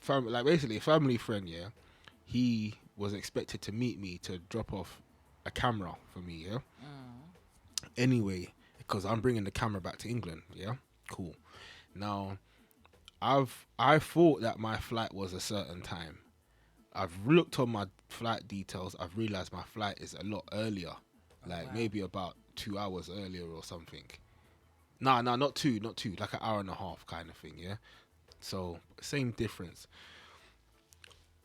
basically a family friend. Yeah, he was expected to meet me to drop off a camera for me. Yeah. Anyway, because I'm bringing the camera back to England. Yeah. Cool. Now, I thought that my flight was a certain time. I've looked on my flight details. I've realized my flight is a lot earlier, maybe about 2 hours earlier or something. Nah, not two, like an hour and a half kind of thing. Yeah. So same difference.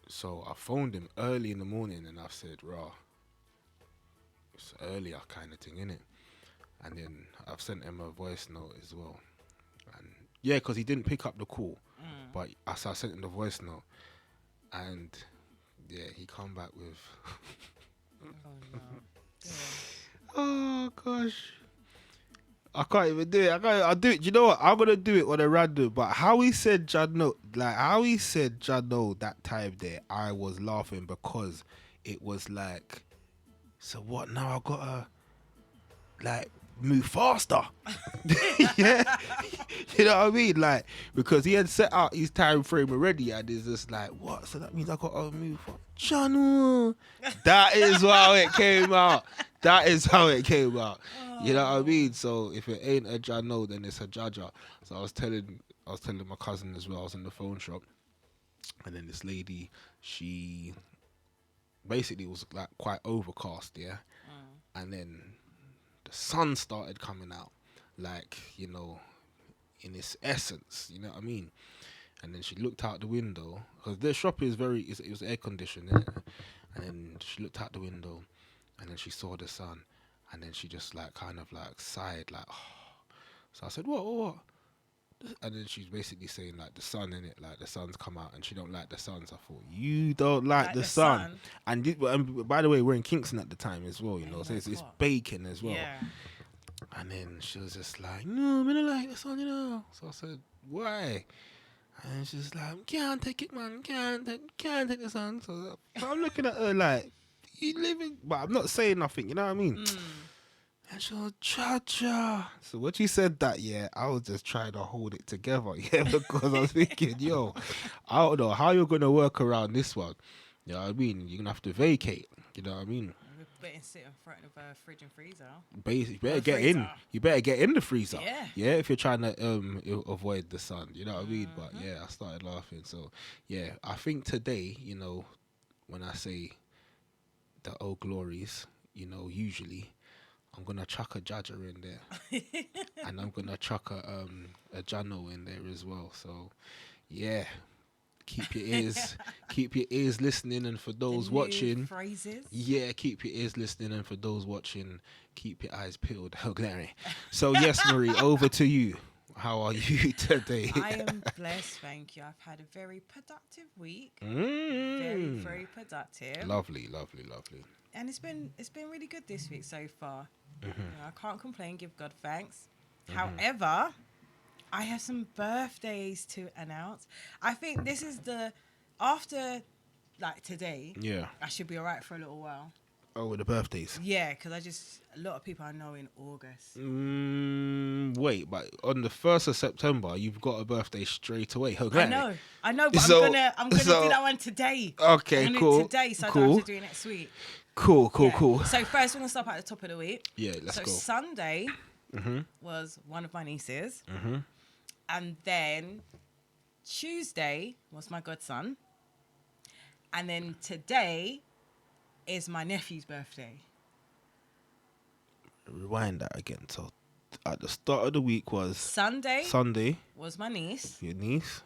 So I phoned him early in the morning and I've said, "Rah, it's earlier kind of thing, innit?" And then I've sent him a voice note as well. And yeah, because he didn't pick up the call, but I sent him the voice note, and yeah, he come back with. Oh no. Yeah. Oh gosh, I can't even do it. I'll do it. You know what? I'm gonna do it on a random. But how he said Jano, that time there, I was laughing because it was like, so what now? I gotta like move faster. Yeah, you know what I mean? Like, because he had set out his time frame already, and it's just like, what? So that means I gotta move fast. Jano. That is how it came out. That is how it came out. You know what I mean? So if it ain't a Jano, then it's a Jaja. So I was telling my cousin as well. I was in the phone shop, and then this lady, she basically was like quite overcast, yeah. And then the sun started coming out, like, you know, in its essence. You know what I mean? And then she looked out the window because the shop is it was air conditioned, innit? And then she looked out the window, and then she saw the sun, and then she just like kind of like sighed, like, oh. So I said, what? And then she's basically saying like the sun, in it, like the sun's come out, and she don't like the sun. So I thought, you don't like the sun. And by the way, we're in Kingston at the time as well, you know, so it's baking as well. Yeah. And then she was just like, no, I don't like the sun, you know. So I said, why? And she's like, can't take it, man, can't take the sun. So I'm looking at her like, you living, but I'm not saying nothing, you know what I mean? And she was cha-cha. So when she said that, yeah, I was just trying to hold it together, yeah, because I was thinking, yo, I don't know how you're going to work around this one. You know what I mean? You're going to have to vacate, you know what I mean? We're better sit in front of a fridge and freezer. You better get in. You better get in the freezer. Yeah. Yeah, if you're trying to avoid the sun, you know what I mean? But yeah, I started laughing. So yeah, I think today, you know, when I say the old glories, you know, usually I'm gonna chuck a Jaja in there, and I'm gonna chuck a Jano in there as well. So yeah, keep your ears listening, and for those watching, phrases. Yeah, keep your ears listening, and for those watching, keep your eyes peeled. Oh, Larry. So yes, Marie, over to you. How are you today? I am blessed, thank you. I've had a very productive week. Very, very productive. Lovely. And it's been really good this week so far. You know, I can't complain, give God thanks. However, I have some birthdays to announce. I think this is after like today, Yeah. I should be all right for a little while. Oh, with the birthdays. Yeah, because a lot of people I know in August. Wait, but on the 1st of September, you've got a birthday straight away. Okay. I know, but So- I'm gonna do that one today. Okay, I'm gonna cool. do it today, so I cool. don't have to do it next week. Cool. Yeah. So first, we're gonna start at the top of the week. Yeah, let's so go. Sunday was one of my nieces, and then Tuesday was my godson, and then today is my nephew's birthday. Rewind that again. So at the start of the week was Sunday was my niece. Your niece.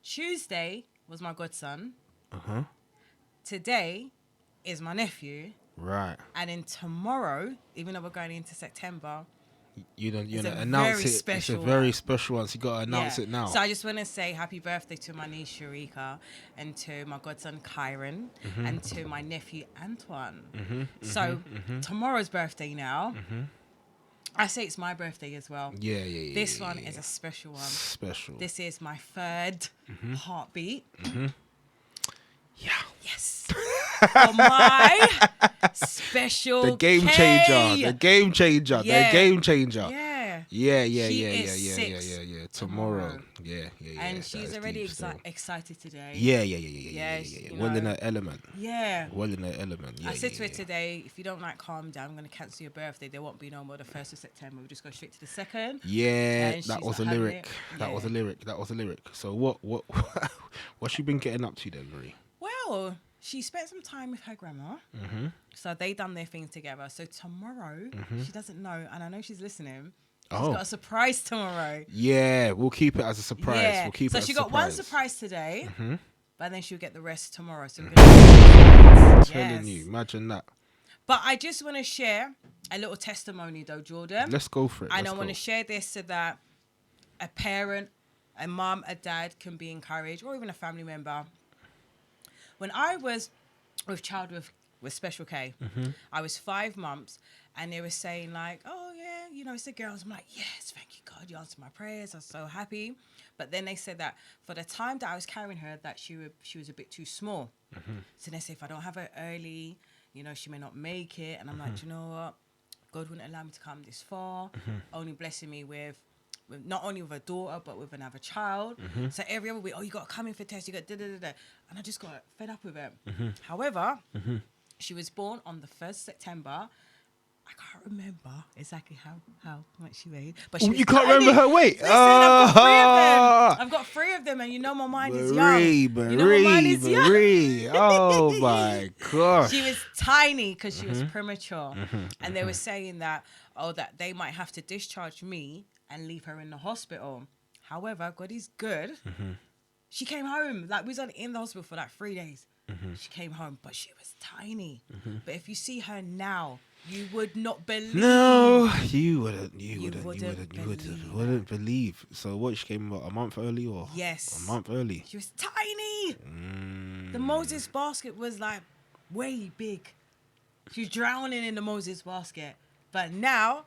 Tuesday was my godson. Today is my nephew. Right. And then tomorrow, even though we're going into September, You don't It's a announce very it. special It's a very one. special one. So you got to announce it now. So I just want to say happy birthday to my niece Sharika, and to my godson Kyron, and to my nephew Antoine. So tomorrow's birthday now. I say it's my birthday as well. Yeah. This one is a special one. Special. This is my third heartbeat. Yeah. Yes. For my special The game K. changer. The game changer. Yeah. The game changer. Yeah. Yeah. She is 6. tomorrow. Yeah. And that she's is already deep still. excited today. Yeah. Yes, you Well in know. her element. Yeah. Well in her element. Yeah. I said to her yeah. today, if you don't like calm down, I'm going to cancel your birthday. There won't be no more the 1st of September. We'll just go straight to the 2nd. Yeah, And that she's was not a having lyric. it. That was a Yeah. lyric. That was a lyric. So what what's she been getting up to then, Marie? Well, she spent some time with her grandma. Mm-hmm. So they done their thing together. So tomorrow, she doesn't know, and I know she's listening. She's Oh. got a surprise tomorrow. Yeah, we'll keep it as a surprise. Yeah. We'll keep So it as she a got one surprise. surprise today, but then she'll get the rest tomorrow. So we're gonna Telling you, imagine that. But I just want to share a little testimony, though, Jordan. Let's go for it. And I Let's want go. to share this so that a parent, a mum, a dad can be encouraged, or even a family member. When I was with child with Special K, I was 5 months, and they were saying like, oh yeah, you know, it's the girls. I'm like, yes, thank you God, you answered my prayers. I was so happy. But then they said that for the time that I was carrying her, that she was a bit too small. So they say if I don't have her early, you know, she may not make it. And I'm like, you know what? God wouldn't allow me to come this far. Only blessing me with not only with a daughter, but with another child. So every other week, oh, you got to come in for tests. You got da-da-da-da. And I just got fed up with it. However, she was born on the 1st September. I can't remember exactly how much she weighed. But she was you can't tiny. remember her weight? Listen, I've got 3 of them. And you know my mind is young. You know my mind is young. Marie. Oh my gosh. She was tiny because she was premature. And they were saying that they might have to discharge me and leave her in the hospital. However, God is good. She came home. Like, we was in the hospital for like 3 days. She came home, but she was tiny. But if you see her now, you would not believe. No, you wouldn't believe. So what, she came about a month early or? Yes. A month early. She was tiny. The Moses basket was like way big. She was drowning in the Moses basket. But now,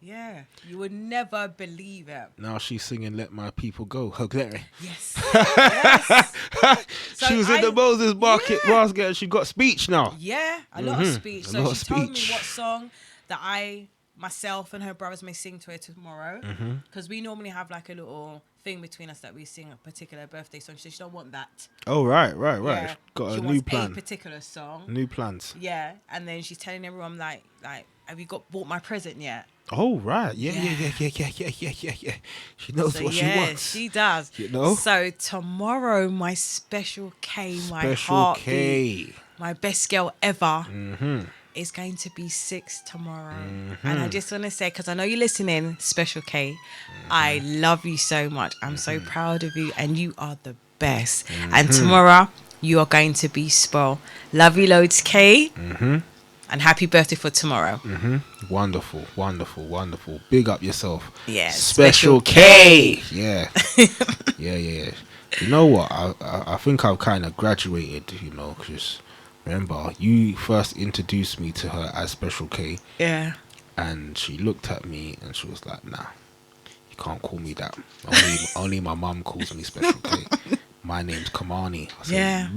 yeah, you would never believe it. Now she's singing "Let My People Go." Her glory. Yes. Yes. So she was in the Moses basket and she got speech now. Yeah, a lot of speech. So she told me speech. what song that myself and her brothers may sing to her tomorrow. Because we normally have like a little thing between us that we sing a particular birthday song. So she don't want that. Oh, right. Yeah. Got she a new wants plan. a particular song. New plans. Yeah. And then she's telling everyone like, have you bought my present yet? Oh, right. Yeah. She knows what she wants. She does. You know? So tomorrow, my Special K, my Special heartbeat, K. my best girl ever, is going to be 6 tomorrow. And I just want to say, because I know you're listening, Special K, I love you so much. I'm so proud of you, and you are the best. And tomorrow, you are going to be spoiled. Love you loads, K. And happy birthday for tomorrow. Wonderful. Big up yourself. Yeah. Special K. Yeah. Yeah. You know what? I think I've kind of graduated, you know, because remember, you first introduced me to her as Special K. Yeah. And she looked at me and she was like, nah, you can't call me that. Only my mum calls me Special K. My name's Kamani. I said,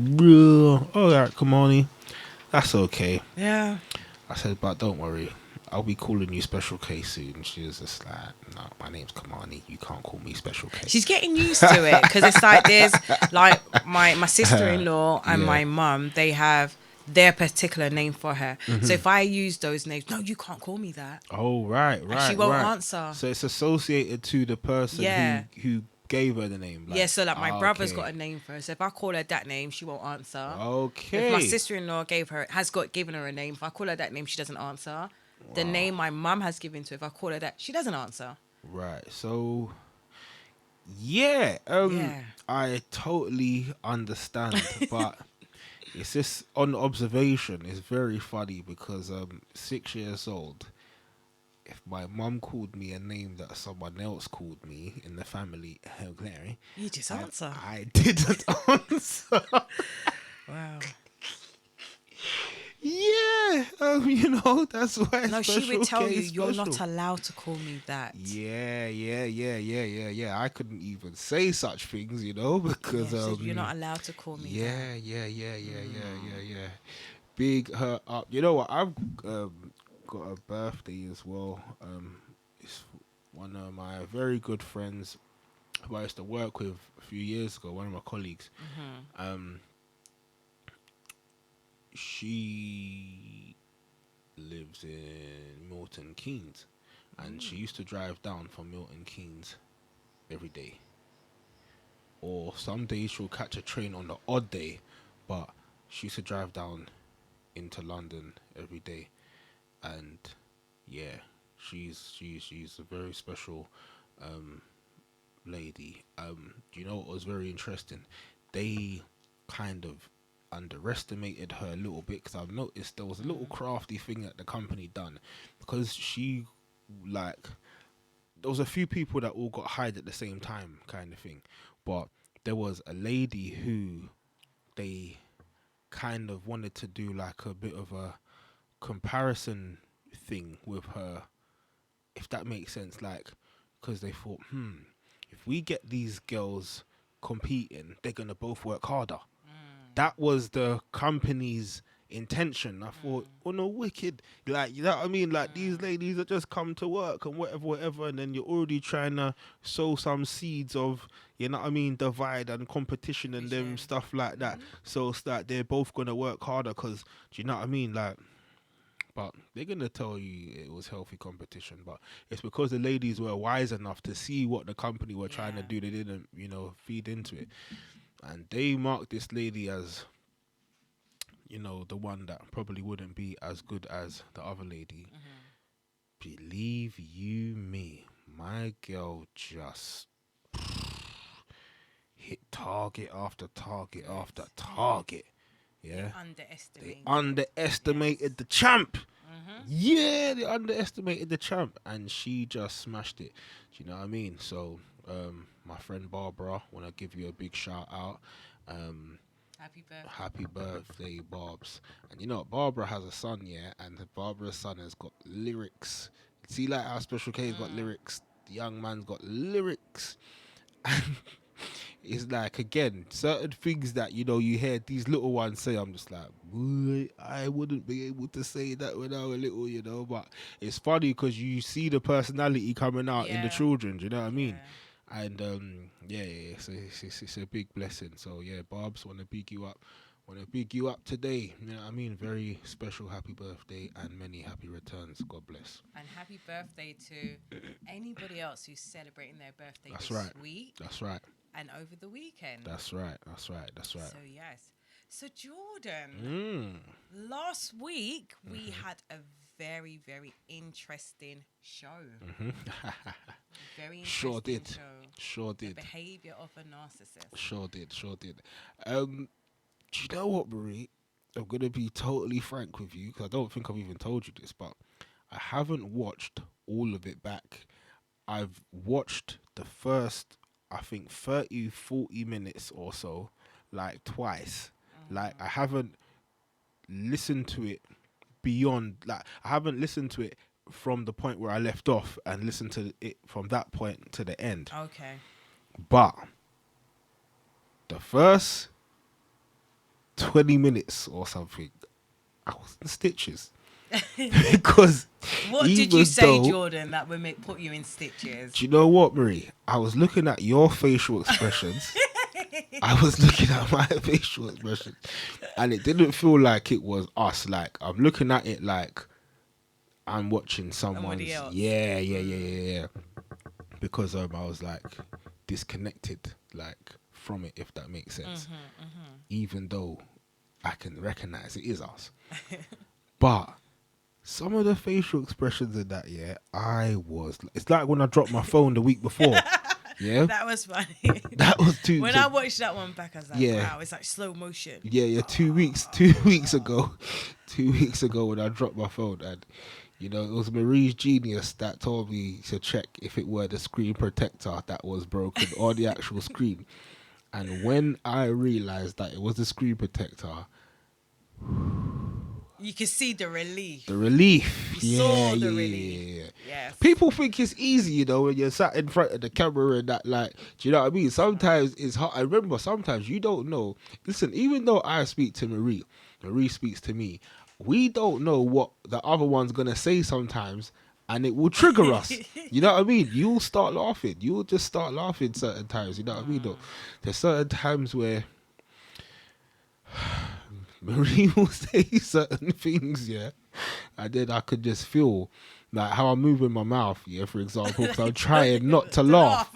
all right, Kamani. That's okay. Yeah. I said, but don't worry. I'll be calling you Special K soon. She was just like, no, my name's Kamani. You can't call me Special K. She's getting used to it because it's like there's like my sister-in-law and my mum, they have their particular name for her. So if I use those names, no, you can't call me that. Oh, right. And she won't answer. So it's associated to the person who gave her the name. Like, yeah, so like my brother's got a name for her. So if I call her that name, she won't answer. Okay. If my sister-in-law given her a name, if I call her that name, she doesn't answer. The name my mum has given to her, if I call her that, she doesn't answer. Right. So I totally understand, but it's just on observation. It's very funny because 6 years old. If my mum called me a name that someone else called me in the family, Clary, you just answer. I didn't answer. Wow. Yeah, you know, that's why. No, she would tell you, you're not allowed to call me that. Yeah. I couldn't even say such things, you know, because you're not allowed to call me that. Yeah. Big her up. You know what? I've got a birthday as well. It's one of my very good friends. who I used to work with a few years ago, one of my colleagues, she lives in Milton Keynes, and she used to drive down from Milton Keynes every day. Or some days she'll catch a train on the odd day, but she used to drive down into London every day. And yeah, she's a very special lady. Do you know what was very interesting? They kind of underestimated her a little bit, because I've noticed there was a little crafty thing that the company done, because she, like, there was a few people that all got hired at the same time, kind of thing, but there was a lady who they kind of wanted to do like a bit of a comparison thing with her, if that makes sense, like, because they thought, if we get these girls competing, they're gonna both work harder. That was the company's intention. I thought, oh no, wicked. Like, you know what I mean? Like, these ladies that just come to work and whatever, and then you're already trying to sow some seeds of, you know what I mean, divide and competition and them stuff like that. So it's like they're both gonna work harder, because, do you know what I mean? Like, but they're gonna tell you it was healthy competition, but it's because the ladies were wise enough to see what the company were trying to do. They didn't, feed into it. And they marked this lady as, the one that probably wouldn't be as good as the other lady. Believe you me, my girl just hit target after target after target. Yeah, they underestimated the champ. Yeah, they underestimated the champ, and she just smashed it. Do you know what I mean? So, my friend Barbara, want to give you a big shout out. Happy birthday, Barbs. And you know, Barbara has a son, yeah, and Barbara's son has got lyrics. See, like how Special K's got lyrics, the young man's got lyrics. And it's like, again, certain things that, you hear these little ones say, I'm just like, boy, I wouldn't be able to say that when I was little, but it's funny because you see the personality coming out in the children, do you know what I mean? And it's a big blessing. So yeah, Barbs, want to big you up today. You know what I mean? Very special happy birthday and many happy returns. God bless. And happy birthday to anybody else who's celebrating their birthday week. That's right. And over the weekend. That's right. So yes. So Jordan, last week we had a very, very interesting show. Very interesting show. Sure did. The behavior of a narcissist. Sure did. Do you know what, Marie? I'm going to be totally frank with you, because I don't think I've even told you this, but I haven't watched all of it back. I've watched the first, I think, 30, 40 minutes or so, like twice. Like, I haven't listened to it beyond, like, I haven't listened to it from the point where I left off and listened to it from that point to the end. Okay. But the first 20 minutes or something, I was in stitches. Because what did you say, Jordan, that would put you in stitches? Do you know what, Marie? I was looking at your facial expressions. I was looking at my facial expressions, and it didn't feel like it was us. Like, I'm looking at it like I'm watching someone's. Yeah. Because I was like disconnected, like, from it, if that makes sense. Even though I can recognize it is us. But some of the facial expressions in that, it's like when I dropped my phone the week before. Yeah, that was funny. That was too. When I watched that one back, I was like, wow, it's like slow motion. Yeah. 2 weeks ago when I dropped my phone, and it was Marie's genius that told me to check if it were the screen protector that was broken or the actual screen. And when I realized that it was the screen protector, you could see the relief. You saw the relief. Yeah. Yes. People think it's easy, when you're sat in front of the camera and that, like, do you know what I mean? Sometimes it's hard. I remember sometimes you don't know. Listen, even though I speak to Marie speaks to me, we don't know what the other one's going to say sometimes and it will trigger us. You know what I mean? You'll start laughing. You'll just start laughing certain times. You know what I mean? Though there's certain times where Marie will say certain things, yeah, and then I could just feel like how I'm moving my mouth, yeah, for example, because I'm trying not to laugh.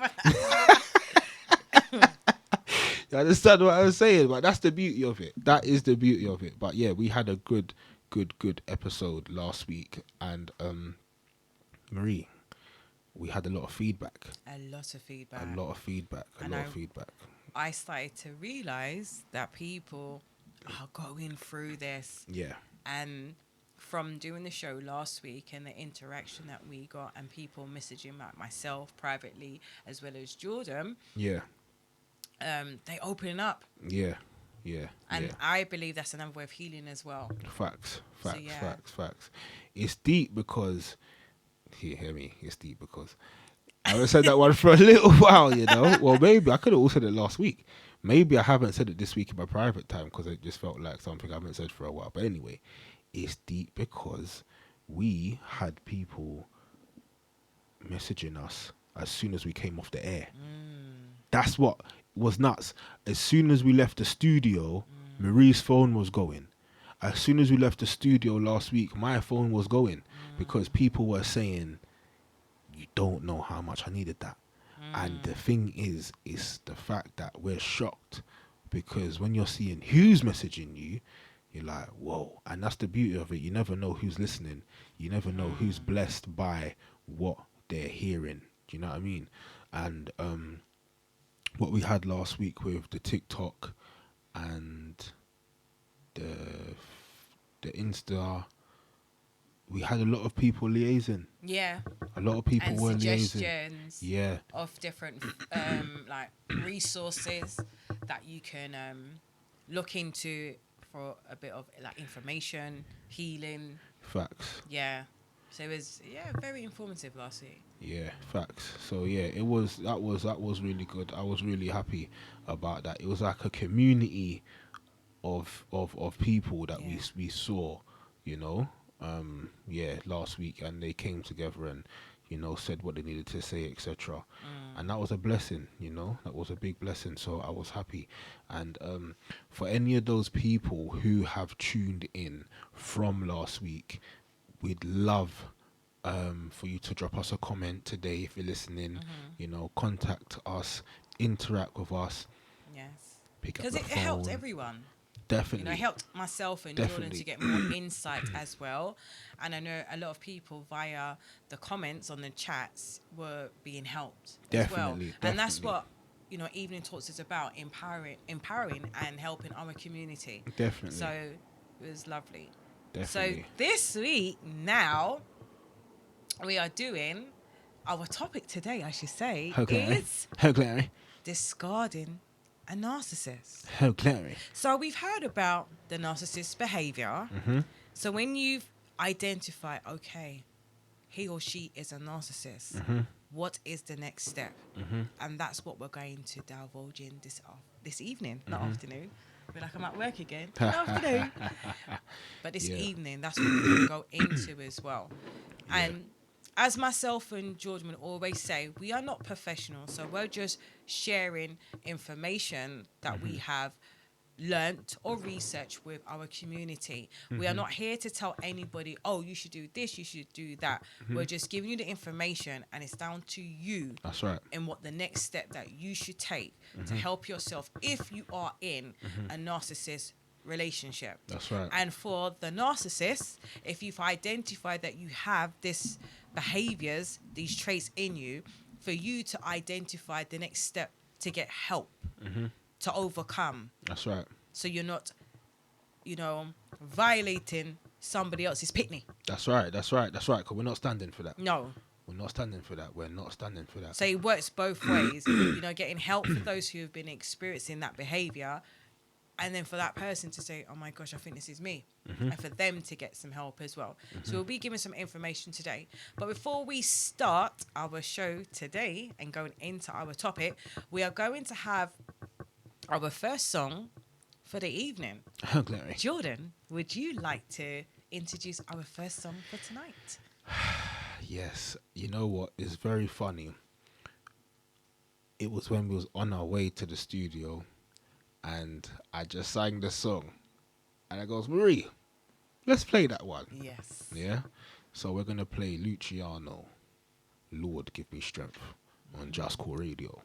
You understand what I'm saying? But that's the beauty of it. That is the beauty of it. But yeah, we had a good episode last week, and Marie, we had a lot of feedback. A lot of feedback. A lot of feedback. I started to realise that people are going through this. Yeah. And from doing the show last week and the interaction that we got and people messaging like myself privately as well as Jordan. Yeah. They opening up. Yeah. And I believe that's another way of healing as well. Facts. It's deep because hear me. It's deep because I haven't said that one for a little while, you know. Well, maybe I could have also said it last week. Maybe I haven't said it this week in my private time because it just felt like something I haven't said for a while. But anyway, it's deep because we had people messaging us as soon as we came off the air. That's what was nuts. As soon as we left the studio, Marie's phone was going. As soon as we left the studio last week, my phone was going because people were saying, you don't know how much I needed that. And the thing is the fact that we're shocked because when you're seeing who's messaging you, you're like, whoa. And that's the beauty of it. You never know who's listening. You never know who's blessed by what they're hearing. Do you know what I mean? And what we had last week with the TikTok and the Insta, we had a lot of people liaising. Yeah. A lot of people and were suggestions liaising. Yeah. Of different like resources that you can look into for a bit of like information, healing. Facts. Yeah. So it was very informative last week. Yeah, facts. So yeah, that was really good. I was really happy about that. It was like a community of people that we saw, you know, last week, and they came together and, you know, said what they needed to say, etc. And that was a blessing, you know, that was a big blessing. So I was happy. And for any of those people who have tuned in from last week, we'd love for you to drop us a comment today if you're listening. You know, contact us, interact with us. Yes. Pick up the phone. Because it helped everyone. Definitely. You know, it helped myself and Jordan to get more insight as well. And I know a lot of people via the comments on the chats were being helped as well. And that's what, you know, Evening Talks is about, empowering and helping our community. Definitely. So it was lovely. Definitely. So this week now, we are doing our topic today, I should say, is discarding a narcissist. Oh, Clary. So we've heard about the narcissist's behavior. So when you've identified, okay, he or she is a narcissist, what is the next step? And that's what we're going to divulge in this evening, not afternoon. I feel like I'm at work again. Afternoon. But this evening, that's what we're going to go into as well. And as myself and Jordan always say, we are not professionals, so we're just sharing information that we have learnt or researched with our community. We are not here to tell anybody, oh, you should do this, you should do that. We're just giving you the information, and it's down to you. That's right. And what the next step that you should take to help yourself if you are in a narcissist relationship. That's right. And for the narcissist, if you've identified that you have this behaviors, these traits in you, for you to identify the next step to get help to overcome. That's right. So you're not, you know, violating somebody else's pitney. That's right. Because we're not standing for that. No. We're not standing for that. So it works both ways. You know, getting help for those who have been experiencing that behavior, and then for that person to say, oh my gosh, I think this is me. And for them to get some help as well. So we'll be giving some information today. But before we start our show today and going into our topic, we are going to have our first song for the evening. Oh, Glory. Jordan, would you like to introduce our first song for tonight? Yes, you know what? It's very funny. It was when we was on our way to the studio, and I just sang the song, and I goes, Marie, let's play that one. Yes. Yeah. So we're gonna play Luciano, Lord Give Me Strength, on Just Cool Radio.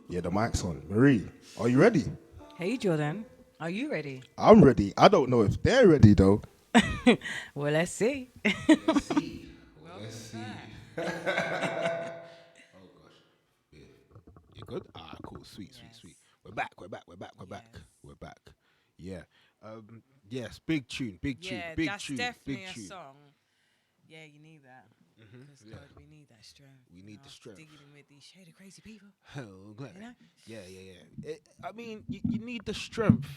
Yeah, the mic's on. Marie, are you ready? Hey, Jordan. Are you ready? I'm ready. I don't know if they're ready though. Well, let's see. Let's see. Let's Welcome see. back. Oh gosh. Yeah. You good? Ah, cool. Sweet, sweet, Yes. sweet. We're back. We're back. We're back. We're back. Yes. We're back. Yeah. Yes. Big tune. Big tune. Yeah, Big that's tune. Big definitely a tune. song. Yeah, you need that. Because Yeah. God, we need that strength. We need the strength. Digging with these shady crazy people. Oh, glad. You know? Yeah. I mean, you need the strength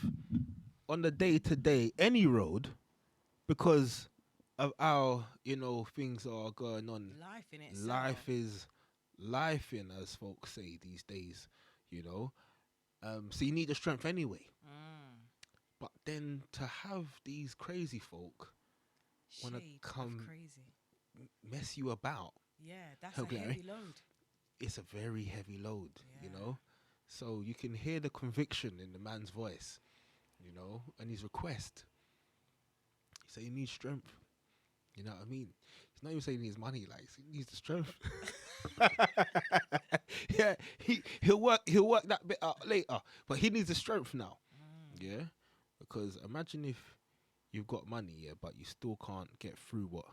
on the day-to-day, any road, because of how, things are going on. Life in itself. Life in, as folks say these days, so you need the strength anyway. But then to have these crazy folk want to Shade come of crazy. mess you about, Yeah, that's Okay. a heavy load. it's a very heavy load, Yeah. So you can hear the conviction in the man's voice, and his request. He said he needs strength. You know what I mean? He's not even saying he needs money, like he needs the strength. Yeah, he'll work that bit out later, but he needs the strength now. Yeah, because imagine if you've got money, but you still can't get through what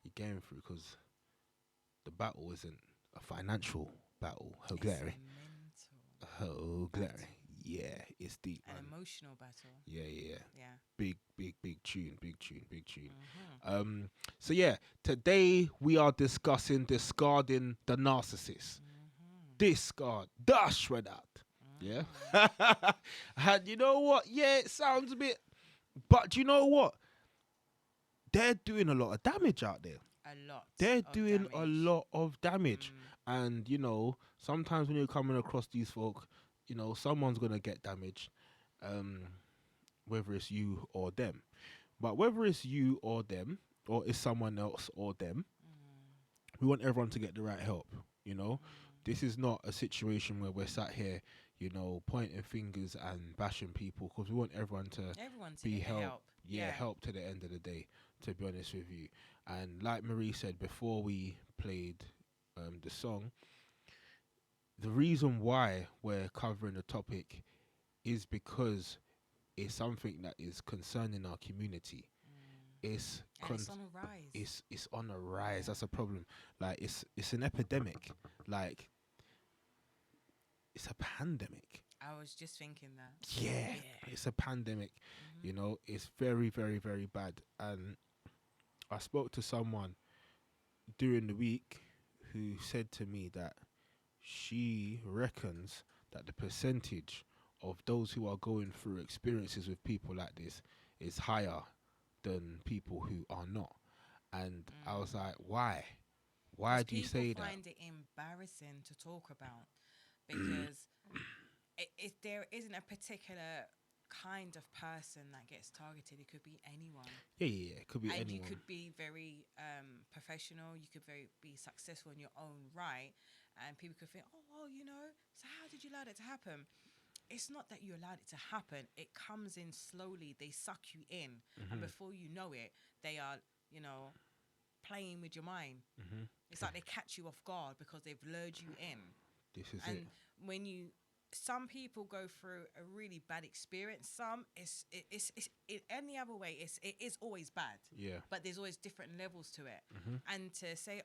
you're going through because the battle isn't a financial battle. Oh, It's glary. a mental Oh, battle. glary. Yeah, it's deep, An man. emotional battle. Yeah. Yeah. Big tune. So yeah, today we are discussing discarding the narcissist. Discard, dash with that. Yeah. And you know what? Yeah, it sounds a bit, but you know what? They're doing a lot of damage out there. A lot. They're of doing a damage. lot of damage. And, sometimes when you're coming across these folk, someone's going to get damaged, whether it's you or them. But whether it's you or them, or it's someone else or them, we want everyone to get the right help, This is not a situation where we're sat here, pointing fingers and bashing people, because we want everyone to be get help. Yeah, help to the end of the day, to be honest with you. And like Marie said before we played the song, the reason why we're covering the topic is because it's something that is concerning our community. It's on a rise. It's on a rise. That's a problem. Like it's an epidemic. Like it's a pandemic. I was just thinking that. Yeah. It's a pandemic. It's very, very, very bad. And I spoke to someone during the week who said to me that she reckons that the percentage of those who are going through experiences with people like this is higher than people who are not. And I was like, why? Why do you say that? People find it embarrassing to talk about because if there isn't a particular kind of person that gets targeted, it could be anyone. Yeah, it could be anyone. And you could be very professional, you could be successful in your own right, and people could think, oh, so how did you allow that to happen? It's not that you allowed it to happen. It comes in slowly. They suck you in. And before you know it, they are, playing with your mind. It's like they catch you off guard because they've lured you in. This is and when some people go through a really bad experience. Some it's any other way. It is always bad. Yeah. But there's always different levels to it. And to say,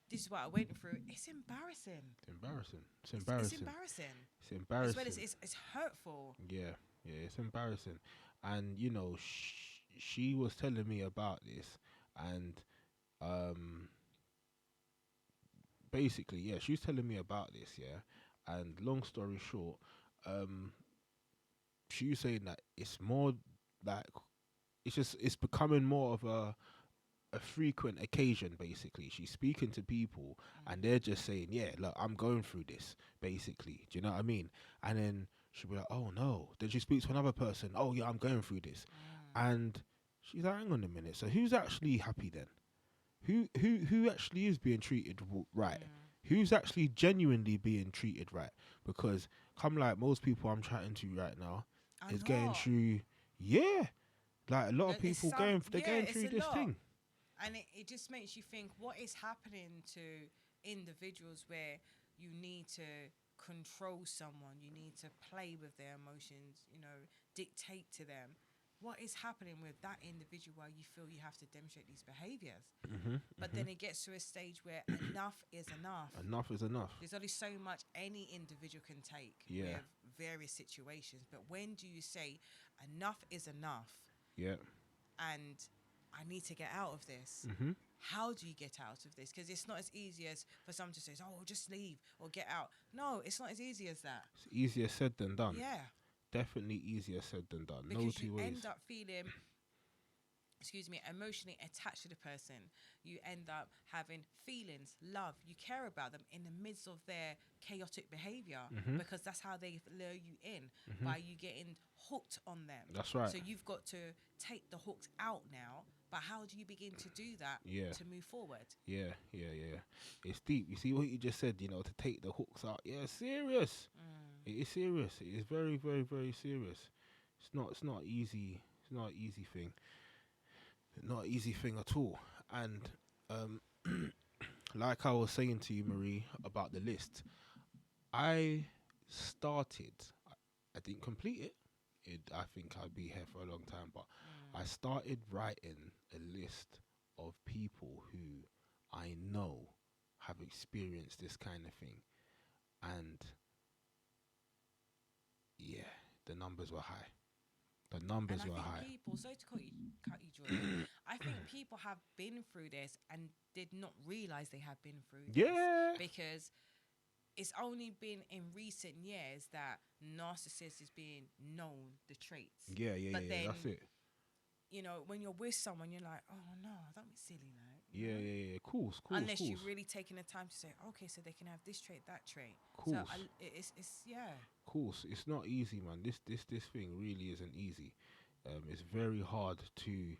this is what I went through. It's embarrassing. It's embarrassing. It's embarrassing. It's embarrassing. As well as it's hurtful. Yeah, it's embarrassing. And she was telling me about this, and basically, she was telling me about this, and long story short, she was saying that it's more like it's becoming more of a frequent occasion. Basically, she's speaking to people and they're just saying, look, I'm going through this, basically. Do you know what I mean? And then she'll be like, oh no. Then she speaks to another person, oh yeah, I'm going through this. And she's like, hang on a minute, so who's actually happy then? Who actually is being treated right? Who's actually genuinely being treated right? Because like most people I'm chatting to right now is going through, like a lot of people going through this thing. And it just makes you think, what is happening to individuals where you need to control someone, you need to play with their emotions, dictate to them. What is happening with that individual while you feel you have to demonstrate these behaviours? But then it gets to a stage where enough is enough. Enough is enough. There's only so much any individual can take with various situations. But when do you say enough is enough? Yeah. And I need to get out of this. Mm-hmm. How do you get out of this? Because it's not as easy as for someone to say, oh, just leave or get out. No, it's not as easy as that. It's easier said than done. Yeah. Definitely easier said than done. No Because two you ways. end up feeling, emotionally attached to the person. You end up having feelings, love. You care about them in the midst of their chaotic behavior, because that's how they lure you in, by you getting hooked on them. That's right. So you've got to take the hooks out now. But how do you begin to do that to move forward? Yeah. It's deep. You see what you just said, to take the hooks out. Yeah, it's serious. It is serious. It is very, very, very serious. It's not easy. It's not an easy thing. Not an easy thing at all. And like I was saying to you, Marie, about the list, I started. I didn't complete it. I think I'd be here for a long time, but I started writing a list of people who I know have experienced this kind of thing, and yeah, the numbers were high. The numbers were high. People, sorry to cut you, Jordan. I think people have been through this and did not realize they have been through this. Yeah. Because it's only been in recent years that narcissist is being known, the traits. Yeah, But then, that's it. When you're with someone, you're like, oh no, don't be silly, like. Yeah. Course. Unless you're really taking the time to say, okay, so they can have this trait, that trait. So it's Course. It's not easy, man. This thing really isn't easy. It's very hard to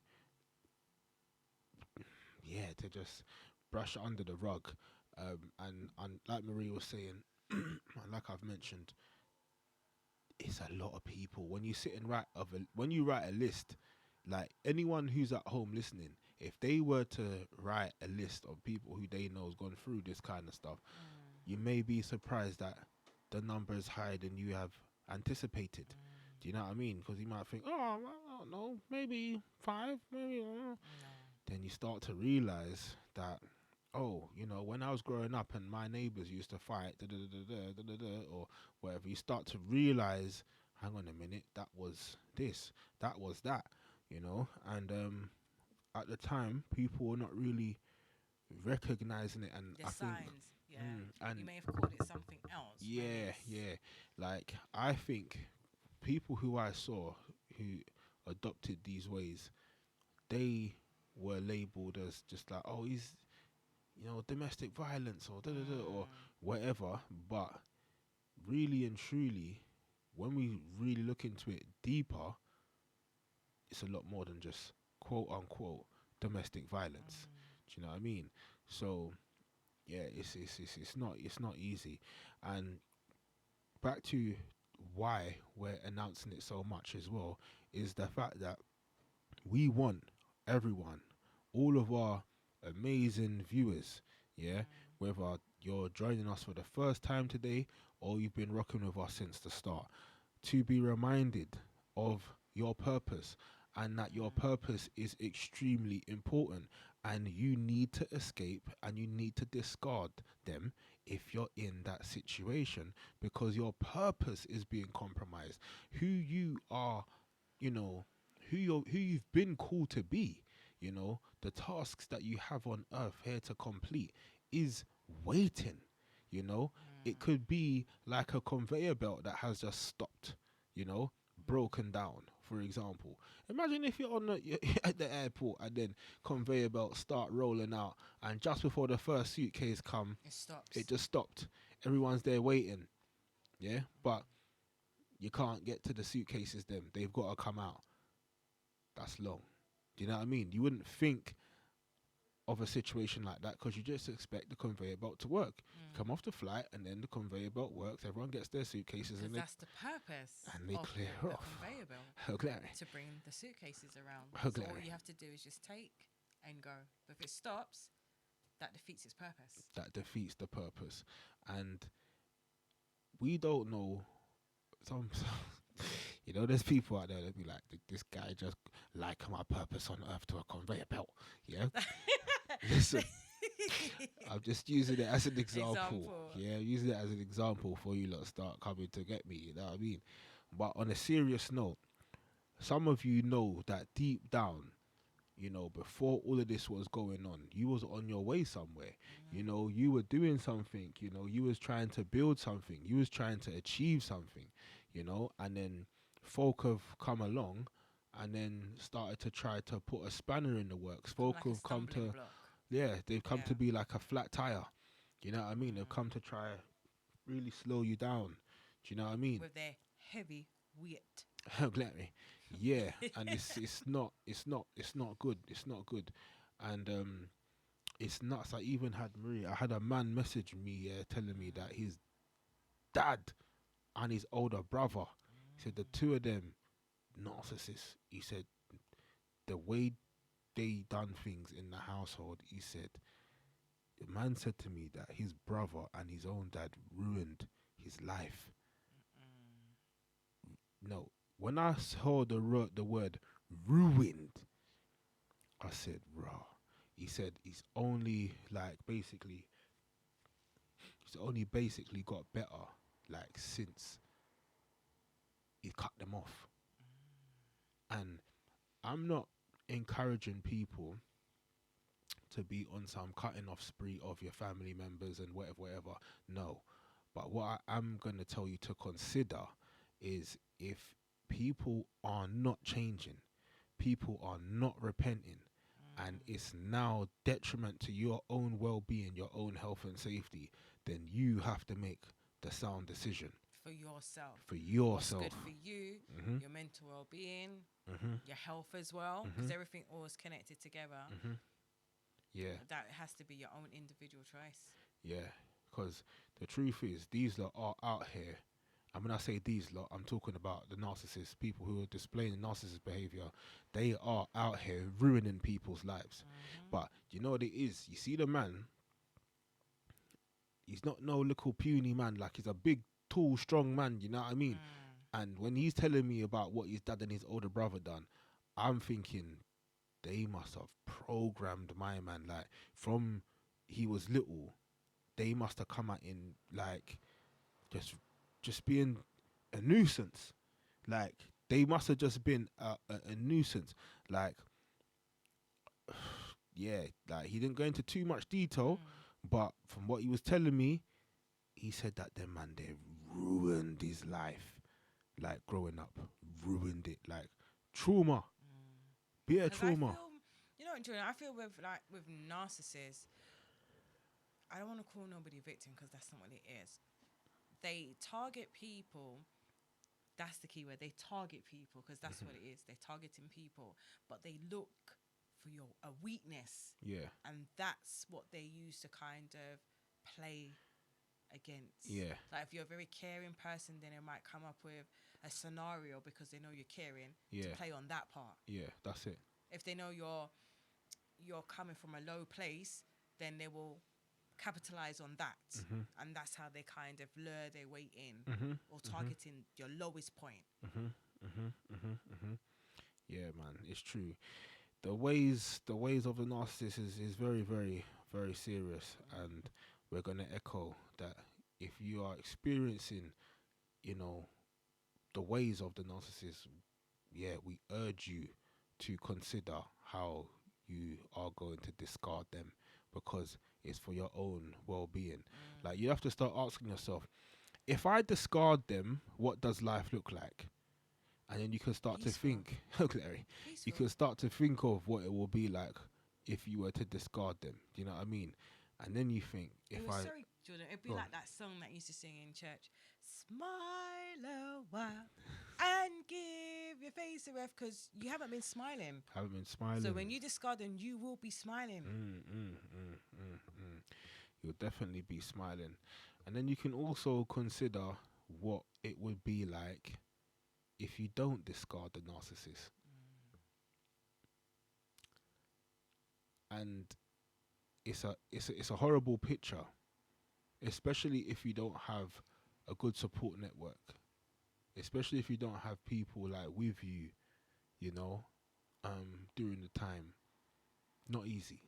just brush it under the rug. And like Marie was saying, and like I've mentioned, it's a lot of people. When you sit and when you write a list, like anyone who's at home listening, if they were to write a list of people who they know has gone through this kind of stuff, you may be surprised that the number is higher than you have anticipated. Do you know what I mean? Because you might think, oh, I don't know, maybe 5, maybe. Then you start to realize that, oh, when I was growing up and my neighbors used to fight, or whatever, you start to realize, hang on a minute, that was this, that was that, and at the time, people were not really recognizing it, and the I signs, think, and you may have called it something else. Yeah. Like, I think people who I saw who adopted these ways, they were labeled as just like, oh, he's domestic violence or or whatever. But really and truly, when we really look into it deeper, it's a lot more than just quote unquote domestic violence. Do you know what I mean? So yeah, it's not easy. And back to why we're announcing it so much as well is the fact that we want everyone, all of our amazing viewers, whether you're joining us for the first time today or you've been rocking with us since the start, to be reminded of your purpose, and that your purpose is extremely important, and you need to escape and you need to discard them if you're in that situation, because your purpose is being compromised. Who you are, who you've been called to be, the tasks that you have on earth here to complete is waiting. It could be like a conveyor belt that has just stopped, broken down, for example. Imagine if you're at the airport and then conveyor belts start rolling out, and just before the first suitcase come, it just stopped. Everyone's there waiting, but you can't get to the suitcases. They've got to come out. That's long. Do you know what I mean? You wouldn't think of a situation like that because you just expect the conveyor belt to work. Come off the flight and then the conveyor belt works. Everyone gets their suitcases and that's the purpose. And they of clear the off. Conveyor belt. Oh, glory. To bring the suitcases around. Oh, So all glory. you have to do is just take and go. But if it stops, that defeats its purpose. That defeats the purpose. And we don't know there's people out there that be like, this guy just like my purpose on earth to a conveyor belt. Yeah. Listen, I'm just using it as an example. Yeah, using it as an example for you lot start coming to get me, you know what I mean? But on a serious note, some of you know that deep down you know, before all of this was going on, you was on your way somewhere. You know, you were doing something, you know, you was trying to build something, you was trying to achieve something, you know, and then folk have come along and then started to try to put a spanner in the works. Folk Like a have come stumbling to, block. yeah, they've come to Yeah. be like a flat tire. You know what I mean? They've come to try really slow you down. Do you know what I mean? With their heavy weight. Let me. Yeah, and it's not good. It's not good, and it's nuts. I had a man message me telling me that his dad and his older brother, he said the two of them narcissists. He said the way they done things in the household. He said the man said to me that his brother and his own dad ruined his life. No, when I saw the word ruined, I said, raw. He said he's only basically got better, like, since he cut them off. And I'm not encouraging people to be on some cutting off spree of your family members and whatever. No. But what I am going to tell you to consider is, if people are not changing, people are not repenting, and it's now detriment to your own well-being, your own health and safety, then you have to make the sound decision For yourself. for yourself. What's good for you, your mental well-being, your health as well, because everything all is connected together. Yeah, That has to be your own individual choice. yeah. Because the truth is, these lot are out here. And when I say these lot, I'm talking about the narcissists, people who are displaying narcissist behavior. They are out here ruining people's lives. But you know what it is? You see the man, he's not no little puny man. Like, he's a big, tall, strong man, you know what I mean? And when he's telling me about what his dad and his older brother done, I'm thinking they must have programmed my man. Like, from he was little, they must have come at him like just being a nuisance. Like, they must have just been a nuisance. Like, yeah, like, he didn't go into too much detail, but from what he was telling me, he said that them man, they ruined his life. Like, growing up, ruined it. Like, trauma, bitter 'Cause trauma. I feel, you know what, Jordan, I feel with narcissists, I don't want to call nobody victim because that's not what it is. They target people. That's the key word. They target people because that's what it is. They're targeting people, but they look for a weakness. Yeah, And that's what they use to kind of play against. yeah, Like, if you're a very caring person, then it might come up with a scenario because they know you're caring to Yeah. play on that part. yeah. That's it. If they know you're coming from a low place, then they will capitalize on that. And that's how they kind of lure their way in or targeting your lowest point. Yeah, man, it's true. The ways of the narcissist is very, very, very serious, and we're gonna echo that. If you are experiencing, you know, the ways of the narcissist, yeah, we urge you to consider how you are going to discard them, because it's for your own well-being. Like, you have to start asking yourself, if I discard them, what does life look like? And then you can start Peaceful. to think, Larry, you Peaceful. can start to think of what it will be like if you were to discard them. Do you know what I mean? And then you think, Sorry, Jordan, it'd be Go like on. that song that you used to sing in church. Smile a while and give your face a rest, because you haven't been smiling. haven't been smiling. So when you discard them, you will be smiling. You'll definitely be smiling. And then you can also consider what it would be like if you don't discard the narcissist. And it's a horrible picture, especially if you don't have a good support network, especially if you don't have people like with you, you know, during the time. Not easy.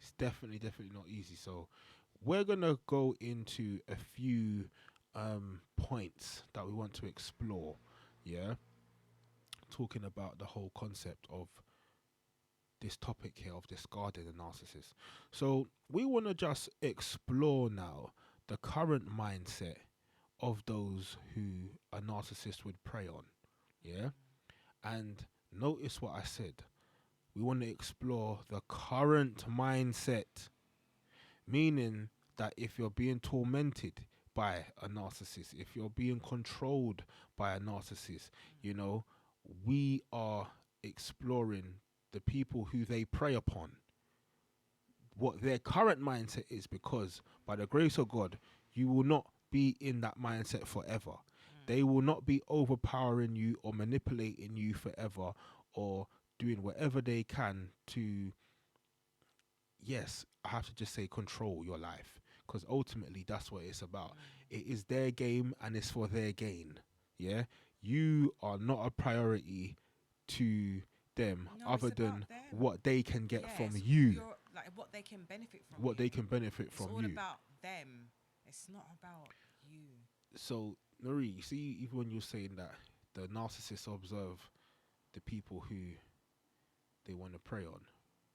It's definitely not easy. So we're gonna go into a few points that we want to explore. Yeah, talking about the whole concept of this topic here of discarding a narcissist. So we want to just explore now the current mindset of those who a narcissist would prey on. Yeah. And notice what I said. We want to explore the current mindset, meaning that if you're being tormented by a narcissist, if you're being controlled by a narcissist, you know, we are exploring the people who they prey upon, what their current mindset is, because by the grace of God, you will not be in that mindset forever. They will not be overpowering you or manipulating you forever, or doing whatever they can to, yes, I have to just say, control your life, because ultimately that's what it's about. It is their game and it's for their gain. Yeah, you are not a priority to them, No, other it's than about them. what they can get from Yes, you, like what they can benefit from. what you. they can benefit It's from all you. about them. It's not about you. So, Nuri, you see, even when you're saying that the narcissists observe the people who they want to prey on,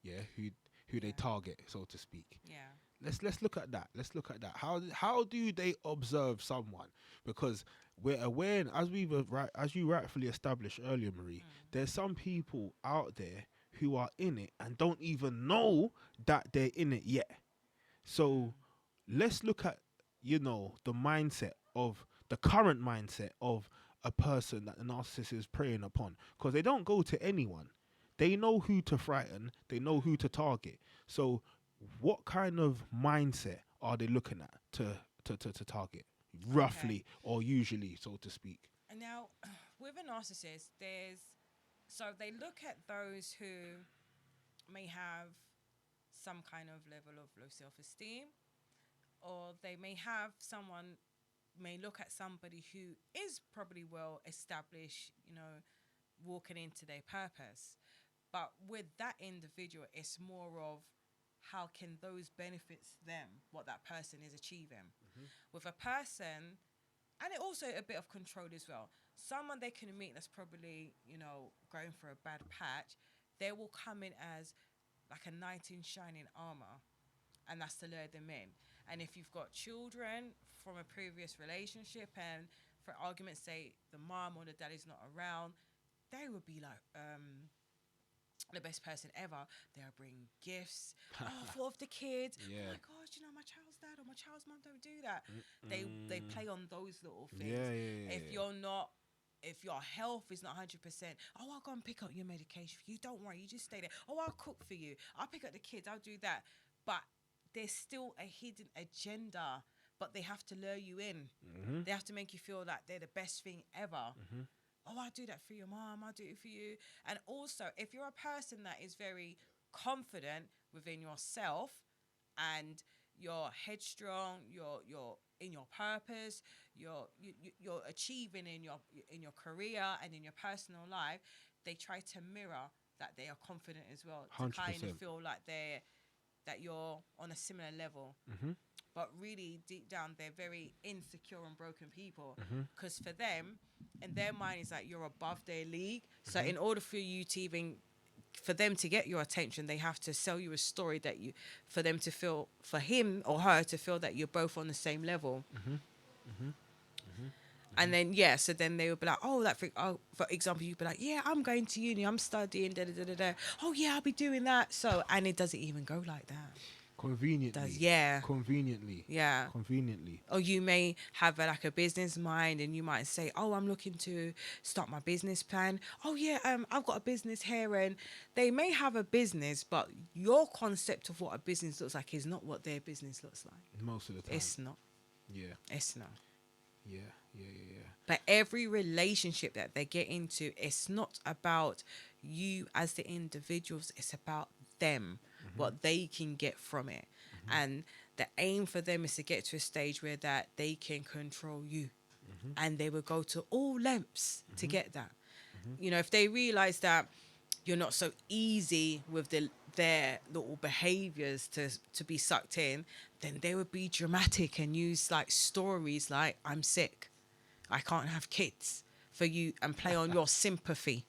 yeah, who they Yeah. target, so to speak. Yeah. Let's look at that. Let's look at that. How do they observe someone? Because we're aware, and as you rightfully established earlier, Marie, there's some people out there who are in it and don't even know that they're in it yet. So let's look at, you know, the mindset of the current mindset of a person that the narcissist is preying upon, because they don't go to anyone. They know who to frighten, they know who to target. So what kind of mindset are they looking at to target, roughly or usually, so to speak? And now, with a narcissist, so they look at those who may have some kind of level of low self-esteem, or they may look at somebody who is probably well established, walking into their purpose. But with that individual, it's more of how can those benefits them, what that person is achieving. With a person, and it also a bit of control as well. Someone they can meet that's probably, going for a bad patch, they will come in as like a knight in shining armor, and that's to lure them in. And if you've got children from a previous relationship, and for argument's sake, the mom or the dad is not around, they would be like, the best person ever. They'll bring gifts. For of the kids. Yeah. Oh my gosh, my child's dad or my child's mom don't do that. They play on those little things. Yeah. If your health is not 100%, I'll go and pick up your medication for you. Don't worry, you just stay there. I'll cook for you. I'll pick up the kids. I'll do that. But there's still a hidden agenda. But they have to lure you in. They have to make you feel like they're the best thing ever. I'll do that for your mom, I'll do it for you. And also, if you're a person that is very confident within yourself and you're headstrong, you're in your purpose, you're achieving in your career and in your personal life, they try to mirror that they are confident as well, to 100%. kind of feel like that you're on a similar level. But really, deep down, they're very insecure and broken people. Because for them, in their mind, is that you're above their league. So in order for you to even, for them to get your attention, they have to sell you a story for them to feel, for him or her to feel that you're both on the same level. And then, so then they would be like, for example, you'd be like, yeah, I'm going to uni, I'm studying, da-da-da-da-da. Oh, yeah, I'll be doing that. So, and it doesn't even go like that. Conveniently. Conveniently. Yeah. Conveniently. Or you may have a business mind, and you might say, oh, I'm looking to start my business plan. Oh, yeah, I've got a business here. And they may have a business, but your concept of what a business looks like is not what their business looks like. Most of the time. It's not. Yeah. It's not. Yeah. But every relationship that they get into, it's not about you as the individuals. It's about them, what they can get from it. And the aim for them is to get to a stage where that they can control you. And they will go to all lengths to get that. If they realize that you're not so easy with their little behaviors to be sucked in, then they would be dramatic and use stories like, I'm sick, I can't have kids for you, and play on your sympathy,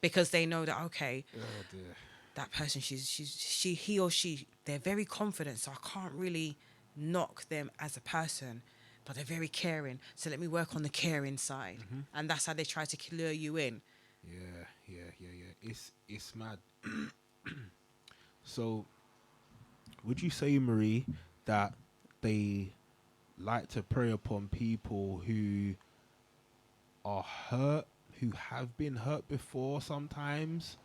because they know that, okay, Oh dear. that person, he or she, they're very confident, so I can't really knock them as a person, but they're very caring. So let me work on the caring side, and that's how they try to lure you in. Yeah. It's mad. So, would you say, Marie, that they like to prey upon people who are hurt, who have been hurt before sometimes?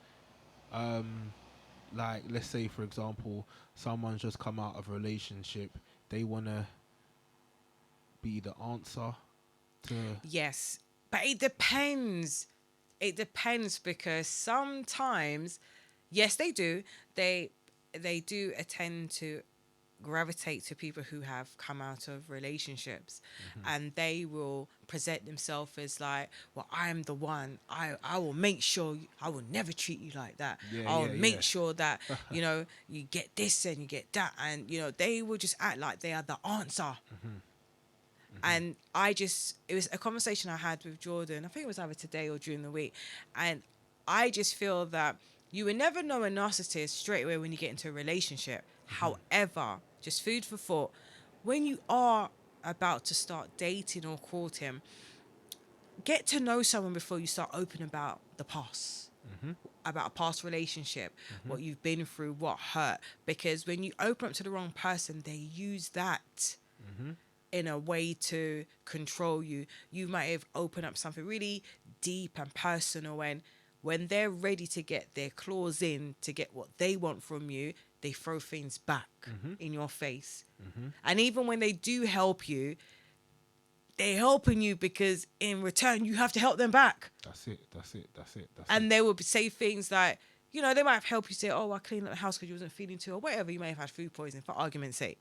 Like, let's say, for example, someone's just come out of a relationship. They want to be the answer to... Yes, but it depends. It depends, because sometimes, yes, they do. They do attend to gravitate to people who have come out of relationships, and they will present themselves as like, well, I'm the one. I will make sure I will never treat you like that. I'll make sure that you get this and you get that, and they will just act like they are the answer. And it was a conversation I had with Jordan. I think it was either today or during the week. And I just feel that you will never know a narcissist straight away when you get into a relationship. However, just food for thought, when you are about to start dating or courting, get to know someone before you start open about the past, about a past relationship, what you've been through, what hurt. Because when you open up to the wrong person, they use that in a way to control you. You might have opened up something really deep and personal, and when they're ready to get their claws in to get what they want from you, they throw things back in your face. And even when they do help you, they're helping you because in return you have to help them back. That's it. And they will say things like, they might have helped you, say, oh, I cleaned up the house because you wasn't feeling too, or whatever. You may have had food poisoning, for argument's sake.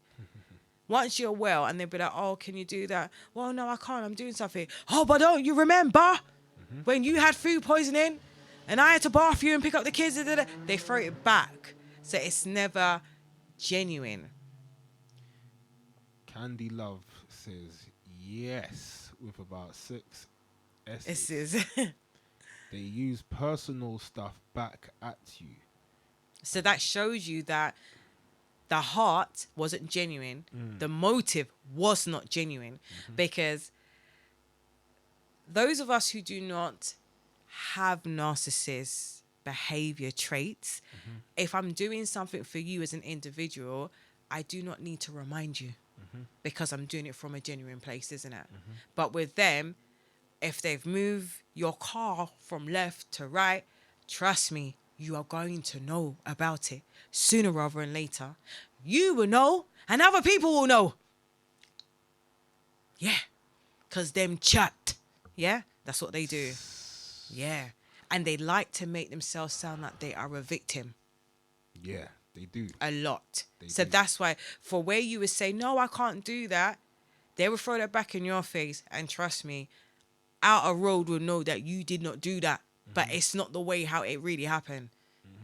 Once you're well, and they'll be like, oh, can you do that? Well, no, I can't. I'm doing something. Oh, but don't you remember when you had food poisoning and I had to bath you and pick up the kids? They throw it back. So it's never genuine. Candy Love says yes with about 6 S's. This is. They use personal stuff back at you. So that shows you that the heart wasn't genuine. The motive was not genuine. Because those of us who do not have narcissist behavior traits, if I'm doing something for you as an individual, I do not need to remind you because I'm doing it from a genuine place, isn't it? But with them, if they've moved your car from left to right, trust me, you are going to know about it sooner rather than later. You will know, and other people will know. Yeah, because them chat. Yeah, that's what they do. Yeah, and they like to make themselves sound like they are a victim. Yeah, they do. A lot. They do. That's why, for where you would say, no, I can't do that, they will throw that back in your face. And trust me, Outer Road will know that you did not do that. But it's not the way how it really happened.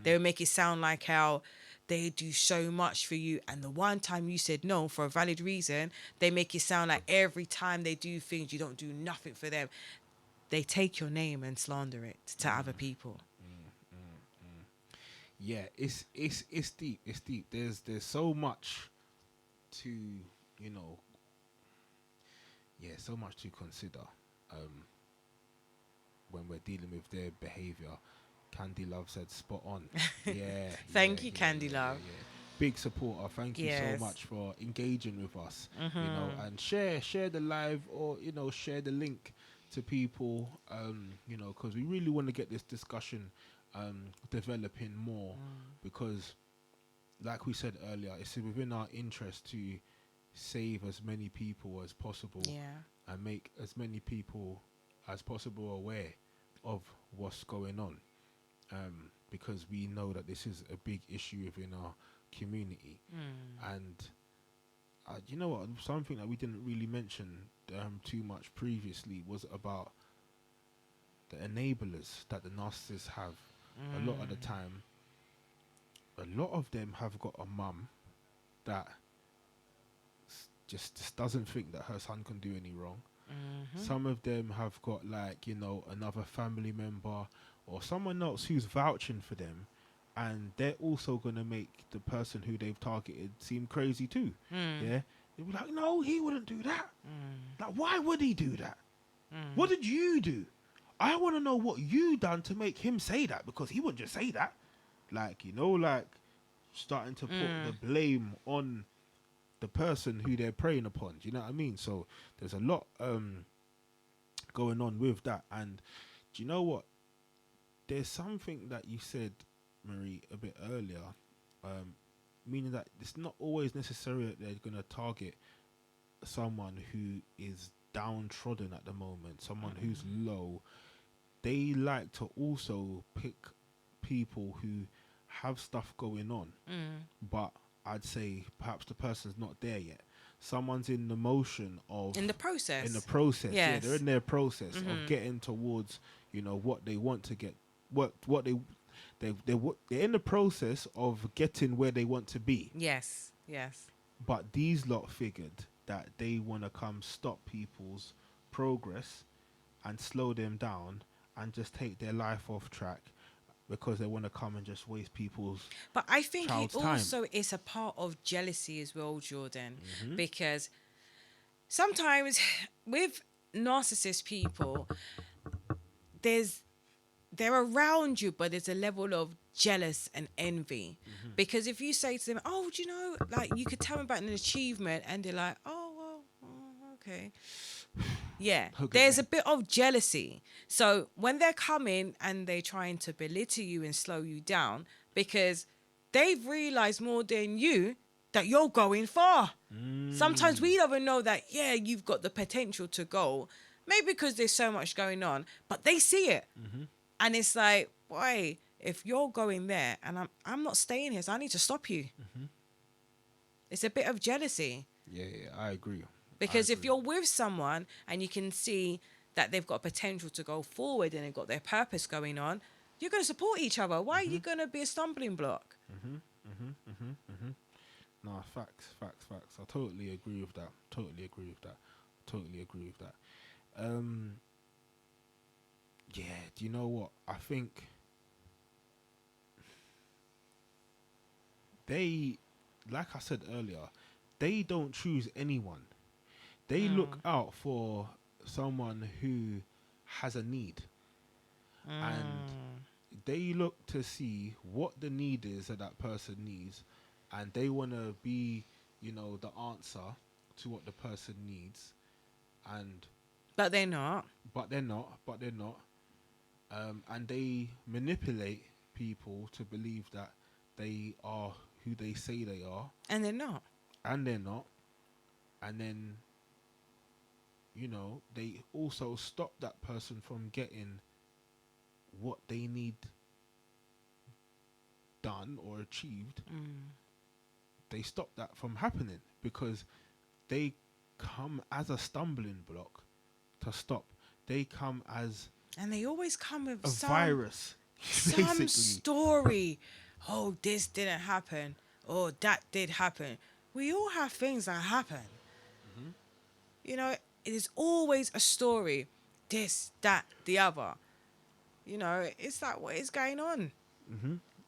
They will make it sound like how they do so much for you, and the one time you said no for a valid reason, they make it sound like every time they do things, you don't do nothing for them. They take your name and slander it to other people. Yeah, it's deep. It's deep. There's so much to so much to consider when we're dealing with their behavior. Candy Love said spot on. Yeah. Thank you, Candy Love. Yeah. Big supporter. Thank you so much for engaging with us. And share the live, or share the link to people. Because we really want to get this discussion developing more. Because, like we said earlier, it's within our interest to save as many people as possible. And make as many people as possible aware of what's going on. Because we know that this is a big issue within our community. And you know what, something that we didn't really mention too much previously was about the enablers that the narcissists have. A lot of the time, a lot of them have got a mum that just doesn't think that her son can do any wrong. Some of them have got another family member or someone else who's vouching for them, and they're also gonna make the person who they've targeted seem crazy too. Yeah, they'll be like, no, he wouldn't do that. Like, why would he do that? What did you do? I want to know what you done to make him say that, because he wouldn't just say that. Like, you know, like starting to put the blame on the person who they're preying upon. Do you know what I mean? So there's a lot going on with that. And do you know what? There's something that you said, Marie, a bit earlier, meaning that it's not always necessary that they're going to target someone who is downtrodden at the moment, someone who's low. They like to also pick people who have stuff going on, but I'd say perhaps the person's not there yet. Someone's in the motion of in the process. Yes. Yeah, they're in their process of getting towards, you know, what they want to get, what they're in the process of getting where they want to be. Yes. But these lot figured that they want to come stop people's progress and slow them down and just take their life off track, because they want to come and just waste people's But I think it time. also is a part of jealousy as well, Jordan, because sometimes with narcissist people, they're around you, but there's a level of jealous and envy. Because if you say to them, oh, do you know, like, you could tell them about an achievement, and they're like, oh, well, okay. Yeah, there's a bit of jealousy. So when they're coming and they're trying to belittle you and slow you down, because they've realized more than you that you're going far. Sometimes we don't even know that, yeah, you've got the potential to go. Maybe because there's so much going on, but they see it. And it's like, boy, if you're going there and I'm not staying here, so I need to stop you. It's a bit of jealousy. Yeah, I agree. Because if you're with someone and you can see that they've got potential to go forward and they've got their purpose going on, you're going to support each other. Why are you going to be a stumbling block? No, facts. I totally agree with that. Yeah, do you know what? I think they, like I said earlier, they don't choose anyone. They look out for someone who has a need. And they look to see what the need is that person needs. And they want to be, you know, the answer to what the person needs. But they're not. And they manipulate people to believe that they are who they say they are. And they're not. And then, you know, they also stop that person from getting what they need done or achieved. They stop that from happening because they come as a stumbling block to stop. They come as... And they always come with a virus. Some story. Oh, this didn't happen. Oh, that did happen. We all have things that happen. You know, it is always a story. This, that, the other. You know, it's like, what is going on?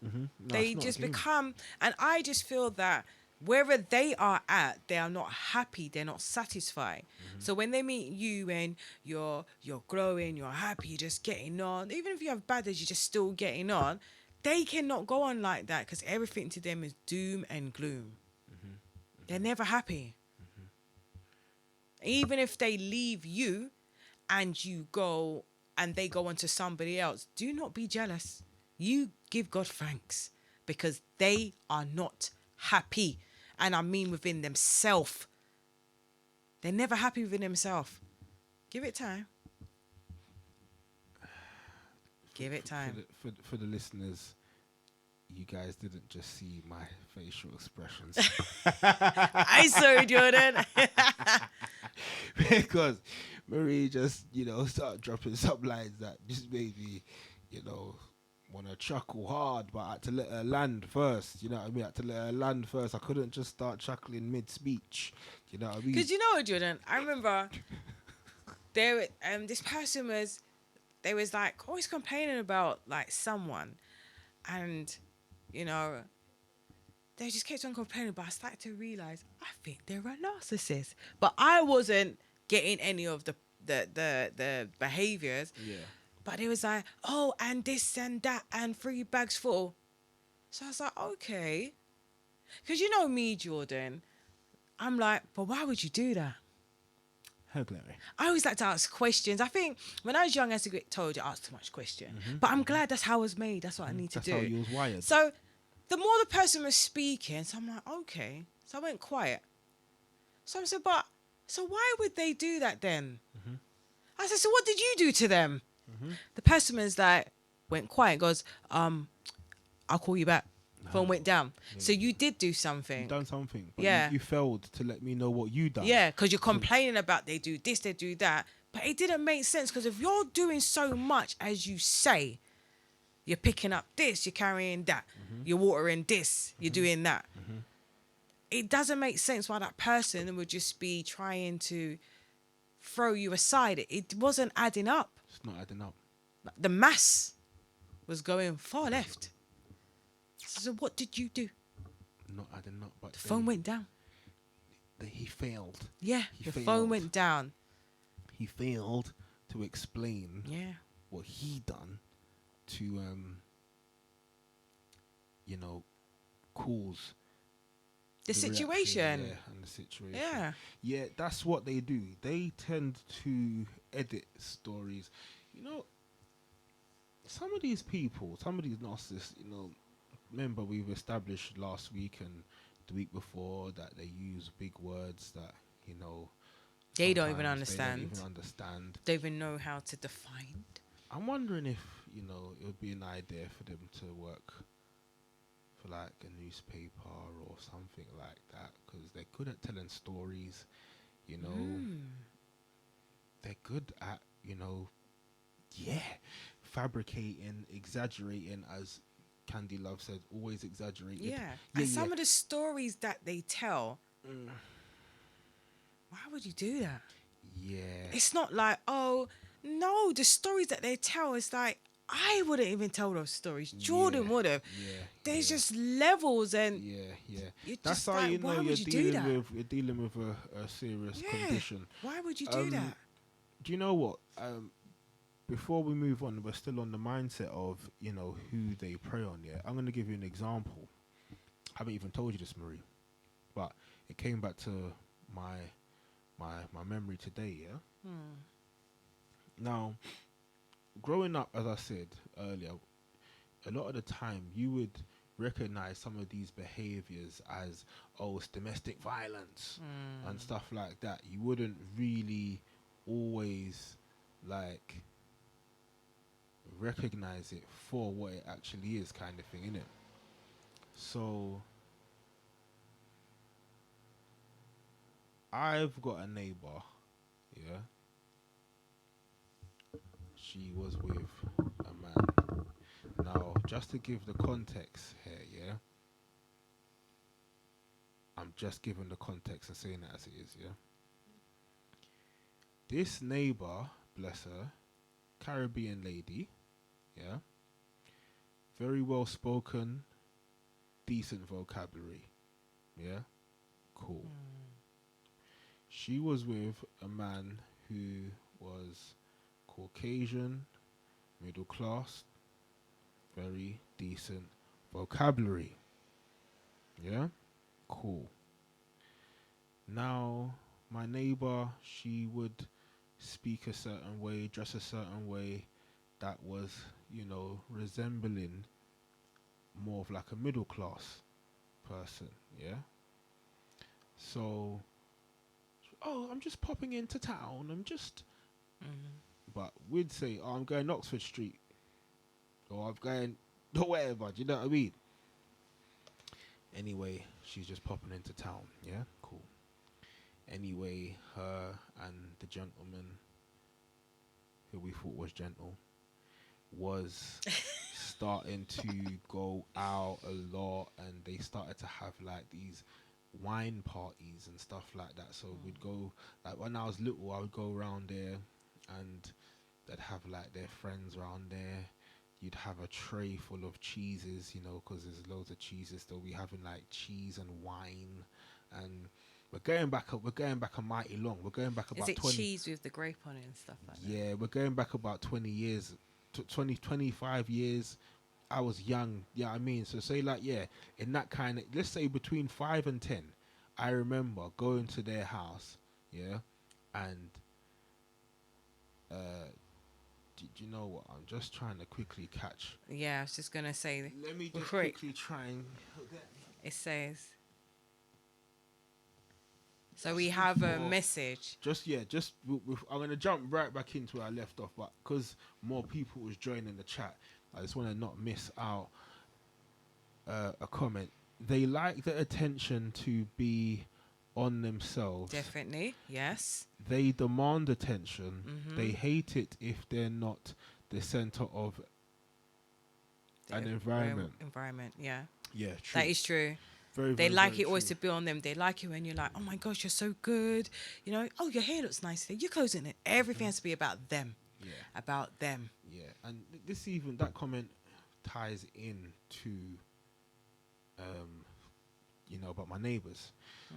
No, they just become... And I just feel that wherever they are at, they are not happy. They're not satisfied. So when they meet you and you're growing, you're happy, you're just getting on. Even if you have bad days, you're just still getting on. They cannot go on like that because everything to them is doom and gloom. They're never happy. Even if they leave you and you go and they go on to somebody else, do not be jealous. You give God thanks because they are not happy. And I mean within themselves. They're never happy within themselves. Give it time. Give it time. For the listeners, you guys didn't just see my facial expressions. I saw Jordan. Because Marie just, you know, started dropping some lines that just made me, you know, want to chuckle hard, but I had to let her land first. You know what I mean? I had to let her land first. I couldn't just start chuckling mid-speech. You know what I mean? Because you know what, Jordan? I remember this person was like always complaining about like someone, and you know, they just kept on complaining. But I started to realize, I think they're a narcissist. But I wasn't getting any of the behaviors. Yeah. But it was like, oh, and this and that and 3 bags full. So I was like, okay. Because you know me, Jordan. I'm like, but why would you do that? Her glory. I always like to ask questions. I think when I was young, I used to get told you ask too much question. But I'm glad that's how I was made. That's what I need to That's do. how you was wired. So the more the person was speaking, so I'm like, okay. So I went quiet. So I said, so why would they do that then? I said, so what did you do to them? The person was like, went quiet, goes, I'll call you back. Phone went down. So you did do something. You done something. But Yeah. You failed to let me know what you done. Yeah, because you're complaining about they do this, they do that. But it didn't make sense because if you're doing so much as you say, you're picking up this, you're carrying that, you're watering this, you're doing that. It doesn't make sense why that person would just be trying to throw you aside. It wasn't adding up. It's not adding up. The mass was going far left. So what did you do? Not adding up. But The phone went down. He failed. Yeah, He the failed. phone went down. He failed to explain Yeah. what he done to, you know, cause The reaction, situation. yeah, and the situation. Yeah. Yeah, that's what they do. They tend to edit stories. You know, some of these people, some of these narcissists, you know, remember we've established last week and the week before that they use big words that, you know, They don't even sometimes understand. They don't even understand. Don't even know how to define. I'm wondering if, you know, it would be an idea for them to work for like a newspaper or something like that, because they're good at telling stories, you know. They're good at, you know, fabricating, exaggerating, as Candy Love said, always exaggerated. Yeah. And some of the stories that they tell, why would you do that? Yeah. It's not like, oh, no, the stories that they tell is like, I wouldn't even tell those stories. Jordan would have. Yeah. There's just levels and Yeah. you're That's just how like, you why know would you do that? you're dealing with a serious Yeah. condition. Why would you do that? Do you know what? Before we move on, we're still on the mindset of, you know, who they prey on. Yeah, I'm gonna give you an example. I haven't even told you this, Marie, but it came back to my memory today. Yeah. Now, growing up, as I said earlier, a lot of the time you would recognize some of these behaviors as, oh, it's domestic violence and stuff like that. You wouldn't really always like recognize it for what it actually is, kind of thing, innit? So I've got a neighbor, yeah. She was with a man. Now, just to give the context here, yeah. I'm just giving the context and saying it as it is, yeah. This neighbor, bless her, Caribbean lady, yeah, very well spoken, decent vocabulary, yeah, cool. She was with a man who was Caucasian, middle class, very decent vocabulary, yeah, cool. Now, my neighbor, she would speak a certain way, dress a certain way that was, you know, resembling more of like a middle class person, yeah? So, oh, I'm just popping into town, I'm just... But we'd say, oh, I'm going Oxford Street, or I'm going whatever, do you know what I mean? Anyway, she's just popping into town, yeah? Cool. Anyway, her and the gentleman, who we thought was gentle, was starting to go out a lot, and they started to have like these wine parties and stuff like that. So we'd go, like when I was little, I would go around there and they'd have like their friends around there, you'd have a tray full of cheeses, you know, because there's loads of cheeses. They'll be having like cheese and wine, and we're going back a mighty long. We're going back about Is it 20. cheese with the grape on it and stuff like that? Yeah, we're going back about 20 years, 25 years. I was young, yeah, I mean, so say like, yeah, in that kind of, let's say between 5 and 10, I remember going to their house, yeah, and do you know what? I'm just trying to quickly catch. Yeah, I was just gonna say. Let me just quick. quickly try and. It says. So we have a message. I'm gonna jump right back into where I left off, but because more people was joining the chat, I just want to not miss out a comment. They like the attention to be on themselves. Definitely, yes. They demand attention. They hate it if they're not the center of an environment. Yeah. Yeah, true. That is true. Very, they very, like very it always true. to be on them. They like it when you're like, oh my gosh, you're so good. You know, oh, your hair looks nice today. Your clothes in it. Everything has to be about them. Yeah. About them. Yeah, and that comment ties in to, about my neighbours.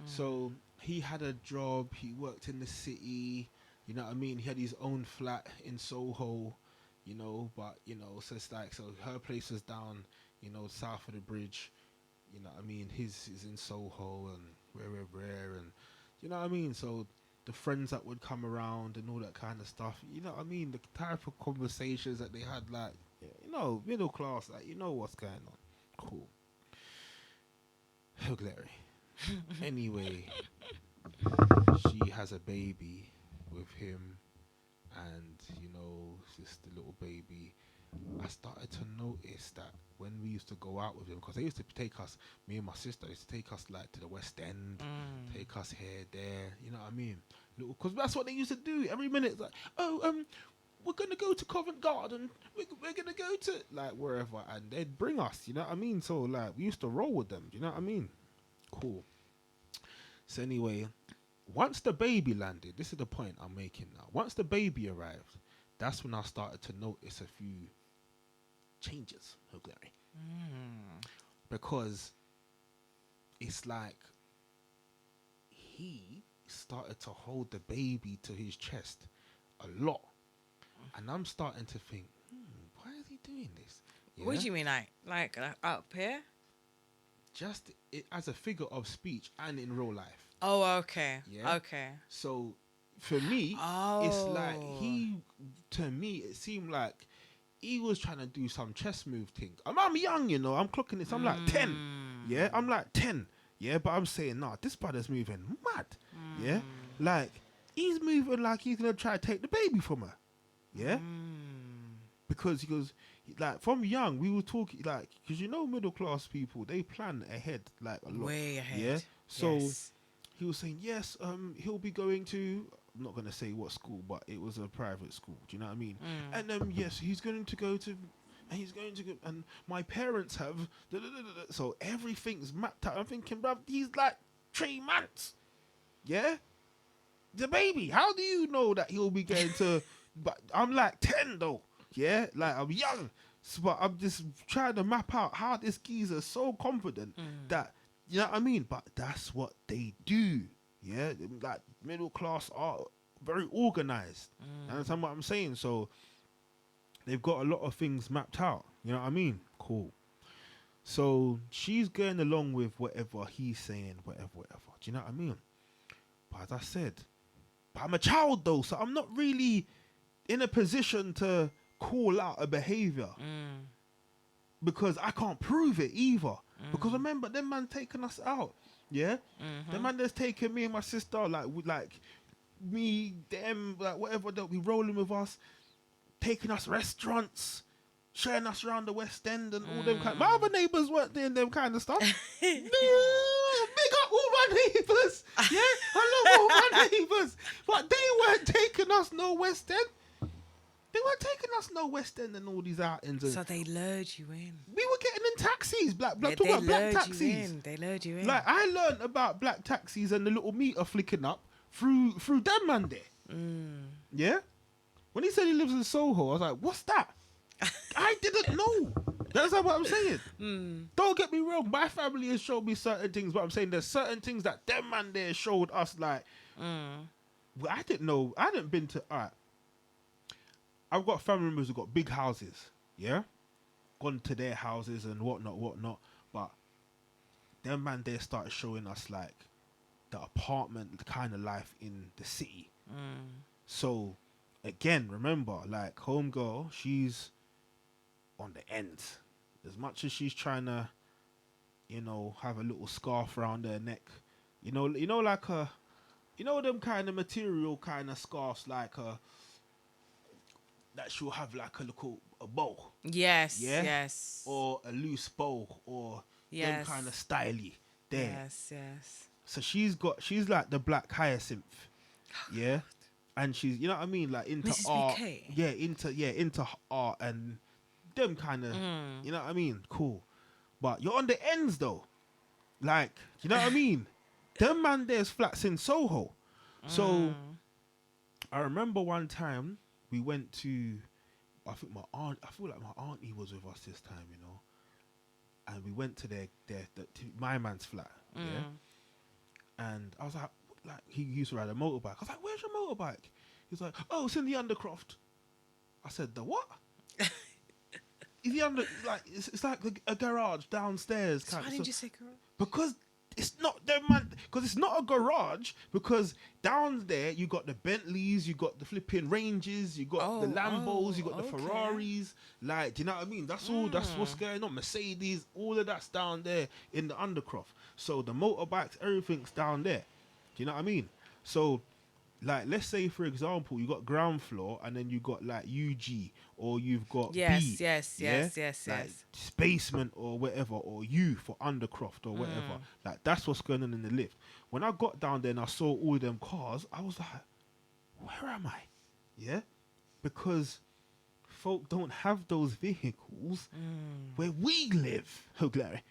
So he had a job. He worked in the city. You know what I mean? He had his own flat in Soho. You know, but so it's like, so her place was down, south of the bridge. You know what I mean? His is in Soho and where and you know what I mean? So the friends that would come around and all that kind of stuff, you know what I mean? The type of conversations that they had, like, middle class, like, what's going on. Cool. Hilary. Anyway, she has a baby with him, and, just the little baby. I started to notice that when we used to go out with him, because they used to take us, me and my sister used to take us like to the West End, take us here, there, you know what I mean? Because that's what they used to do. Every minute, it's like, we're going to go to Covent Garden, we're going to go to, like, wherever, and they'd bring us, you know what I mean? So, like, we used to roll with them, you know what I mean? Cool. So anyway, once the baby landed, this is the point I'm making now. Once the baby arrived, that's when I started to notice a few changes, Hilary. Because it's like he started to hold the baby to his chest a lot. And I'm starting to think, why is he doing this? Yeah? What do you mean, like up here? Just as a figure of speech and in real life. Oh, okay. Yeah. Okay. So for me, it's like to me, it seemed like he was trying to do some chess move thing. I'm young, I'm clocking this. I'm like 10. Yeah, I'm like 10. Yeah, but I'm saying, nah, this brother's moving mad. Yeah, like he's moving like he's going to try to take the baby from her. Yeah, because he goes, like, from young, we were talking, like, because middle class people, they plan ahead, like, a lot. Way ahead. Yeah, so yes. He was saying, yes, he'll be going to, I'm not going to say what school, but it was a private school. Do you know what I mean? And yes, he's going to go to, and he's going to go, and my parents have, so everything's mapped out. I'm thinking, bruv, he's like 3 months. Yeah? The baby, how do you know that he'll be going to, but I'm like 10 though. Yeah? Like, I'm young. So, but I'm just trying to map out how this geezer's so confident that, you know what I mean? But that's what they do. Yeah? Like, middle class are very organized. You understand what I'm saying? So, they've got a lot of things mapped out. You know what I mean? Cool. So, she's going along with whatever he's saying, whatever. Do you know what I mean? But as I said, but I'm a child though, so I'm not really in a position to call out a behavior because I can't prove it either. Because remember, them man taking us out, yeah. The man that's taking me and my sister, like me, them, like whatever, they'll be rolling with us, taking us restaurants, showing us around the West End and all them kind. My other neighbours weren't doing them kind of stuff. Big up all my neighbours, yeah. I love all my neighbours, but they weren't taking us no West End. They weren't taking us no West End and all these outings. So they lured you in. We were getting in taxis, black They taxis. They lured you in. Like, I learned about black taxis and the little meter flicking up through them man there. Yeah? When he said he lives in Soho, I was like, what's that? I didn't know. That's what I'm saying. Don't get me wrong. My family has showed me certain things, but I'm saying there's certain things that them man there showed us. Like, well, I didn't know. I hadn't been to. All right. I've got family members who got big houses. Yeah, gone to their houses and whatnot. But them man there started showing us like the apartment kind of life in the city. So again, remember, like homegirl, she's on the ends. As much as she's trying to, have a little scarf around her neck, like them kind of material kind of scarves, like that she'll have like a bow. Yes, Yeah? yes. Or a loose bow, or them Yes. kind of styly there. Yes, yes. So she's like the black hyacinth. Yeah? And she's, you know what I mean? Like into Mrs. art. BK. Yeah, into art and them kind of, you know what I mean? Cool. But you're on the ends though. Like, you know what I mean? Them man there's flats in Soho. So I remember one time we went to, I feel like my auntie was with us this time, and we went to my man's flat, yeah. And I was like he used to ride a motorbike. I was like, "Where's your motorbike?" He's like, "Oh, it's in the Undercroft." I said, "The what?" Is the it's like a garage downstairs. So why didn't you say garage? Because it's not them man. Because it's not a garage. Because down there you got the Bentleys, you got the flipping Ranges, you got the Lambos, you got the Ferraris. Like, do you know what I mean? That's all. That's what's going on. Mercedes, all of that's down there in the Undercroft. So the motorbikes, everything's down there. Do you know what I mean? So, like, let's say for example, you got ground floor, and then you got like UG, or you've got B, Yes. like basement or whatever, or U for Undercroft or whatever. Like, that's what's going on in the lift. When I got down there and I saw all them cars, I was like, where am I? Yeah, because folk don't have those vehicles where we live. Oh, Larry.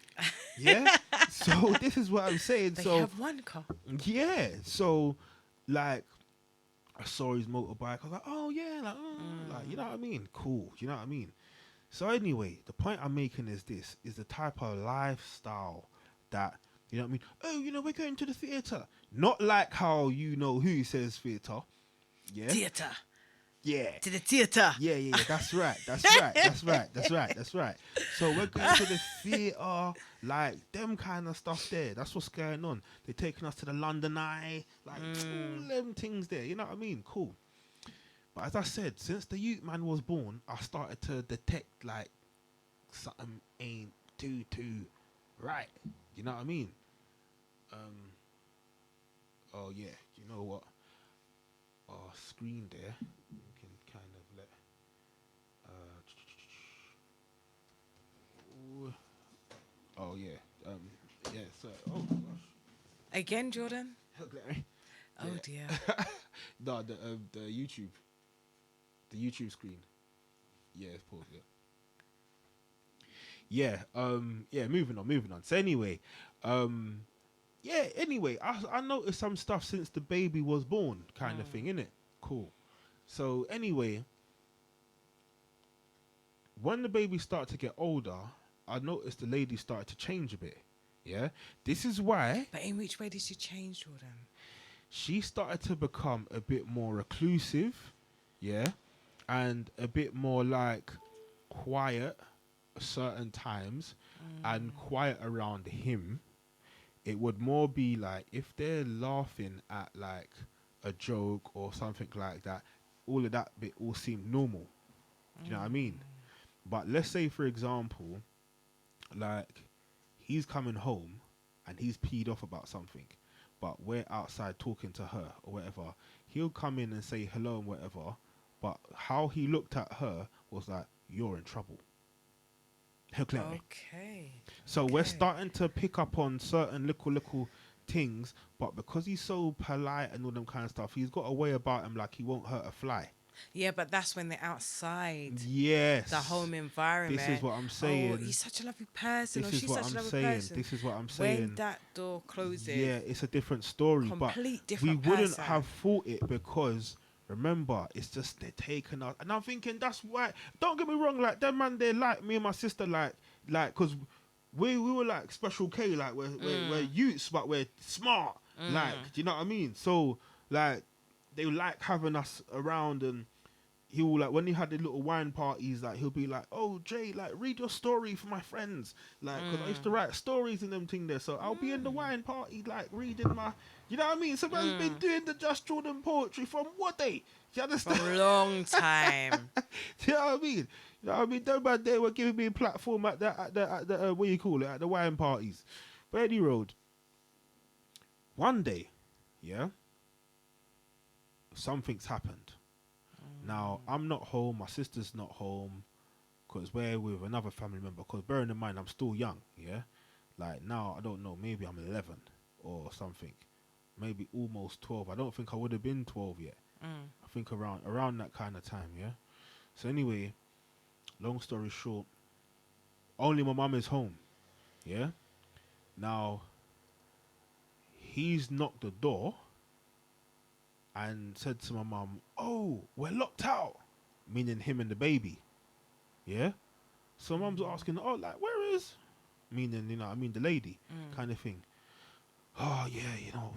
Yeah. So this is what I'm saying. They so have one car. yeah. So like, I saw his motorbike. I was like, oh yeah, like you know what I mean? Cool. You know what I mean? So anyway, the point I'm making is this: is the type of lifestyle that, you know what I mean? Oh, we're going to the theatre. Not like how who says theatre. Yeah. Theatre. Yeah. To the theatre. Yeah. That's right. So we're going to the theatre, like them kind of stuff there. That's what's going on. They're taking us to the London Eye, like all them things there. You know what I mean? Cool. But as I said, since the youth man was born, I started to detect like something ain't too right. You know what I mean? Oh yeah. You know what? Our screen there. Kind of let oh yeah so oh gosh Again, Jordan? Oh dear. no, the YouTube screen, it's paused. Moving on. So anyway, I noticed some stuff since the baby was born, kind of thing, innit? Cool. So anyway, when the baby started to get older, I noticed the lady started to change a bit. Yeah, this is why. But in which way did she change, Jordan? She started to become a bit more reclusive, yeah, and a bit more like quiet at certain times, and quiet around him. It would more be like if they're laughing at like a joke or something like that, all of that bit all seemed normal. Do you know what I mean? But let's say, for example, like he's coming home and he's peed off about something, but we're outside talking to her or whatever. He'll come in and say hello and whatever, but how he looked at her was like, you're in trouble. Okay. So we're starting to pick up on certain little things, but because he's so polite and all them kind of stuff, he's got a way about him like he won't hurt a fly. Yeah, but that's when they're outside. Yes. The home environment. This is what I'm saying. Oh, he's such a lovely person. This or is she's what such a I'm lovely saying. person. This is what I'm saying. When that door closes. Yeah, it's a different story. Complete but different we wouldn't person. have thought it because remember, it's just they're taking us, and I'm thinking that's why. Don't get me wrong, like them man, they like me and my sister, cause we were like special K, like we're youths, but we're smart, like, do you know what I mean? So like they like having us around, and he will, like, when he had the little wine parties, like he'll be like, "Oh Jay, like read your story for my friends," like, because I used to write stories in them thing there, so I'll be in the wine party like reading my, you know what I mean? Somebody's been doing the Just Jordan poetry from what day? You understand? For a long time. Do you know what I mean? You know what I mean? Them man, they were giving me a platform at the what you call it, at the wine parties. But any road, one day, yeah, something's happened. Now, I'm not home, my sister's not home, because we're with another family member, because bearing in mind, I'm still young, yeah? Like, now, I don't know, maybe I'm 11 or something. Maybe almost 12. I don't think I would have been 12 yet. I think around that kind of time, yeah? So anyway, long story short, only my mum is home, yeah? Now, he's knocked the door and said to my mum, "Oh, we're locked out," meaning him and the baby, yeah? So mum's asking, "Oh, like, where is?" Meaning, you know, I mean, the lady, kind of thing. "Oh, yeah, you know,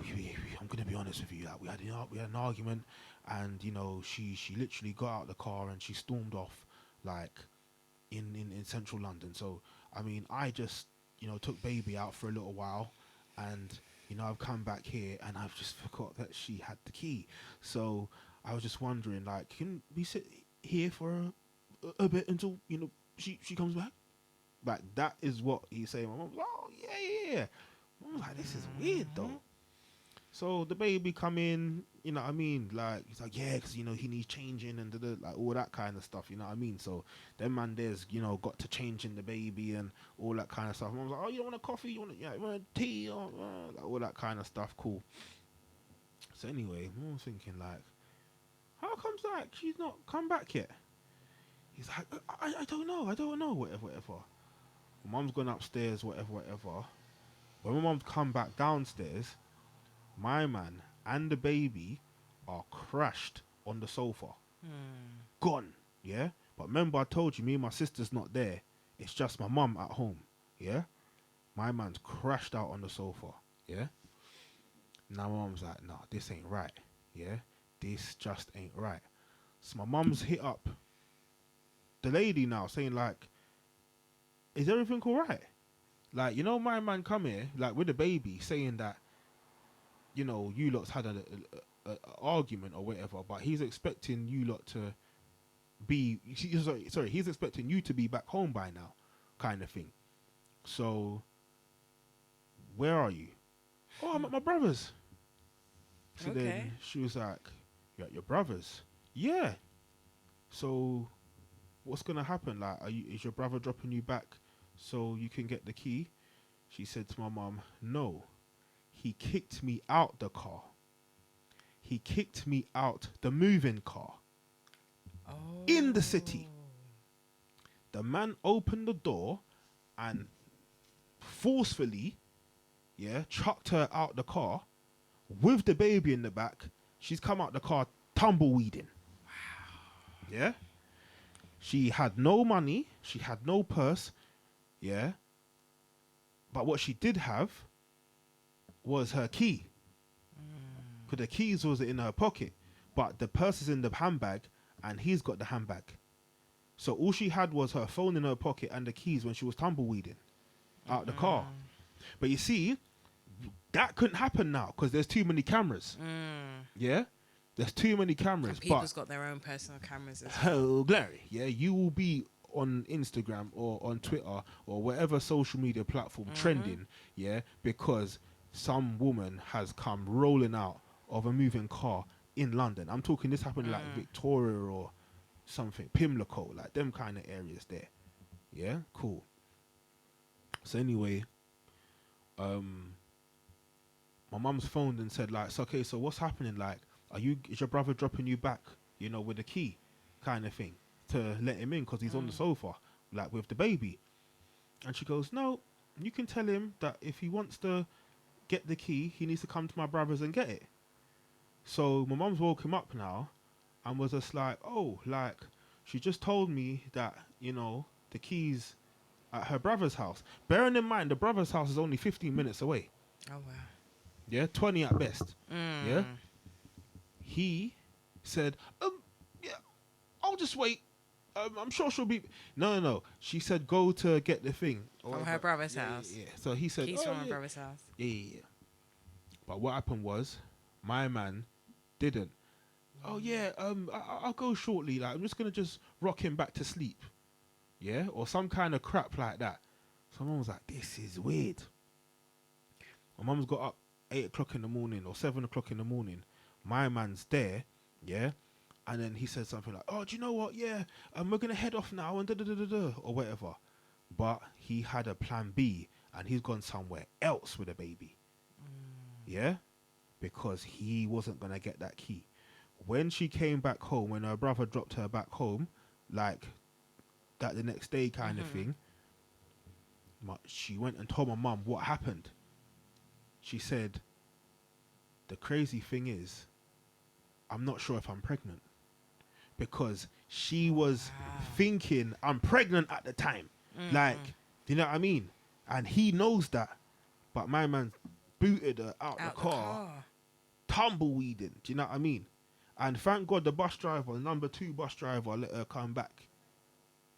I'm going to be honest with you, like, we had an argument, and, you know, she literally got out the car and she stormed off, like, in central London. So, I mean, I just, you know, took baby out for a little while, and, you know, I've come back here and I've just forgot that she had the key. So I was just wondering, like, can we sit here for a bit until, you know, she comes back?" Like, that is what he's saying. My mom was like, "Oh, yeah. I was like, this is weird, though." So the baby come in, you know what I mean? Like, he's like, "Yeah, because, you know, he needs changing and like all that kind of stuff, you know what I mean?" So them man there's, you know, got to changing the baby and all that kind of stuff. Mom's like, "Oh, you want a coffee? You want a tea?" Or like, all that kind of stuff. Cool. So anyway, I was thinking, like, how comes, like, she's not come back yet? He's like, I don't know, whatever. Mum's gone upstairs, whatever. When my mum's come back downstairs, my man and the baby are crashed on the sofa. Gone, yeah? But remember, I told you, me and my sister's not there. It's just my mum at home, yeah? My man's crashed out on the sofa, yeah? Now my mum's like, "Nah, this ain't right, yeah? This just ain't right." So my mum's hit up the lady now, saying, like, "Is everything all right?" Like, you know, my man come here, like, with the baby, saying that, you know, you lot's had a argument or whatever, but he's expecting you lot to be, sorry, he's expecting you to be back home by now, kind of thing. So, where are you? "Oh, I'm at my brother's." So Okay. then she was like, "You're at your brother's?" "Yeah." "So, what's gonna happen? Like, is your brother dropping you back so you can get the key?" She said to my mum, "No, he kicked me out the car. He kicked me out the moving car in the city. The man opened the door and forcefully, yeah, chucked her out the car with the baby in the back. She's come out the car tumbleweeding. Yeah. She had no money. She had no purse. Yeah. But what she did have was her key. Because the keys was in her pocket. But the purse is in the handbag and he's got the handbag. So all she had was her phone in her pocket and the keys when she was tumbleweeding out the car. But you see, that couldn't happen now because there's too many cameras. Yeah? There's too many cameras. And people's got their own personal cameras as well. Oh, glory. Yeah, you will be on Instagram or on Twitter or whatever social media platform trending, yeah, because some woman has come rolling out of a moving car in London. I'm talking this happened like Victoria or something, Pimlico, like them kind of areas there. Yeah, cool. So anyway, my mum's phoned and said, like, "So, okay, so what's happening? Like, is your brother dropping you back, you know, with the key kind of thing to let him in because he's on the sofa, like, with the baby?" And she goes, "No, you can tell him that if he wants to get the key, he needs to come to my brother's and get it." So my mum's woke him up now and was just like, oh, like, she just told me that, you know, the keys at her brother's house. Bearing in mind, the brother's house is only 15 minutes away. Oh wow. Yeah, 20 at best. Yeah. Mm. He said, yeah, I'll just wait. I'm sure she'll be. No, no, no. She said, go to get the thing. Or From her whatever. brother's Yeah, house. Yeah, yeah. So he said, Keys oh, from her yeah. brother's house. Yeah, yeah, yeah. But what happened was, my man didn't. Oh yeah, I'll go shortly. Like I'm just gonna just rock him back to sleep, yeah, or some kind of crap like that. So mum was like, "This is weird." My mum's got up 8 o'clock in the morning or 7 o'clock in the morning. My man's there, yeah, and then he said something like, "Oh, do you know what? Yeah, we're gonna head off now and da da da da da or whatever." But he had a plan B, and he's gone somewhere else with a baby, yeah, because he wasn't gonna get that key. When she came back home, when her brother dropped her back home, like that the next day kind of thing, she went and told my mum what happened. She said, the crazy thing is, I'm not sure if I'm pregnant. Because she was thinking I'm pregnant at the time. Like, do you know what I mean? And he knows that. But my man booted her out the car, tumbleweeding. Do you know what I mean? And thank God the bus driver, number 2 bus driver, let her come back.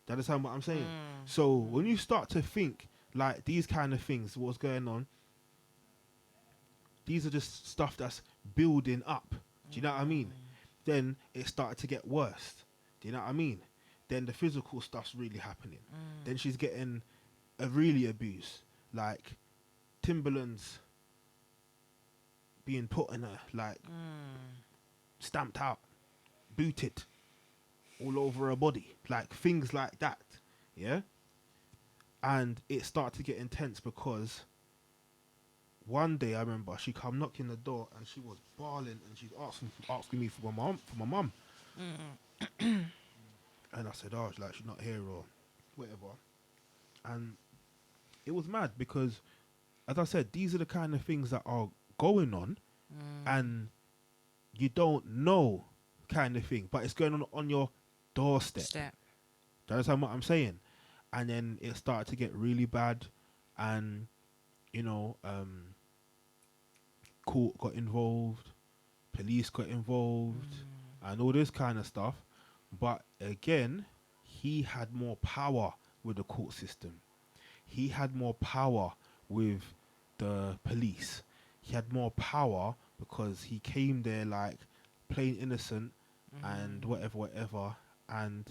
That is what I'm saying. So when you start to think like these kind of things, what's going on, these are just stuff that's building up. Do you know what I mean? Then it started to get worse. Do you know what I mean? Then the physical stuff's really happening. Then she's getting a really abuse. Like Timberlands being put in her, like stamped out, booted all over her body, like things like that, yeah. And it started to get intense because one day I remember she come knocking the door and she was bawling and she's asking me for my mum. And I said, oh, like she's not here or whatever. And it was mad because, as I said, these are the kind of things that are going on, and you don't know, kind of thing, but it's going on your doorstep. Do you understand what I'm saying? And then it started to get really bad, and you know, court got involved, police got involved, and all this kind of stuff. But again, he had more power with the court system. He had more power with the police. He had more power because he came there like plain innocent and whatever. And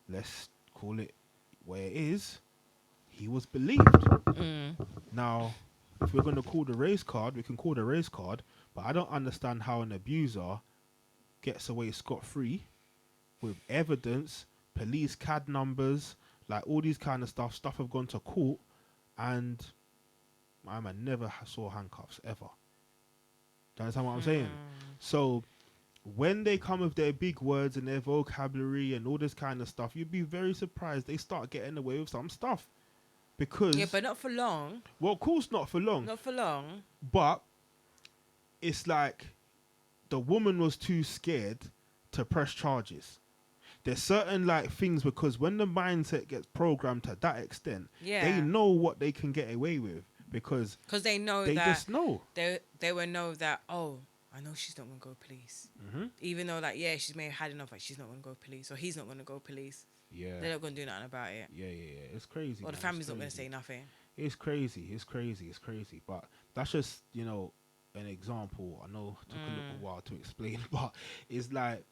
let's call it where it is. He was believed. Now, if we're going to call the race card, we can call the race card. But I don't understand how an abuser gets away scot-free with evidence, police CAD numbers, like all these kind of stuff. Stuff have gone to court, and my man never saw handcuffs ever. Do you understand what I'm saying? So when they come with their big words and their vocabulary and all this kind of stuff, you'd be very surprised they start getting away with some stuff. Because but not for long. Well, of course not for long. Not for long. But it's like the woman was too scared to press charges. There's certain like things, because when the mindset gets programmed to that extent, they know what they can get away with because they know they that just know. They will know that, oh, I know she's not gonna go police. Even though like she's may have had enough, like she's not gonna go police, or he's not gonna go police. Yeah, they're not gonna do nothing about it. Yeah. It's crazy. Or the family's not gonna say nothing. It's crazy. But that's just, you know, an example. I know it took a little while to explain, but it's like,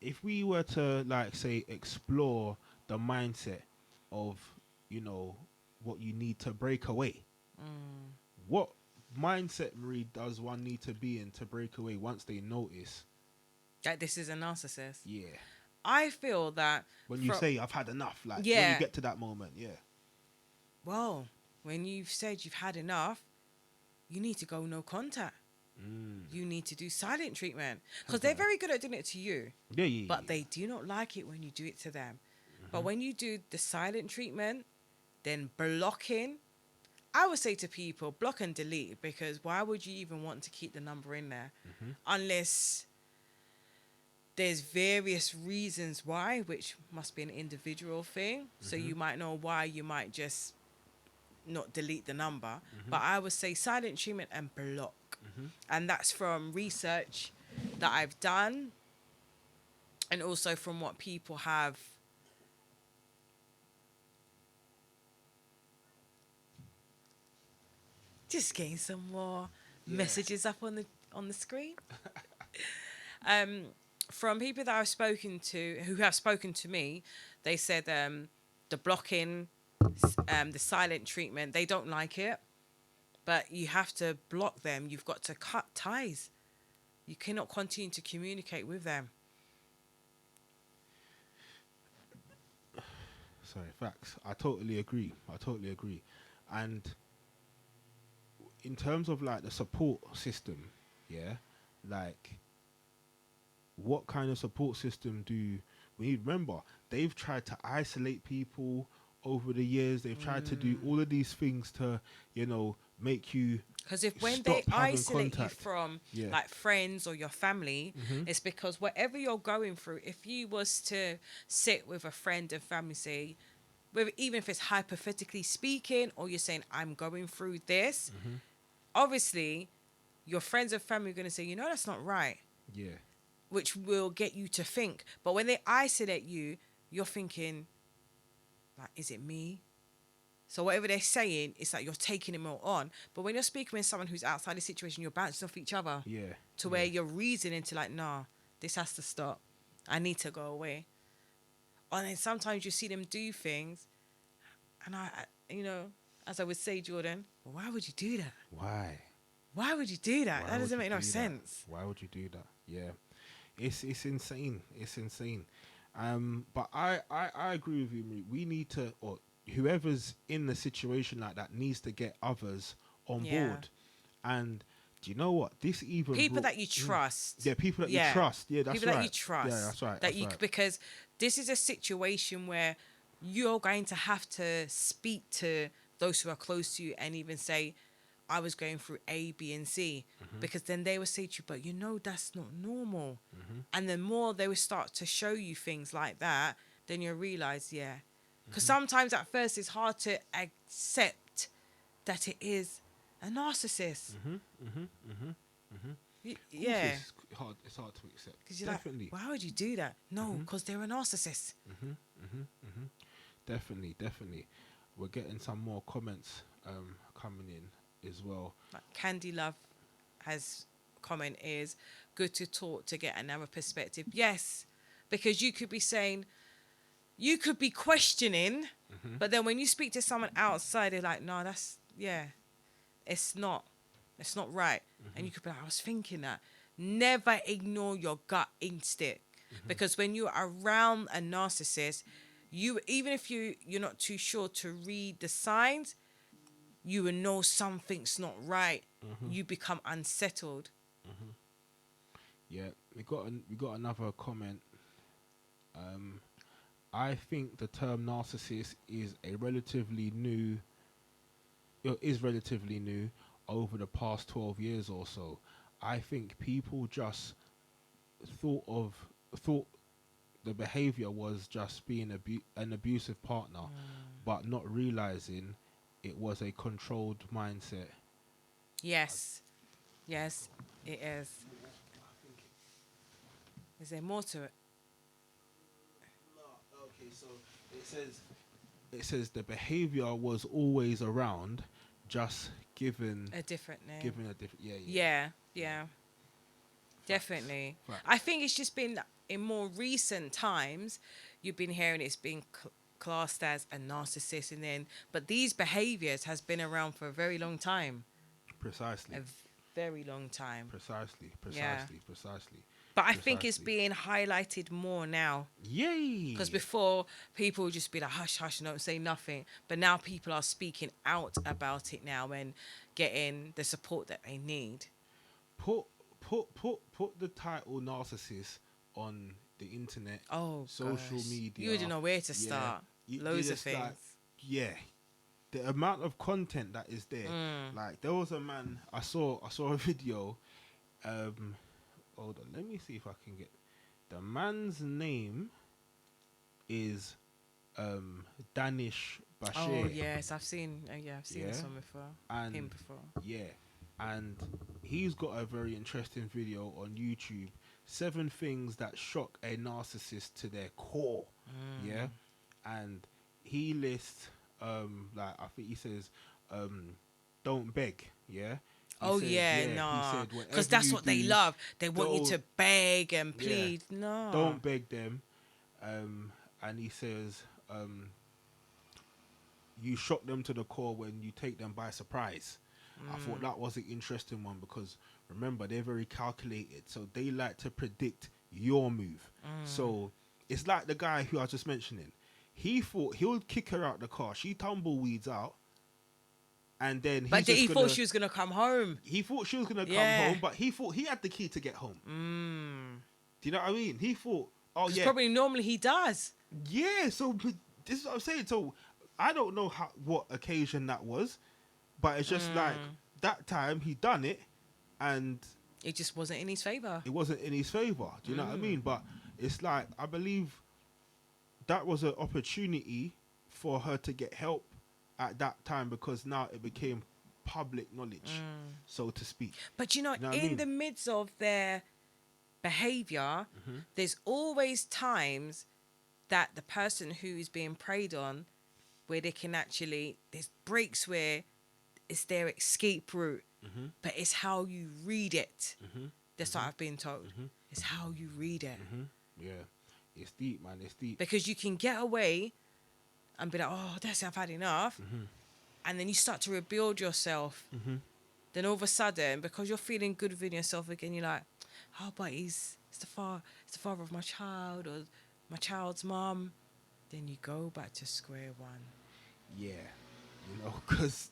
if we were to like say explore the mindset of, you know, what you need to break away, what mindset, Marie, does one need to be in to break away once they notice that this is a narcissist? Yeah, I feel that when you say I've had enough, like when you get to that moment, well, when you've said you've had enough, you need to go no contact. You need to do silent treatment, because they're very good at doing it to you. But they do not like it when you do it to them. But when you do the silent treatment, then blocking, I would say to people, block and delete, because why would you even want to keep the number in there unless there's various reasons why, which must be an individual thing. So you might know why you might just not delete the number. But I would say silent treatment and block. And that's from research that I've done, and also from what people have just getting some more messages up on the screen. From people that I've spoken to, who have spoken to me, they said the blocking, the silent treatment, they don't like it, but you have to block them. You've got to cut ties. You cannot continue to communicate with them. Sorry, facts. I totally agree. And in terms of like the support system, yeah, like what kind of support system do we need? Remember, they've tried to isolate people over the years. They've tried to do all of these things to, you know, make you. Because when stop they having isolate contact. you from Yeah. like friends or your family, it's because whatever you're going through, if you was to sit with a friend and family, say, even if it's hypothetically speaking, or you're saying, I'm going through this, obviously your friends and family are going to say, you know, that's not right. Yeah. Which will get you to think. But when they isolate you, you're thinking, like, is it me? So whatever they're saying, it's like you're taking it more on. But when you're speaking with someone who's outside the situation, you're bouncing off each other. Yeah. To where you're reasoning to like, nah, this has to stop. I need to go away. And then sometimes you see them do things, and I you know, as I would say, Jordan, well, why would you do that? Why? Why would you do that? Why That would doesn't you make no do that? sense. Why would you do that? Yeah, it's insane. It's insane. But I agree with you, Marie. We need to, or whoever's in the situation like that needs to get others on Yeah. board. And do you know what? This even People that you trust. Yeah, people that you trust. Yeah, that's people right. that you trust. Yeah, that's right. That because this is a situation where you're going to have to speak to those who are close to you and even say, I was going through A, B, and C. Because then they will say to you, but you know that's not normal. And the more they will start to show you things like that, then you'll realize, yeah. Because sometimes at first it's hard to accept that it is a narcissist. Yeah. It's hard to accept. Because you're Definitely. like, why would you do that? No, because they're a narcissist. Definitely. We're getting some more comments coming in as well. Like Candy Love has comment is good to talk to get another perspective. Yes, because you could be saying, you could be questioning, but then when you speak to someone outside, they're like, no, it's not right. And you could be like, I was thinking that. Never ignore your gut instinct, because when you're around a narcissist, even if you're not too sure to read the signs, you will know something's not right. You become unsettled. Yeah, we got another comment. I think the term narcissist is relatively new over the past 12 years or so. I think people just thought the behavior was just being an abusive partner, but not realizing it was a controlled mindset. Yes, it is. Is there more to it? No, okay, so it says the behavior was always around, just given A different name. given a different Yeah. Definitely. Facts. I think it's just been in more recent times, you've been hearing it's been classed as a narcissist, but these behaviors has been around for a very long time. Precisely. A very long time. Precisely. But I think it's being highlighted more now. Yay! Because before, people would just be like, hush, hush, don't say nothing. But now people are speaking out about it now and getting the support that they need. Put the title narcissist on the internet, social media. You wouldn't know where to start. Loads of things. The amount of content that is there. Like there was a man I saw a video. Hold on, let me see if I can get The man's name is Danish Bashir. Oh yes, I've seen. I've seen this Yeah. one before. And Him before. yeah, and he's got a very interesting video on YouTube. 7 things that shock a narcissist to their core. Yeah, and he lists like I think he says don't beg. Yeah. He said, Nah. He said Because whatever that's you what they do, love. They want you don't- to beg and Yeah. plead. No. don't beg them. And he says you shock them to the core when you take them by surprise. I thought that was an interesting one because remember they're very calculated, so they like to predict your move. So it's like the guy who I was just mentioning. He thought he would kick her out the car. She tumbleweeds out, and then But he thought she was gonna come home. He thought she was gonna come Yeah. home, but he thought he had the key to get home. Do you know what I mean? He thought, oh yeah, Probably normally he does. yeah. So but this is what I'm saying. So I don't know what occasion that was, but it's just like that time he done it, and It just wasn't in his favor. it wasn't in his favor. Do you know what I mean? But it's like I believe that was an opportunity for her to get help at that time because now it became public knowledge, so to speak. But you know You know what I in mean? the midst of their behavior, there's always times that the person who is being preyed on, where they can actually, there's breaks where it's their escape route, but it's how you read it. That's what I've been told. It's how you read it. Yeah, it's deep, man. It's deep. Because you can get away and be like, oh, that's it, I've had enough. And then you start to rebuild yourself. Then all of a sudden, because you're feeling good within yourself again, you're like, oh, but it's the father of my child or my child's mum. Then you go back to square one. Yeah, you know, because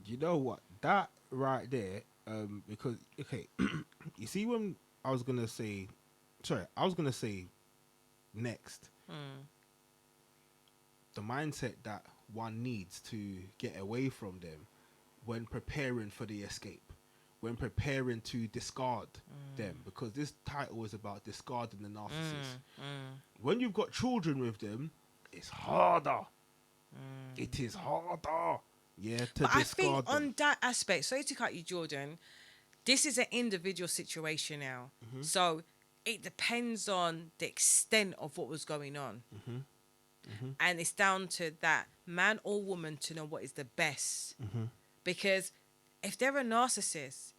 you know what, that right there, because okay, you see when I was gonna say next, the mindset that one needs to get away from them when preparing for the escape, when preparing to discard them, because this title is about discarding the narcissist. When you've got children with them, it's harder. It is harder. Yeah, to But I discard think them. on that aspect, sorry to cut you, Jordan, this is an individual situation now. So it depends on the extent of what was going on. And it's down to that man or woman to know what is the best. Because if they're a narcissist,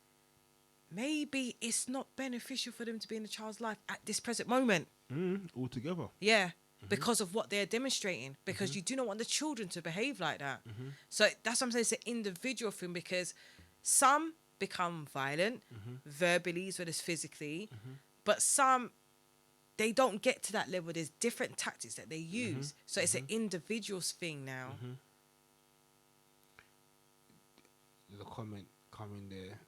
maybe it's not beneficial for them to be in the child's life at this present moment. Altogether. Yeah. Because of what they're demonstrating. Because you do not want the children to behave like that. So that's what I'm saying. It's an individual thing because some become violent, verbally as well as physically. But some, they don't get to that level. There's different tactics that they use. So it's an individual's thing now. There's a comment coming there.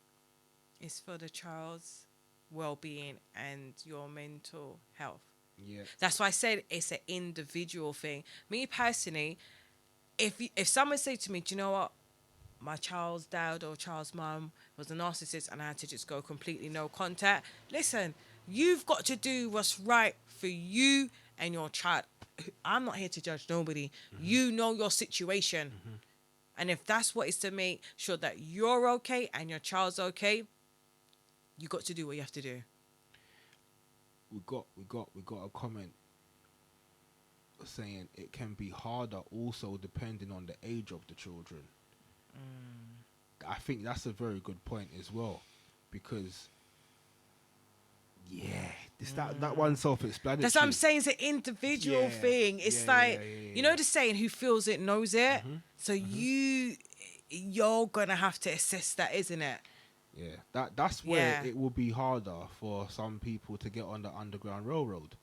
It's for the child's well-being and your mental health. Yeah. That's why I said it's an individual thing. Me personally, if someone said to me, do you know what? My child's dad or child's mum was a narcissist and I had to just go completely no contact. Listen, you've got to do what's right for you and your child. I'm not here to judge nobody. You know your situation. And if that's what is to make sure that you're okay and your child's okay, you got to do what you have to do. We got a comment saying it can be harder also depending on the age of the children. I think that's a very good point as well, because that one's self-explanatory. That's what I'm saying. It's an individual thing. It's you know the saying, who feels it knows it. So you're gonna have to assess that, isn't it? Yeah, that's where it will be harder for some people to get on the Underground Railroad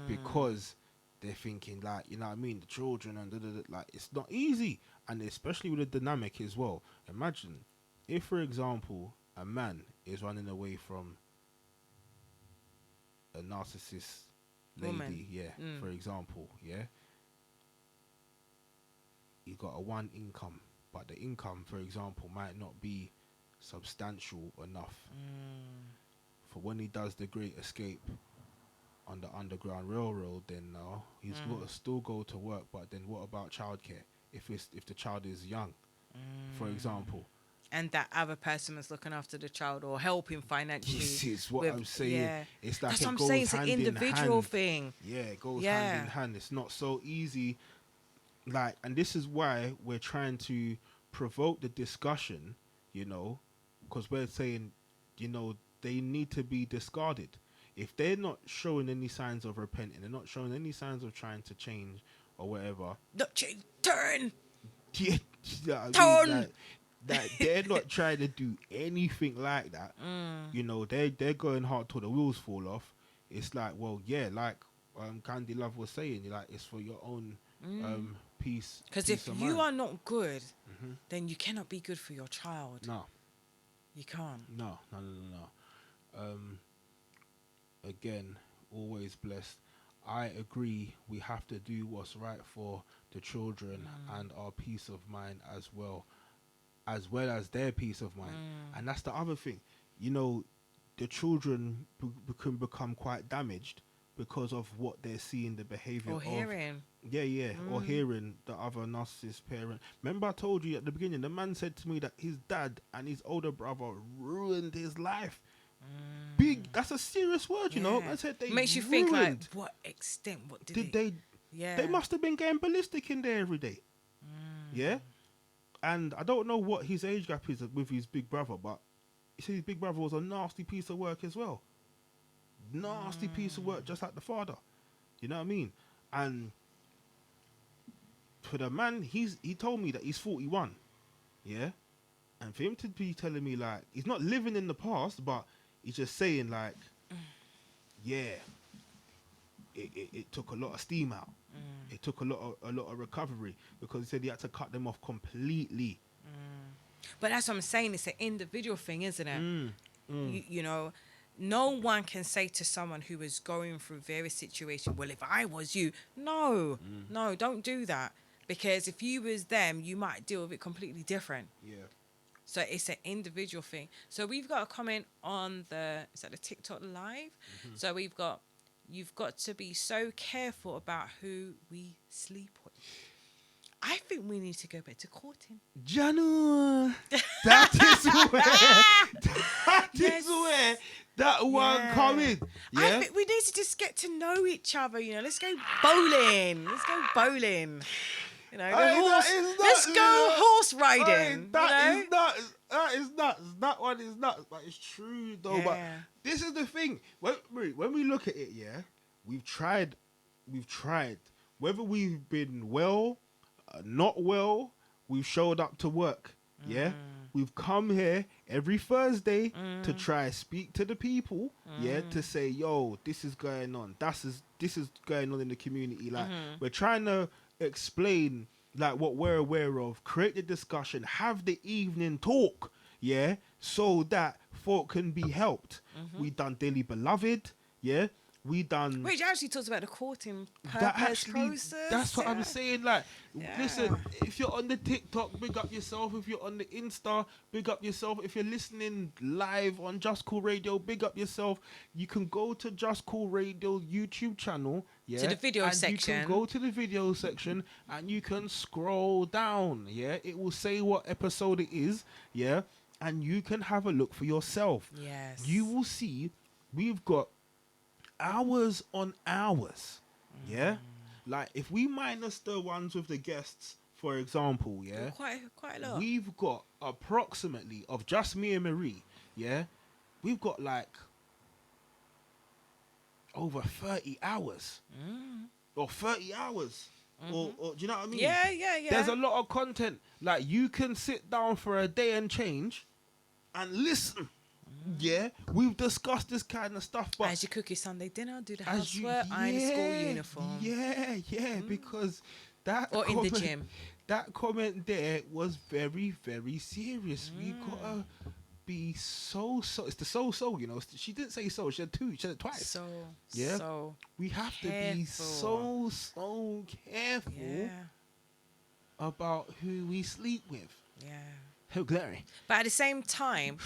because they're thinking like, you know what I mean, the children and like it's not easy, and especially with the dynamic as well. Imagine if, for example, a man is running away from a narcissist lady, for example, you got a one income, but the income, for example, might not be substantial enough for when he does the great escape on the Underground Railroad, then no, he's got to still go to work. But then what about childcare? If the child is young, for example. And that other person was looking after the child or helping financially. This is what I'm saying. Yeah. It's like That's it what I'm goes saying. It's an hand in individual hand. thing. Yeah, it goes Yeah. hand in hand. It's not so easy. Like, and this is why we're trying to provoke the discussion, you know, because we're saying, you know, they need to be discarded. If they're not showing any signs of repenting, they're not showing any signs of trying to change or whatever. Turn. Yeah, I Turn. mean, that they're not trying to do anything like that. You know, they're going hard till the wheels fall off. It's like, well, yeah, like Candy Love was saying, like, it's for your own peace. Because if you are not good, then you cannot be good for your child. No. You can't. No. Again, always blessed. I agree. We have to do what's right for the children and our peace of mind as well as their peace of mind. And that's the other thing. You know, the children can become quite damaged because of what they're seeing, the behavior Or hearing. or hearing the other narcissist parent. Remember I told you at the beginning, the man said to me that his dad and his older brother ruined his life. Big, that's a serious word, you know. I said they makes you ruined. think, like, what extent, what did they yeah, they must have been getting ballistic in there every day. Yeah. And I don't know what his age gap is with his big brother, but he said his big brother was a nasty piece of work as well. Nasty piece of work, just like the father. You know what I mean? And for the man, he told me that he's 41. Yeah? And for him to be telling me, like, he's not living in the past, but he's just saying, like, yeah, it took a lot of steam out. It took a lot of recovery, because he said he had to cut them off completely. But that's what I'm saying. It's an individual thing, isn't it? You know, no one can say to someone who is going through various situations, well, if I was you, no, don't do that. Because if you was them, you might deal with it completely different. Yeah. So it's an individual thing. So we've got a comment on the TikTok live. So we've got, you've got to be so careful about who we sleep with. I think we need to go back to courting. Janu, that is where that one coming. Yeah? I think we need to just get to know each other. You know, let's go bowling. You know, let's go horse riding. That is nuts. That one is nuts. But it's true though. Yeah. But this is the thing. When we look at it, yeah, we've tried. Whether we've been well, not well, we've showed up to work. Yeah, we've come here every Thursday to try speak to the people. Yeah, to say, yo, this is going on. This is going on in the community. Like we're trying to explain like what we're aware of, create the discussion, have the evening talk, yeah, so that folk can be helped. We done Daily Beloved, yeah, we done which actually talks about the courting that purpose actually, process. that's what I'm saying. Like, Yeah. listen, if you're on the TikTok, big up yourself. If you're on the Insta, big up yourself. If you're listening live on Just Cool Radio, big up yourself. You can go to Just Cool Radio YouTube channel, yeah, To the video and section. You can go to the video section and you can scroll down. Yeah, it will say what episode it is. Yeah, and you can have a look for yourself. Yes. You will see we've got hours on hours. Yeah, like if we minus the ones with the guests, for example, yeah, quite a lot. we've got approximately, of just me and Marie, yeah, we've got like over 30 hours or 30 hours or do you know what I mean? Yeah. There's a lot of content. Like you can sit down for a day and change and listen. Yeah, we've discussed this kind of stuff, but as you cook your Sunday dinner, do the housework, iron the school uniform. Yeah, because that Or in the gym. That comment there was very, very serious. We gotta be so. It's the so. You know, she didn't say so. She said it twice. So we have to be so careful about who we sleep with. Yeah. Oh, glory. But at the same time,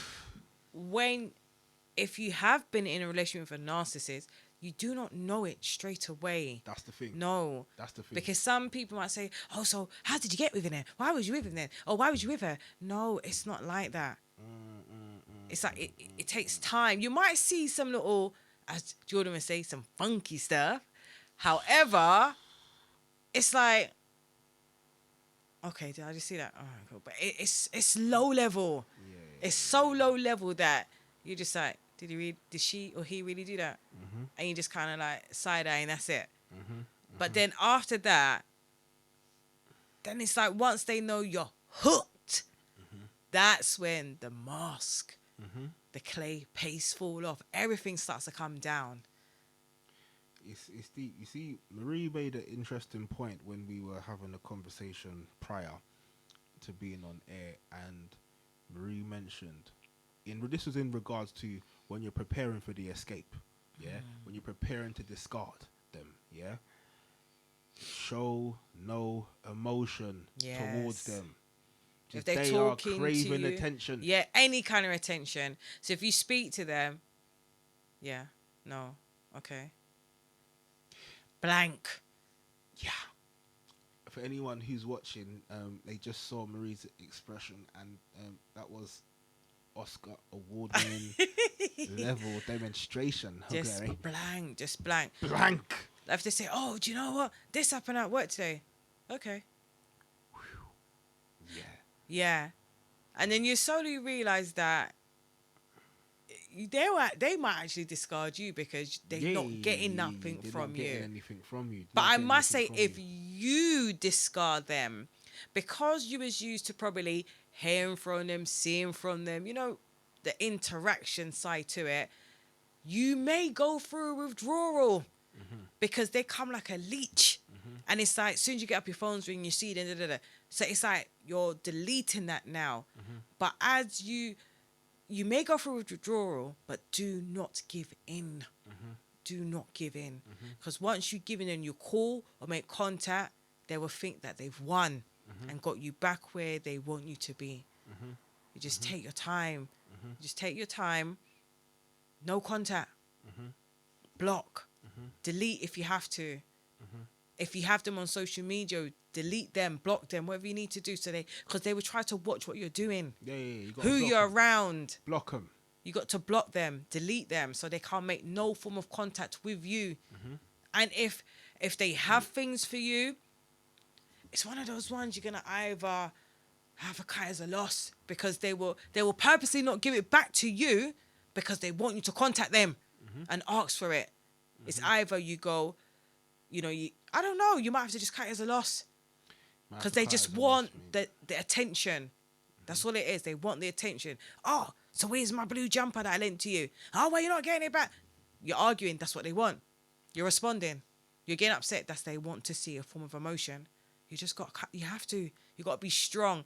if you have been in a relationship with a narcissist, you do not know it straight away. That's the thing. No. That's the thing. Because some people might say, oh, so how did you get with him then? Why was you with him then? Oh, why was you with her? No, it's not like that. It's like it takes time. You might see some little, as Jordan would say, some funky stuff. However, it's like, okay, did I just see that? Oh, cool. But it's low level. It's so low level that you're just like, did she or he really do that? And you just kind of like side eye and that's it. But then after that, then it's like once they know you're hooked, that's when the mask, the clay paste fall off. Everything starts to come down. It's deep. You see, Marie made an interesting point when we were having a conversation prior to being on air, and Marie mentioned, this was in regards to when you're preparing for the escape, when you're preparing to discard them, show no emotion towards them. If they're they talking are craving to you, attention. Yeah, any kind of attention. So if you speak to them, no, okay. Blank. Yeah. For anyone who's watching, they just saw Marie's expression, and that was Oscar award-winning level demonstration. Just okay. blank, just blank. Blank. If they say, oh, do you know what? This happened at work today. Okay. Yeah. Yeah. And then you slowly realise that they might actually discard you because they're not getting nothing from you. But I must say, if you discard them, because you was used to probably hearing from them, seeing from them, the interaction side to it, you may go through a withdrawal because they come like a leech. And it's like, as soon as you get up your phone's ring, you see it, so it's like you're deleting that now. But as you may go through a withdrawal, but do not give in. Do not give in. Because once you give in and you call or make contact, they will think that they've won and got you back where they want you to be. You just take your time. Just take your time. No contact. Block. Delete if you have to. If you have them on social media, delete them, block them, whatever you need to do. Because they will try to watch what you're doing. You who you're around. Block them. You got to block them, delete them, so they can't make no form of contact with you. And if they have things for you, it's one of those ones you're gonna either have a cut as a loss, because they will purposely not give it back to you because they want you to contact them and ask for it. It's either you go, I don't know, you might have to just cut it as a loss because they just want the attention. That's all it is. They want the attention. Oh, so where's my blue jumper that I lent to you? Oh, well, you're not getting it back. You're arguing. That's what they want. You're responding. You're getting upset. That's they want to see a form of emotion. You just got. You have to. You got to be strong.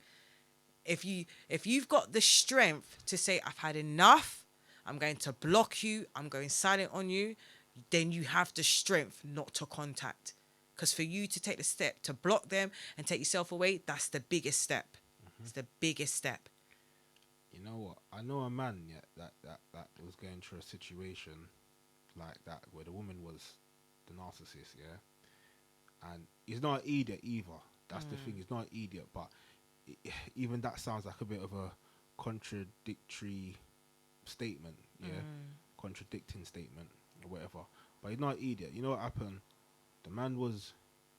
If you've got the strength to say, I've had enough, I'm going to block you, I'm going silent on you, then you have the strength not to contact. Because for you to take the step to block them and take yourself away, that's the biggest step. It's the biggest step. You know what? I know a man that was going through a situation like that where the woman was the narcissist, and he's not an idiot either. That's the thing. He's not an idiot, but even that sounds like a bit of a contradictory statement, contradicting statement or whatever. But he's not an idiot. You know what happened? The man was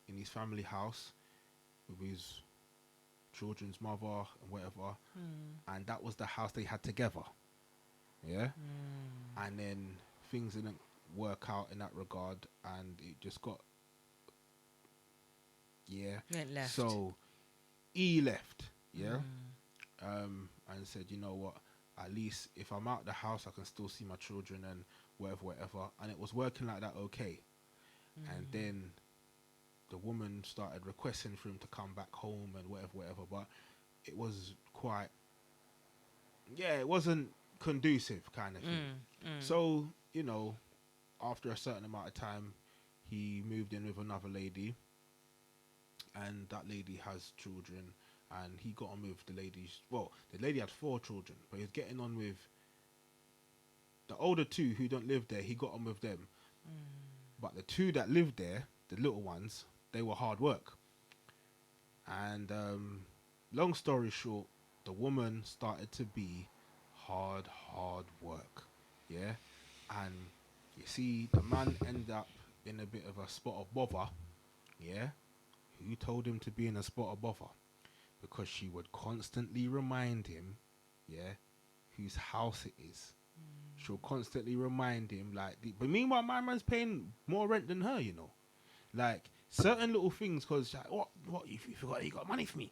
in his family house with his children's mother and whatever, and that was the house they had together, and then things didn't work out in that regard, and it just got It left. So he left, and said, you know what, at least if I'm out the house I can still see my children and whatever, and it was working like that, and then the woman started requesting for him to come back home and whatever, but it was quite, it wasn't conducive kind of thing. So, after a certain amount of time, he moved in with another lady, and that lady has children, and he got on with the lady had 4 children, but he was getting on with the older 2 who don't live there. He got on with them. But the two that lived there, the little ones, they were hard work. And long story short, the woman started to be hard work. Yeah. And you see, the man ended up in a bit of a spot of bother. Yeah. Who told him to be in a spot of bother? Because she would constantly remind him, yeah, whose house it is. She'll constantly remind him, like, but meanwhile, my man's paying more rent than her, you know. Like, certain little things, because, like, what, you forgot you got money for me?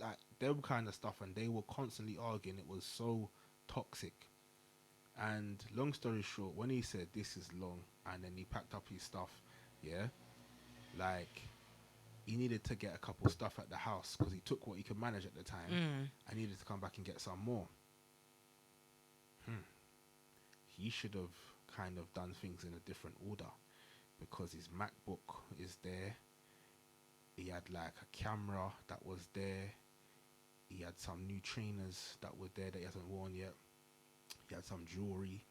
Like, them kind of stuff, and they were constantly arguing. It was so toxic. And long story short, when he said, this is long, and then he packed up his stuff, yeah, like, he needed to get a couple stuff at the house because he took what he could manage at the time. I needed to come back and get some more. He should have kind of done things in a different order, because his MacBook is there. He had like a camera that was there. He had some new trainers that were there that he hasn't worn yet. He had some jewelry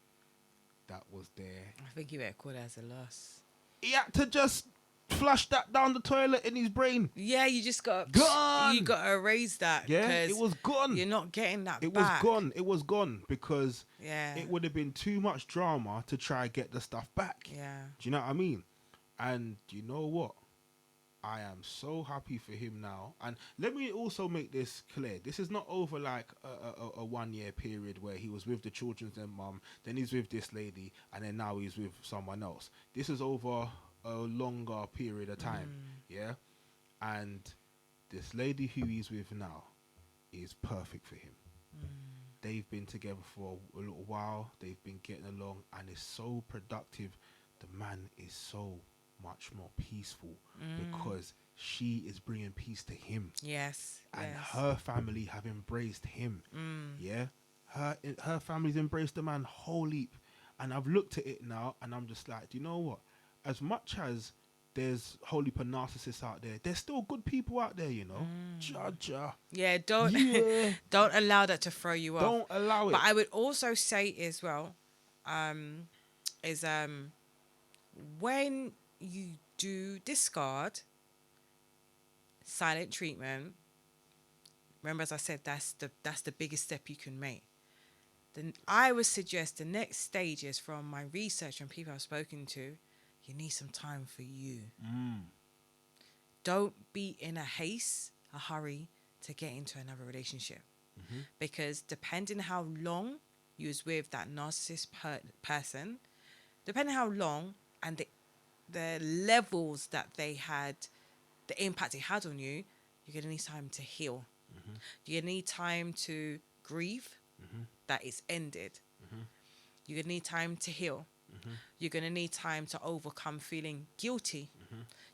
that was there. I think you better call that as a loss. He had to just flush that down the toilet in his brain. Yeah, you just got gone. You got to erase that. Yeah, it was gone. You're not getting that it back. It was gone because it would have been too much drama to try and get the stuff back. Yeah. Do you know what I mean? And you know what? I am so happy for him now. And let me also make this clear. This is not over like a 1 year period where he was with the children's mum, then he's with this lady, and then now he's with someone else. This is over a longer period of time. Yeah. And this lady who he's with now is perfect for him. They've been together for a little while. They've been getting along, and it's so productive. The man is so much more peaceful because she is bringing peace to him. Yes. And her family have embraced him. Yeah. Her family's embraced the man whole heap. And I've looked at it now, and I'm just like, do you know what? As much as there's whole heap of narcissists out there, there's still good people out there, you know. Yeah, don't don't allow that to throw you off. Don't allow it. But I would also say as well, when you do discard silent treatment, remember, as I said, that's the biggest step you can make. Then I would suggest the next stages, from my research and people I've spoken to, you need some time for you. Don't be in a hurry to get into another relationship. Because depending how long you was with that narcissist person, depending how long and the levels that they had, the impact it had on you, you're going to need time to heal. You're going to need time to grieve that it's ended. You're going to need time to heal. You're going to need time to overcome feeling guilty.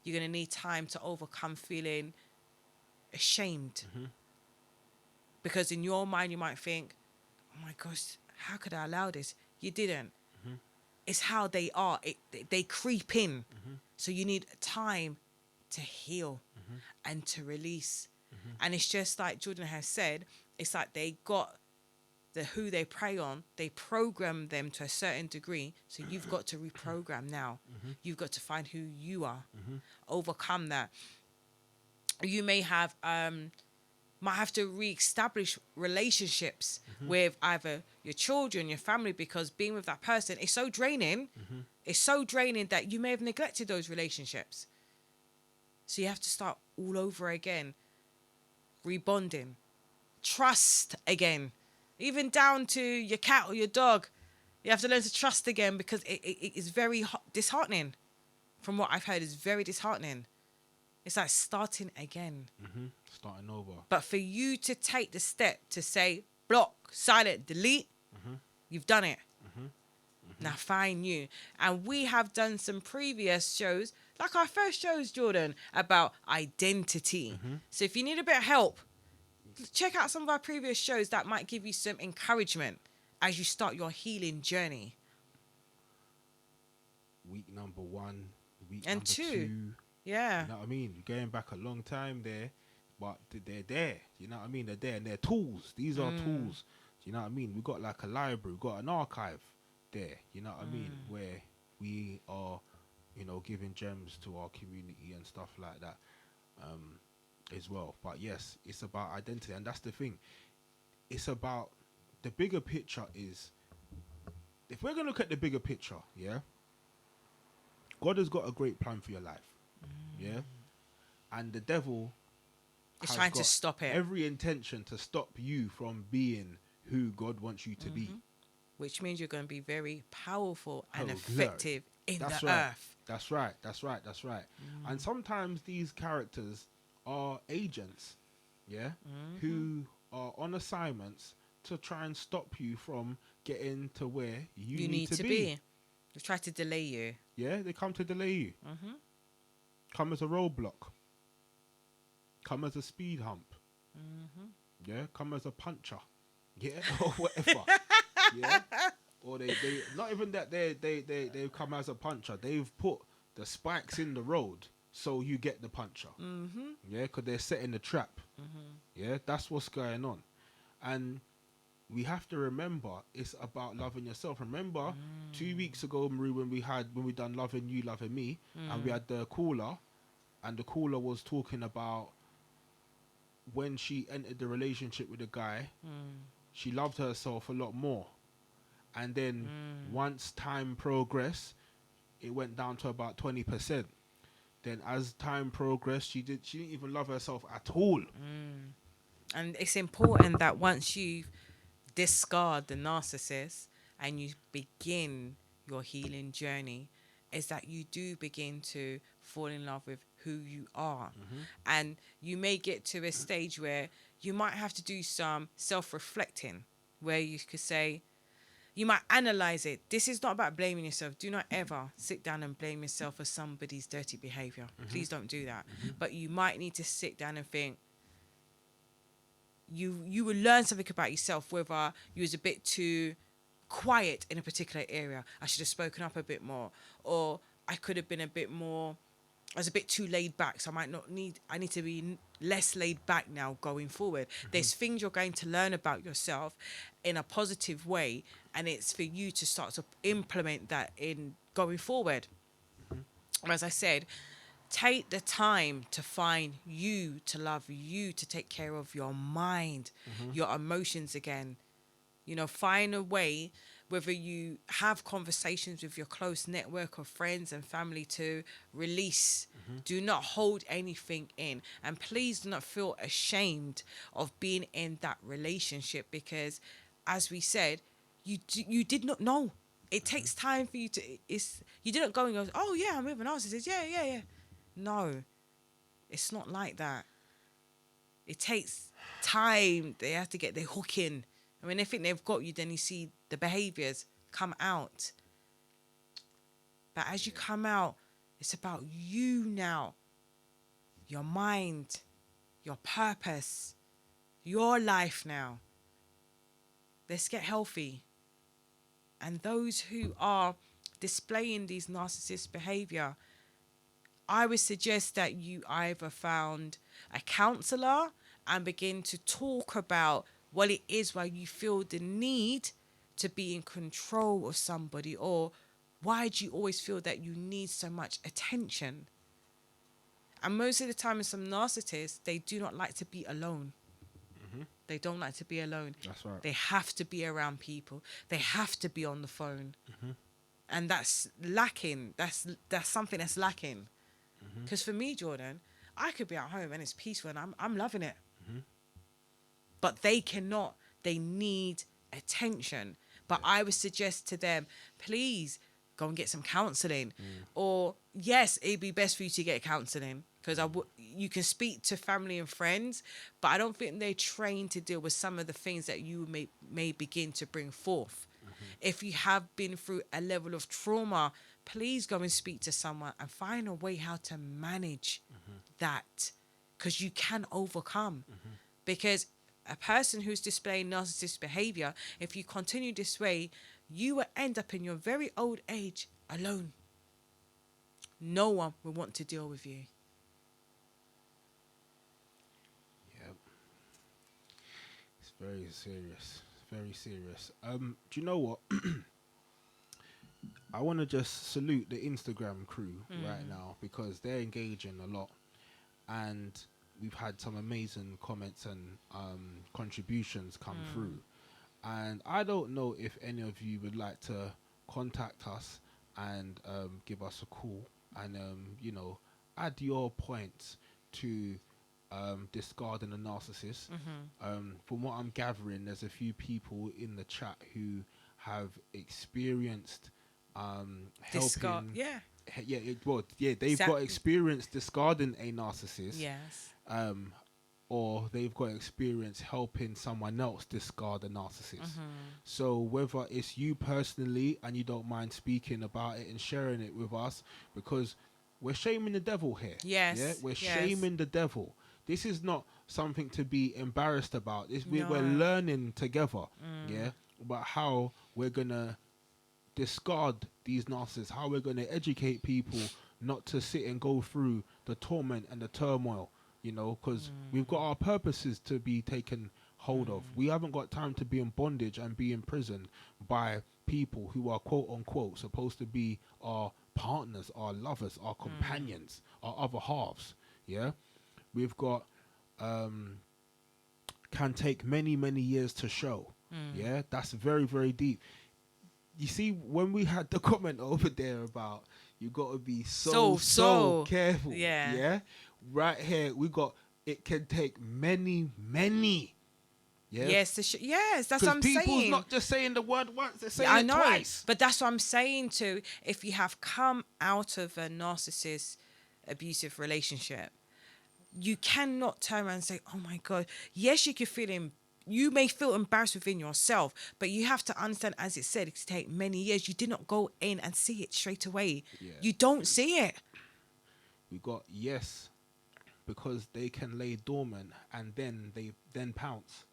You're going to need time to overcome feeling ashamed. Because in your mind, you might think, oh my gosh, how could I allow this? You didn't. It's how they are. They creep in. So you need time to heal and to release. And it's just like Jordan has said, it's like they got who they prey on, they program them to a certain degree. So you've got to reprogram now. You've got to find who you are, overcome that. You may have might have to re-establish relationships with either your children, your family, because being with that person is so draining. It's so draining that you may have neglected those relationships. So you have to start all over again, rebonding, trust again, even down to your cat or your dog. You have to learn to trust again, because it is very disheartening. From what I've heard, it's very disheartening. It's like starting again. Starting over. But for you to take the step to say, block, silent, delete, you've done it. Now find you. And we have done some previous shows, like our first shows, Jordan, about identity. So if you need a bit of help, check out some of our previous shows that might give you some encouragement as you start your healing journey. Week number 1, week And number 2. 2. Yeah. You know what I mean? You're going back a long time there, but they're there. You know what I mean? They're there, and they're tools. These are tools. You know what I mean? We got like a library, we got an archive there. You know what I mean? Where we are, giving gems to our community and stuff like that, as well. But yes, it's about identity, and that's the thing. It's about the bigger picture. Is if we're gonna look at the bigger picture, yeah, God has got a great plan for your life, yeah, and the devil It's has trying to got stop it. every intention to stop you from being who God wants you to be. Which means you're going to be very powerful and Oh, effective in That's the right. earth. That's right. That's right. That's right. And sometimes these characters are agents, yeah, who are on assignments to try and stop you from getting to where you need to be. They try to delay you. Yeah, they come to delay you. Come as a roadblock. Come as a speed hump. Yeah, come as a puncher. Yeah, or whatever. Yeah, or they not even that they've come as a puncher. They've put the spikes in the road so you get the puncher. Yeah, because they're setting the trap. Yeah, that's what's going on, and we have to remember it's about loving yourself. Remember 2 weeks ago, Marie, when we done loving you, loving me, and we had the caller, and the caller was talking about when she entered the relationship with a guy, she loved herself a lot more. And then once time progressed, it went down to about 20%. Then as time progressed, she didn't even love herself at all. And it's important that once you discard the narcissist and you begin your healing journey, is that you do begin to fall in love with who you are. And you may get to a stage where you might have to do some self-reflecting, where you could say, you might analyze it. This is not about blaming yourself. Do not ever sit down and blame yourself for somebody's dirty behavior. Please don't do that. But you might need to sit down and think, you will learn something about yourself, whether you was a bit too quiet in a particular area. I should have spoken up a bit more, or I could have been a bit more, I was a bit too laid back, so I need to be less laid back now going forward. There's things you're going to learn about yourself in a positive way, and it's for you to start to implement that in going forward. As I said, take the time to find you, to love you, to take care of your mind, your emotions again. Find a way, whether you have conversations with your close network of friends and family, to release. Do not hold anything in. And please do not feel ashamed of being in that relationship, because, as we said, you did not know. It takes time for you to, you didn't go and go, oh yeah, I'm with a narcissist. Yeah. No, it's not like that. It takes time. They have to get their hook in. I mean, they think they've got you, then you see the behaviors come out. But as you come out, it's about you now. Your mind, your purpose, your life now. Let's get healthy. And those who are displaying these narcissist behavior, I would suggest that you either found a counselor and begin to talk about what it is why you feel the need to be in control of somebody, or why do you always feel that you need so much attention. And most of the time in some narcissists, they do not like to be alone. They don't like to be alone. That's right. They have to be around people. They have to be on the phone. And that's lacking. That's something that's lacking. Because for me, Jordan, I could be at home and it's peaceful and I'm loving it. But they cannot. They need attention. But I would suggest to them, please go and get some counselling. Or yes, it'd be best for you to get counselling, because you can speak to family and friends, but I don't think they're trained to deal with some of the things that you may begin to bring forth. If you have been through a level of trauma, please go and speak to someone and find a way how to manage that, because you can overcome. Because a person who's displaying narcissist behavior, if you continue this way, you will end up in your very old age alone. No one will want to deal with you. Yep. It's very serious. Very serious. Do you know what? I want to just salute the Instagram crew right now because they're engaging a lot, and we've had some amazing comments and contributions come through. And I don't know if any of you would like to contact us and give us a call and add your points to discarding a narcissist. From what I'm gathering, there's a few people in the chat who have experienced helping. Yeah. They've got experience discarding a narcissist. Yes. Or they've got experience helping someone else discard a narcissist. So whether it's you personally and you don't mind speaking about it and sharing it with us, because we're shaming the devil here. Yes. Yeah, we're shaming the devil. This is not something to be embarrassed about. We're learning together. Yeah, about how we're gonna discard these narcissists, how we're gonna educate people not to sit and go through the torment and the turmoil. Because we've got our purposes to be taken hold of. We haven't got time to be in bondage and be imprisoned by people who are quote unquote supposed to be our partners, our lovers, our companions, our other halves. Yeah, we've got can take many, many years to show. Yeah, that's very, very deep. You see, when we had the comment over there about you got to be so careful. Yeah. Right here, we got it can take many. Yeah. Yes, that's what I'm saying. People's not just saying the word once; they're saying it twice. But that's what I'm saying too. If you have come out of a narcissist, abusive relationship, you cannot turn around and say, "Oh my God." Yes, you may feel embarrassed within yourself, but you have to understand, as it said, it could take many years. You did not go in and see it straight away. Yeah. You don't see it. We got because they can lay dormant and then pounce.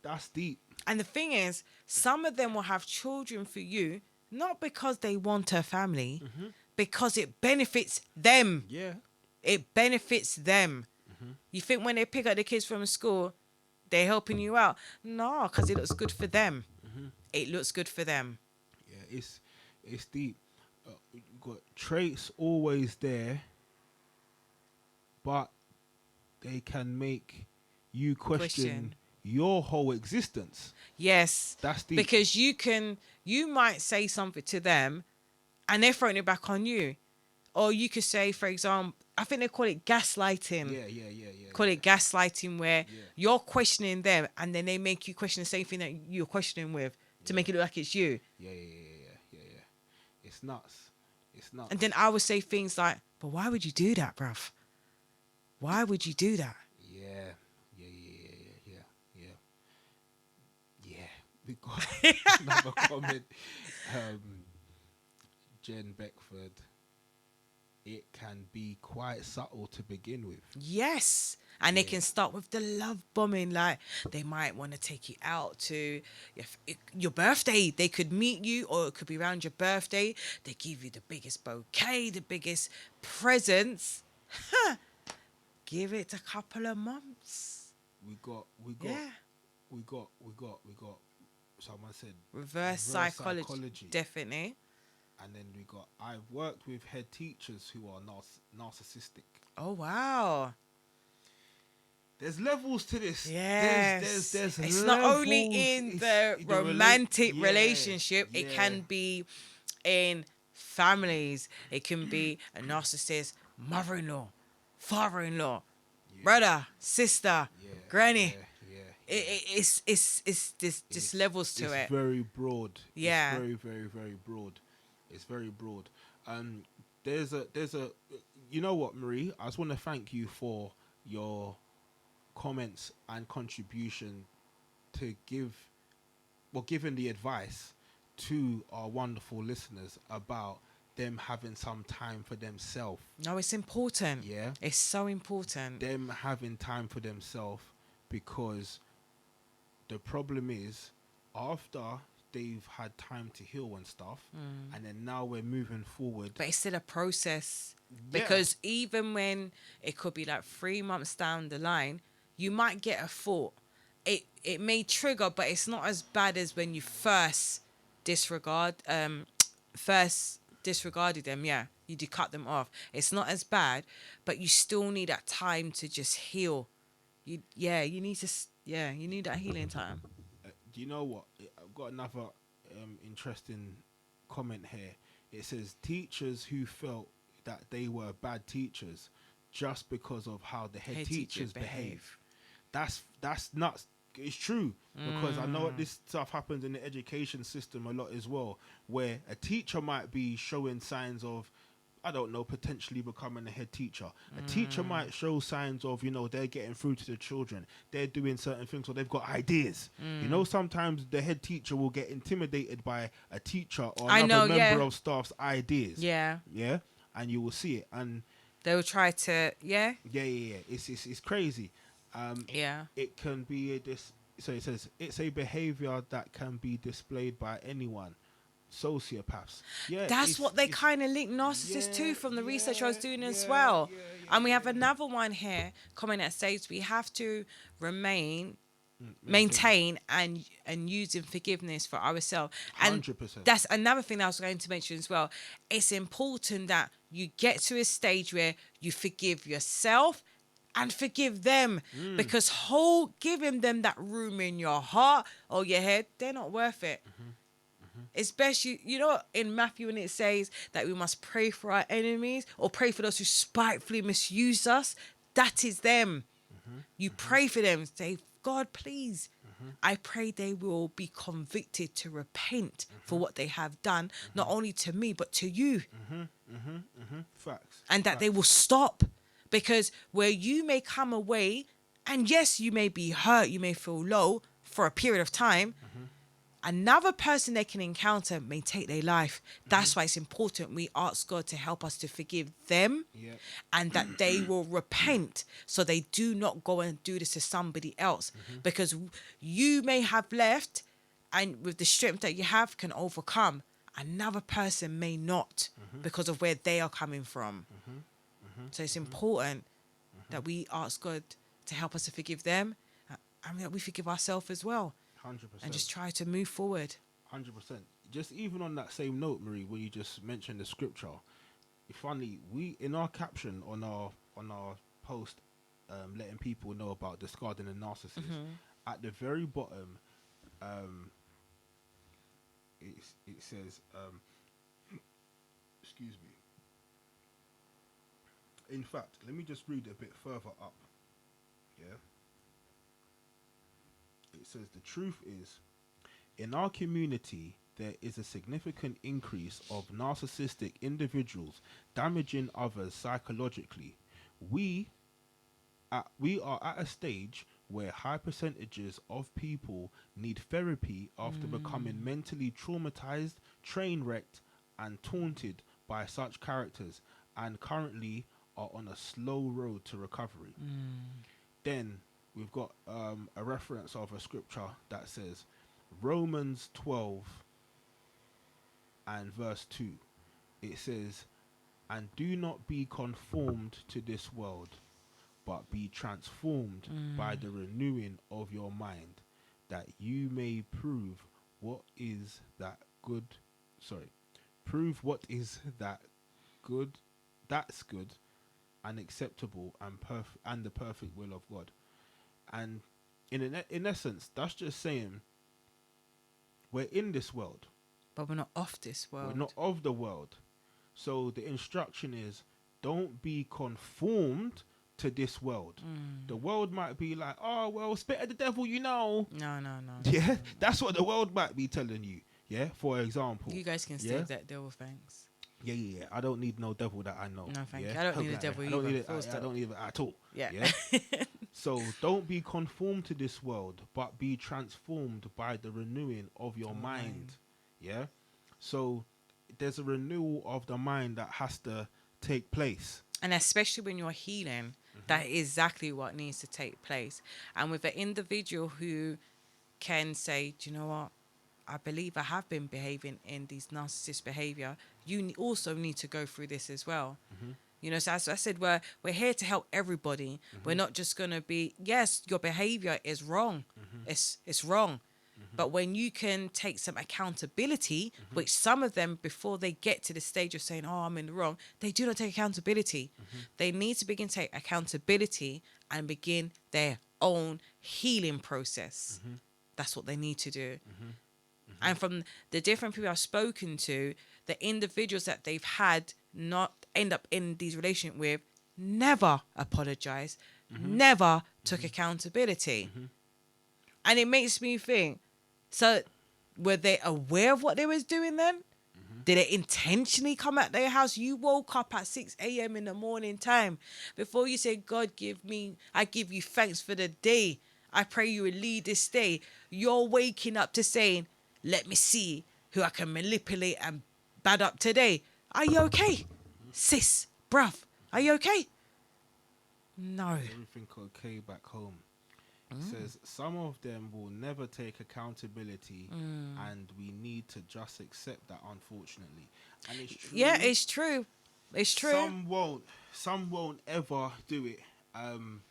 That's deep. And the thing is, some of them will have children for you, not because they want a family, because it benefits them. Yeah. It benefits them. You think when they pick up the kids from school, they're helping you out? No, because it looks good for them. It looks good for them. Yeah, it's deep. Got traits always there, but they can make you question your whole existence. Yes. That's deep. Because you might say something to them and they're throwing it back on you. Or you could say, for example, I think they call it gaslighting. Yeah. Call it gaslighting, where you're questioning them and then they make you question the same thing that you're questioning with to make it look like it's you. Yeah. It's nuts. And then I would say things like, but why would you do that, bruv? Why would you do that? Yeah. We got another comment. Jen Beckford. It can be quite subtle to begin with. Yes. And they can start with the love bombing. Like, they might want to take you out to your birthday. They could meet you, or it could be around your birthday. They give you the biggest bouquet, the biggest presents. Give it a couple of months. We got. Someone said reverse psychology. Definitely. And then we got, I've worked with head teachers who are narcissistic. Oh, wow. There's levels to this. Yes. There's it's levels. Not only in the romantic relationship, it can be in families. It can be a narcissist, mother-in-law, father-in-law, brother, sister, granny. It's levels to it. It's very broad. Yeah. It's very, very, very broad. It's very broad. There's a you know what, Marie? I just want to thank you for your comments and contribution to giving the advice to our wonderful listeners about them having some time for themselves. No, it's important. Yeah. It's so important. Them having time for themselves, because the problem is, after they've had time to heal and stuff, and then now we're moving forward. But it's still a process. Because even when it could be like 3 months down the line, you might get a thought. It may trigger, but it's not as bad as when you first disregard, first disregarded them, yeah, you do cut them off. It's not as bad, but you still need that time to just heal. You need that healing time. Do you know what? I've got another interesting comment here. It says teachers who felt that they were bad teachers just because of how the head teachers behave. That's nuts. It's true, because I know this stuff happens in the education system a lot as well, where a teacher might be showing signs of, I don't know, potentially becoming a head teacher. A teacher might show signs of, they're getting through to the children. They're doing certain things, or they've got ideas. Sometimes the head teacher will get intimidated by a teacher or another member of staff's ideas. Yeah. Yeah. And you will see it. And they will try to, yeah. It's crazy. It can be so it says it's a behavior that can be displayed by anyone. Sociopaths. Yeah, that's what they kind of link narcissists to from the research I was doing as well. And we have another one here comment that says we have to maintain and using forgiveness for ourselves. And 100%. That's another thing I was going to mention as well. It's important that you get to a stage where you forgive yourself and forgive them, because giving them that room in your heart or your head, they're not worth it. Especially, in Matthew, when it says that we must pray for our enemies or pray for those who spitefully misuse us, that is them. You pray for them. Say, God, please, I pray they will be convicted to repent for what they have done, not only to me, but to you. Facts. And that they will stop. Because where you may come away, and yes, you may be hurt, you may feel low for a period of time, another person they can encounter may take their life. That's why it's important we ask God to help us to forgive them, and that they will repent so they do not go and do this to somebody else. Because you may have left, and with the strength that you have can overcome. Another person may not, because of where they are coming from. So it's important that we ask God to help us to forgive them, and that we forgive ourselves as well. 100%. And just try to move forward. 100%. Just even on that same note, Marie, when you just mentioned the scripture, it's funny, we in our caption on our post, letting people know about discarding a narcissist, at the very bottom, it says, excuse me. In fact, let me just read a bit further up. Yeah. It says, the truth is, in our community, there is a significant increase of narcissistic individuals damaging others psychologically. We are at a stage where high percentages of people need therapy after becoming mentally traumatized, train wrecked, and taunted by such characters, and currently are on a slow road to recovery. Then we've got a reference of a scripture that says Romans 12 and verse 2. It says, and do not be conformed to this world, but be transformed by the renewing of your mind, that you may prove what is that good. Prove what is that's good and acceptable and the perfect will of God. And in essence, that's just saying we're in this world, but we're not of this world. We're not of the world. So the instruction is, don't be conformed to this world. The world might be like, oh, well, spit at the devil, No. Yeah, that's what the world might be telling you. Yeah, for example. You guys can still that devil, thanks. Yeah. I don't need no devil that I know. No, thank you. I don't need a devil either. I don't need it at all. Yeah. So don't be conformed to this world, but be transformed by the renewing of your mind. Yeah. So there's a renewal of the mind that has to take place. And especially when you're healing, that is exactly what needs to take place. And with an individual who can say, do you know what? I believe I have been behaving in these narcissist behavior. You also need to go through this as well. So as I said, we're here to help everybody. We're not just going to be, yes, your behavior is wrong. It's wrong. But when you can take some accountability, which some of them, before they get to the stage of saying, oh, I'm in the wrong, they do not take accountability. They need to begin to take accountability and begin their own healing process. That's what they need to do. And from the different people I've spoken to, the individuals that they've had not end up in these relationships with never apologized, never took accountability. And it makes me think, so were they aware of what they was doing then? Did they intentionally come at their house? You woke up at 6 a.m. in the morning time. Before you say, God, I give you thanks for the day. I pray you will lead this day. You're waking up to saying, let me see who I can manipulate and bad up today. Are you okay? Sis, bruv, are you okay? No. Everything okay back home. It says some of them will never take accountability, and we need to just accept that, unfortunately. And it's true. Yeah, it's true. It's true. Some won't ever do it.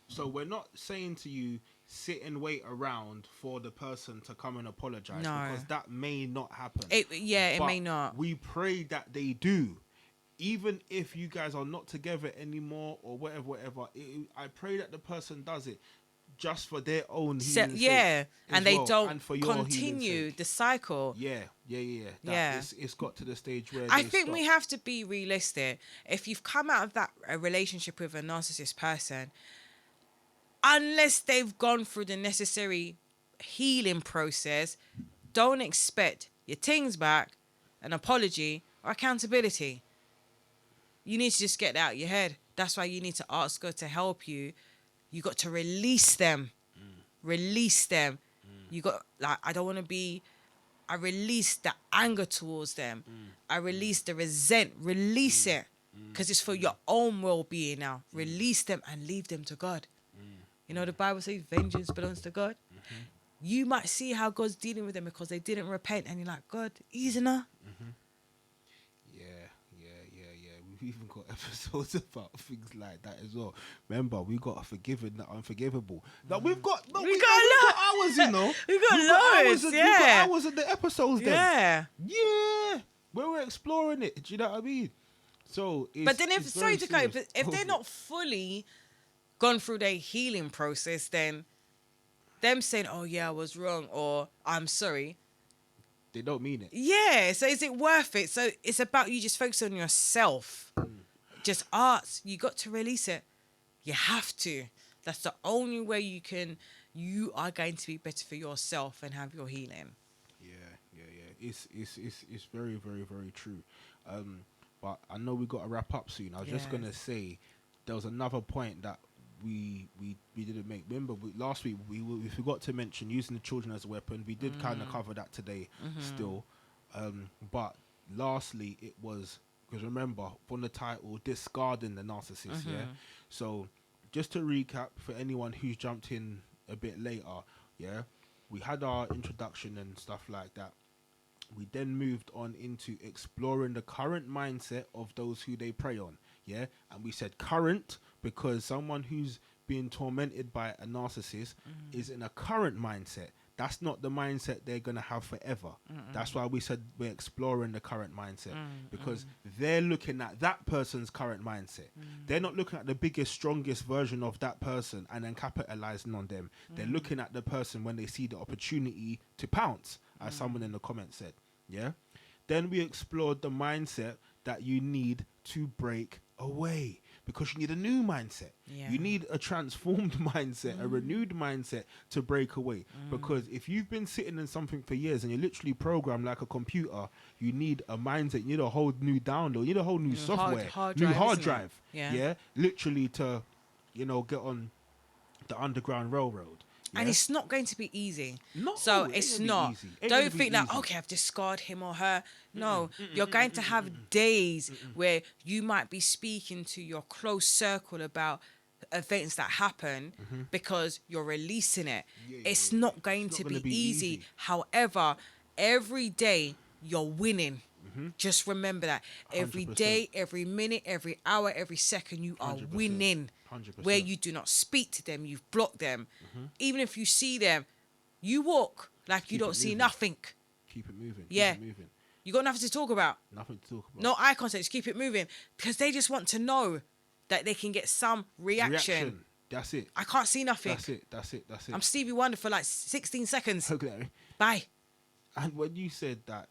So we're not saying to you sit and wait around for the person to come and apologize, because that may not happen. It may not. We pray that they do. Even if you guys are not together anymore or whatever, I pray that the person does it just for their own healing sake, and they don't and for your continue the cycle. It's got to the stage where I think we have to be realistic. If you've come out of that relationship with a narcissist person, unless they've gone through the necessary healing process, don't expect your things back, an apology, or accountability. You need to just get that out of your head. That's why you need to ask God to help you. You got to release them. Release them. You got, I don't want to be, I release the anger towards them. I release the release it. Because it's for your own well-being now. Release them and leave them to God. You know, the Bible says vengeance belongs to God. You might see how God's dealing with them because they didn't repent, and you're like, God, easy now. We've even got episodes about things like that as well. Remember, we got forgiven the unforgivable. Now we got hours, you know. we got loads. We got hours of the episodes. Yeah. Where we're exploring it. Do you know what I mean? So, but then if they're not fully gone through their healing process, then them saying, "Oh yeah, I was wrong," or "I'm sorry," they don't mean it. Yeah. So is it worth it? So it's about you just focus on yourself. Just ask. You got to release it. You have to. That's the only way you are going to be better for yourself and have your healing. Yeah. It's very, very, very true. But I know we got to wrap up soon. I was just gonna say there was another point that we didn't make. Remember, last week we forgot to mention using the children as a weapon. We did kind of cover that today still. But lastly, it was, because remember, from the title, discarding the narcissist, yeah? So just to recap for anyone who's jumped in a bit later, yeah? We had our introduction and stuff like that. We then moved on into exploring the current mindset of those who they prey on, yeah? And we said current because someone who's being tormented by a narcissist is in a current mindset. That's not the mindset they're going to have forever. That's why we said we're exploring the current mindset, because they're looking at that person's current mindset. They're not looking at the biggest, strongest version of that person and then capitalizing on them. They're looking at the person when they see the opportunity to pounce, as someone in the comments said. Yeah. Then we explored the mindset that you need to break away, because you need a new mindset. You need a transformed mindset, a renewed mindset to break away. Because if you've been sitting in something for years and you're literally programmed like a computer, you need a mindset. You need a whole new download. You need a whole new software, new hard drive. Yeah. Literally to, get on the Underground Railroad. Yeah? And it's not going to be easy. No, so it's not. Don't think that, okay, I've discarded him or her. No, you're going to have days where you might be speaking to your close circle about events that happen because you're releasing it. It's not going to be easy. However, every day you're winning. Just remember that. Every 100%. day, every minute, every hour, every second, you are 100%. winning. 100%. Where you do not speak to them, you've blocked them. Even if you see them, You walk like you Keep don't it see moving. nothing. Keep it moving. Yeah. Keep it moving. You got nothing to talk about. Nothing to talk about. No eye contact. Just keep it moving because they just want to know that they can get some reaction. That's it. I can't see nothing. That's it. I'm Stevie Wonder for like 16 seconds. Okay. Bye. And when you said that,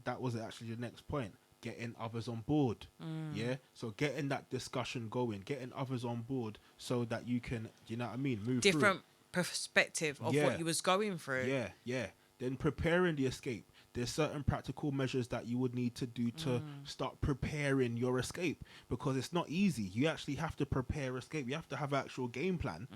that was actually your next point. Getting others on board. Yeah. So getting that discussion going, getting others on board, so that you can, you know what I mean, move through. Different perspective of what you was going through. Yeah. Then preparing the escape. There's certain practical measures that you would need to do to start preparing your escape, because it's not easy. You actually have to prepare escape. You have to have an actual game plan,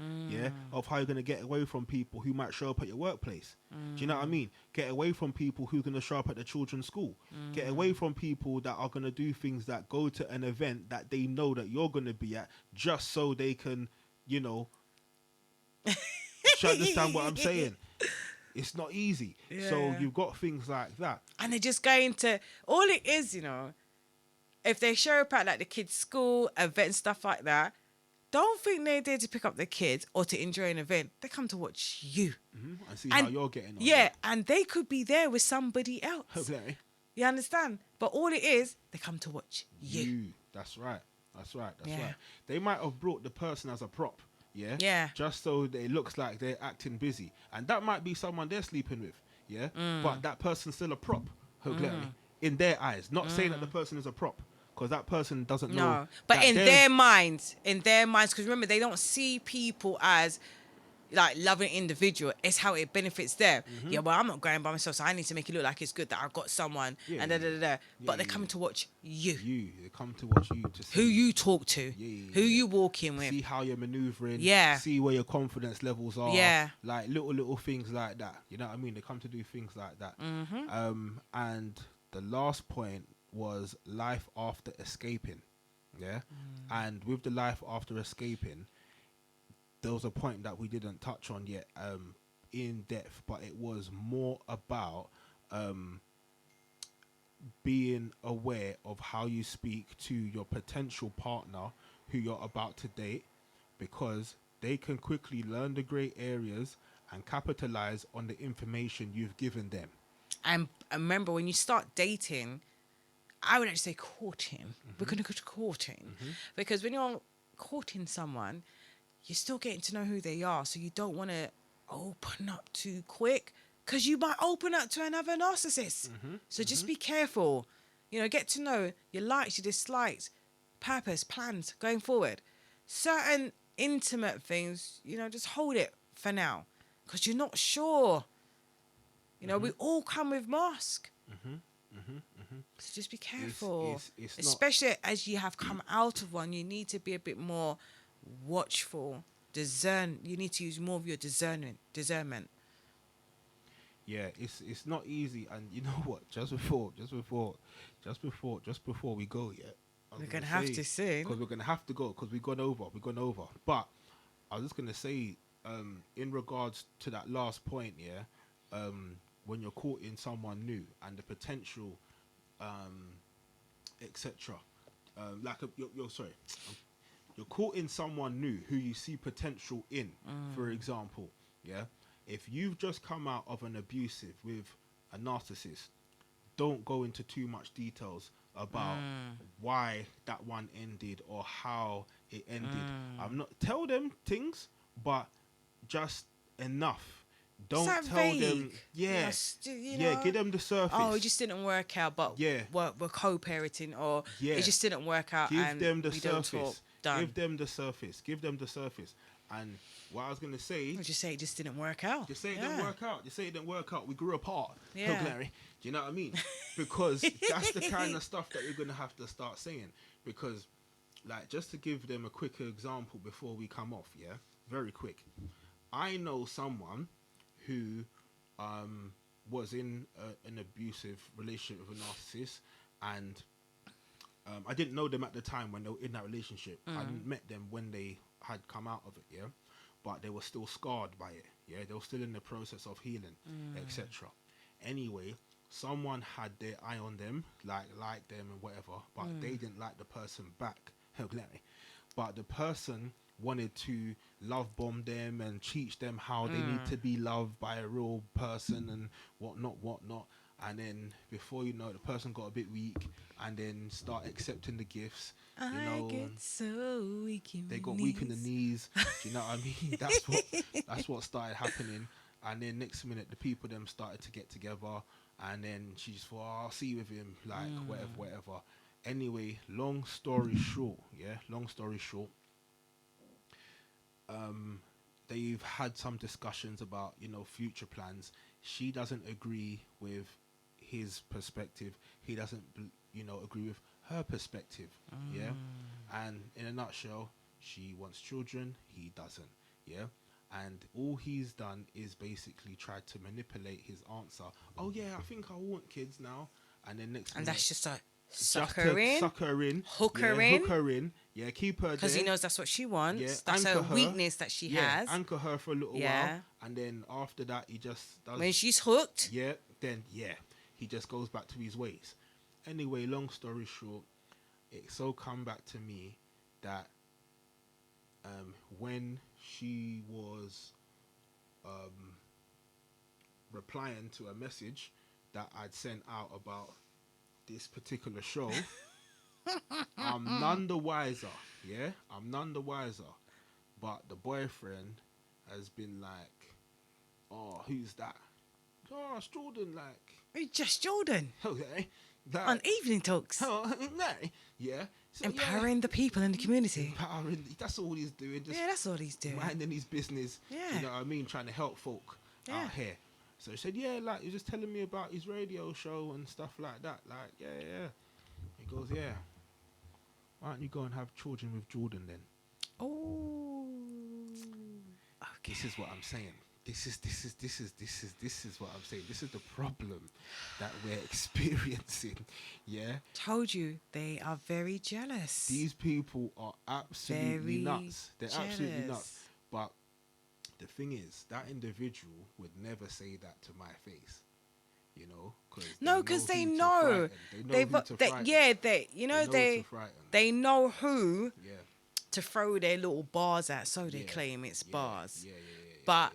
of how you're going to get away from people who might show up at your workplace. Do you know what I mean? Get away from people who are going to show up at the children's school. Get away from people that are going to do things that go to an event that they know that you're going to be at, just so they can, you know, you understand what I'm saying? It's not easy. Yeah. So you've got things like that. And they're just going to, all it is, you know, if they show up at like the kids' school, event, stuff like that, don't think they're there to pick up the kids or to enjoy an event. They come to watch you. And see how you're getting on. Yeah, and they could be there with somebody else. Okay. You understand? But all it is, they come to watch you. That's right. Right. Yeah. They might have brought the person as a prop. Yeah. Yeah. Just so it looks like they're acting busy. And that might be someone they're sleeping with. Yeah. But that person's still a prop. In their eyes. Not saying that the person is a prop, because that person doesn't know. No. But in their minds, because remember, they don't see people as like loving individual. It's how it benefits them. Yeah, well, I'm not going by myself, so I need to make it look like it's good that I've got someone and da. But they're coming to watch you. They come to watch you to see who you talk to, who you walk in with, see how you're maneuvering, see where your confidence levels are, like little things like that. You know what I mean? They come to do things like that. And the last point was life after escaping. Yeah. And with the life after escaping, there was a point that we didn't touch on yet in depth, but it was more about being aware of how you speak to your potential partner who you're about to date, because they can quickly learn the grey areas and capitalize on the information you've given them. And remember, when you start dating, I would actually say courting. We're going to go to courting. Because when you're courting someone, you're still getting to know who they are. So you don't want to open up too quick, because you might open up to another narcissist. So just be careful. You know, get to know your likes, your dislikes, purpose, plans going forward. Certain intimate things, you know, just hold it for now, because you're not sure. You know, we all come with masks. So just be careful. It's especially as you have come out of one, you need to be a bit more watchful. You need to use more of your discernment. Yeah, it's not easy. And you know what? Just before we go, we're gonna have to sing, because we're gonna have to go, because we've gone over. But I was just gonna say, in regards to that last point, when you're courting someone new and the potential, etc. You're courting someone new who you see potential in. For example, if you've just come out of an abusive with a narcissist, don't go into too much details about why that one ended or how it ended. I'm not tell them things, but just enough. Don't tell vague. them. Give them the surface. Oh, it just didn't work out, but we're co-parenting, or it just didn't work out. Give them the surface. Give them the surface. And what I was gonna say, just say it just didn't work out. Just say it didn't work out. Just say it didn't work out. We grew apart. Yeah. Larry. Do you know what I mean? Because that's the kind of stuff that you're gonna have to start saying. Because, like, just to give them a quick example before we come off, very quick. I know someone who was in an abusive relationship with a narcissist, and I didn't know them at the time when they were in that relationship. I hadn't met them when they had come out of it, but they were still scarred by it, they were still in the process of healing, etc. Anyway, someone had their eye on them, like them and whatever, but they didn't like the person back. But the person wanted to love bomb them and teach them how they need to be loved by a real person and whatnot. And then before you know it, the person got a bit weak and then start accepting the gifts. You know, I get so weak in they my got weak in the knees. knees. Do you know what I mean? That's what started happening. And then next minute, the people them started to get together, and then she just thought, oh, I'll see you with him, like whatever. Anyway, long story short, they've had some discussions about, you know, future plans. She doesn't agree with his perspective. He doesn't, you know, agree with her perspective. Yeah. And in a nutshell, she wants children. He doesn't. Yeah. And all he's done is basically tried to manipulate his answer. Oh yeah, I think I want kids now. And then next And minute, that's just like just suck her in, suck her in, hook yeah, her in. hook her in, yeah, keep her Because there. he knows that's what she wants. Yeah, That's her anchor her. weakness that she has. Anchor her for a little Yeah. while, and then after that, he just does. When she's hooked, then he just goes back to his ways. Anyway, long story short, it so come back to me that when she was replying to a message that I'd sent out about this particular show, I'm none the wiser. Yeah, I'm none the wiser. But the boyfriend has been like, oh, who's that? Oh, it's Jordan, like. it's just Jordan Okay. That, on Evening Talks. oh, no. Yeah. So, Empowering the people in the community. Empowering. That's all he's doing. Just Yeah, that's all he's doing. minding his business. Yeah. You know what I mean? Trying to help folk out here. So he said, yeah, like, he was just telling me about his radio show and stuff like that. Like, yeah. He goes, yeah. Why don't you go and have children with Jordan then? Oh. Okay. This is what I'm saying. This is what I'm saying. This is the problem that we're experiencing. Yeah. Told you they are very jealous. These people are absolutely Very nuts. They're absolutely jealous. nuts. But the thing is, that individual would never say that to my face. You know, because they who to know. frighten. They know who to frighten. They know who Yeah. to throw their little bars at, so they claim it's bars. Yeah. But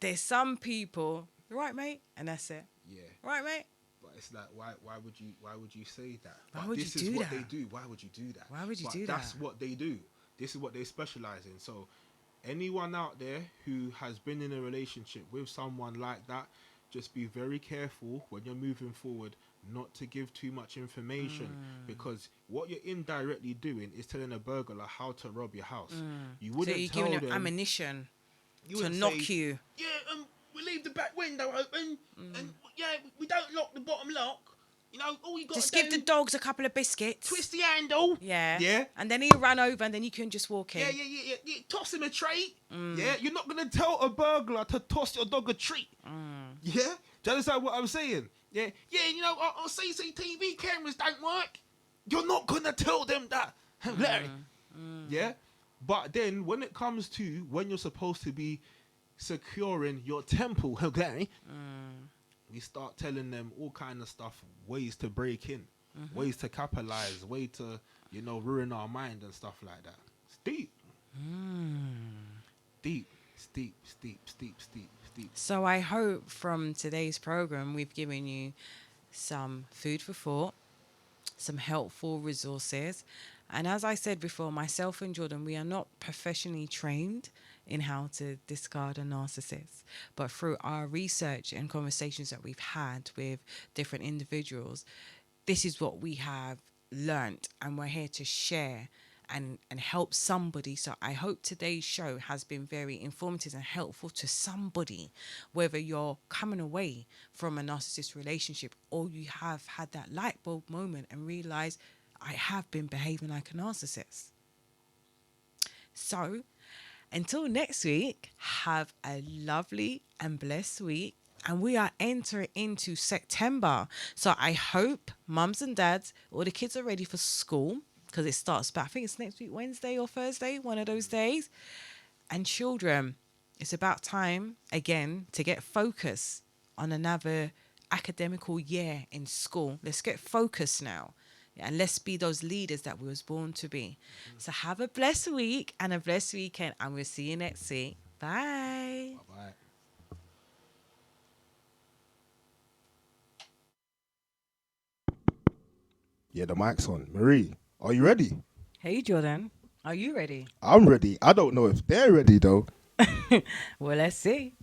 there's some people, right, mate, and that's it. Yeah. Right, mate. But it's like, why would you say that? Why But would this you is do what that? they do. Why would you do that? Why would you But do that's that? what they do. This is what they specialize in. So anyone out there who has been in a relationship with someone like that, just be very careful when you're moving forward not to give too much information, because what you're indirectly doing is telling a burglar how to rob your house. You So wouldn't you're tell giving them them ammunition you to wouldn't knock say, you. yeah, we leave the back window open, and yeah, we don't lock the bottom lock. You know, all you got Just to do, give the dogs a couple of biscuits. twist the handle. Yeah. And then he'll run over and then you can just walk in. Yeah. Toss him a treat. Yeah, you're not gonna tell a burglar to toss your dog a treat. Yeah, do you understand what I'm saying? Yeah. You know, our CCTV cameras don't work. You're not gonna tell them that, Larry. Yeah, but then when it comes to when you're supposed to be securing your temple, Larry, we start telling them all kind of stuff, ways to break in, ways to capitalize, way to, you know, ruin our mind and stuff like that. It's deep. Steep. So I hope from today's program we've given you some food for thought, some helpful resources. And as I said before, myself and Jordan, we are not professionally trained in how to discard a narcissist. But through our research and conversations that we've had with different individuals, this is what we have learnt, and we're here to share and help somebody. So I hope today's show has been very informative and helpful to somebody, whether you're coming away from a narcissist relationship or you have had that light bulb moment and realize I have been behaving like a narcissist. So until next week, have a lovely and blessed week. And we are entering into September. So I hope mums and dads, all the kids are ready for school, because it starts back, I think it's next week, Wednesday or Thursday, one of those days. And children, it's about time, again, to get focused on another academical year in school. Let's get focused now. And let's be those leaders that we was born to be. So have a blessed week and a blessed weekend. And we'll see you next week. Bye. Bye. Yeah, the mic's on. Marie, are you ready? Hey, Jordan. Are you ready? I'm ready. I don't know if they're ready though. Well, let's see.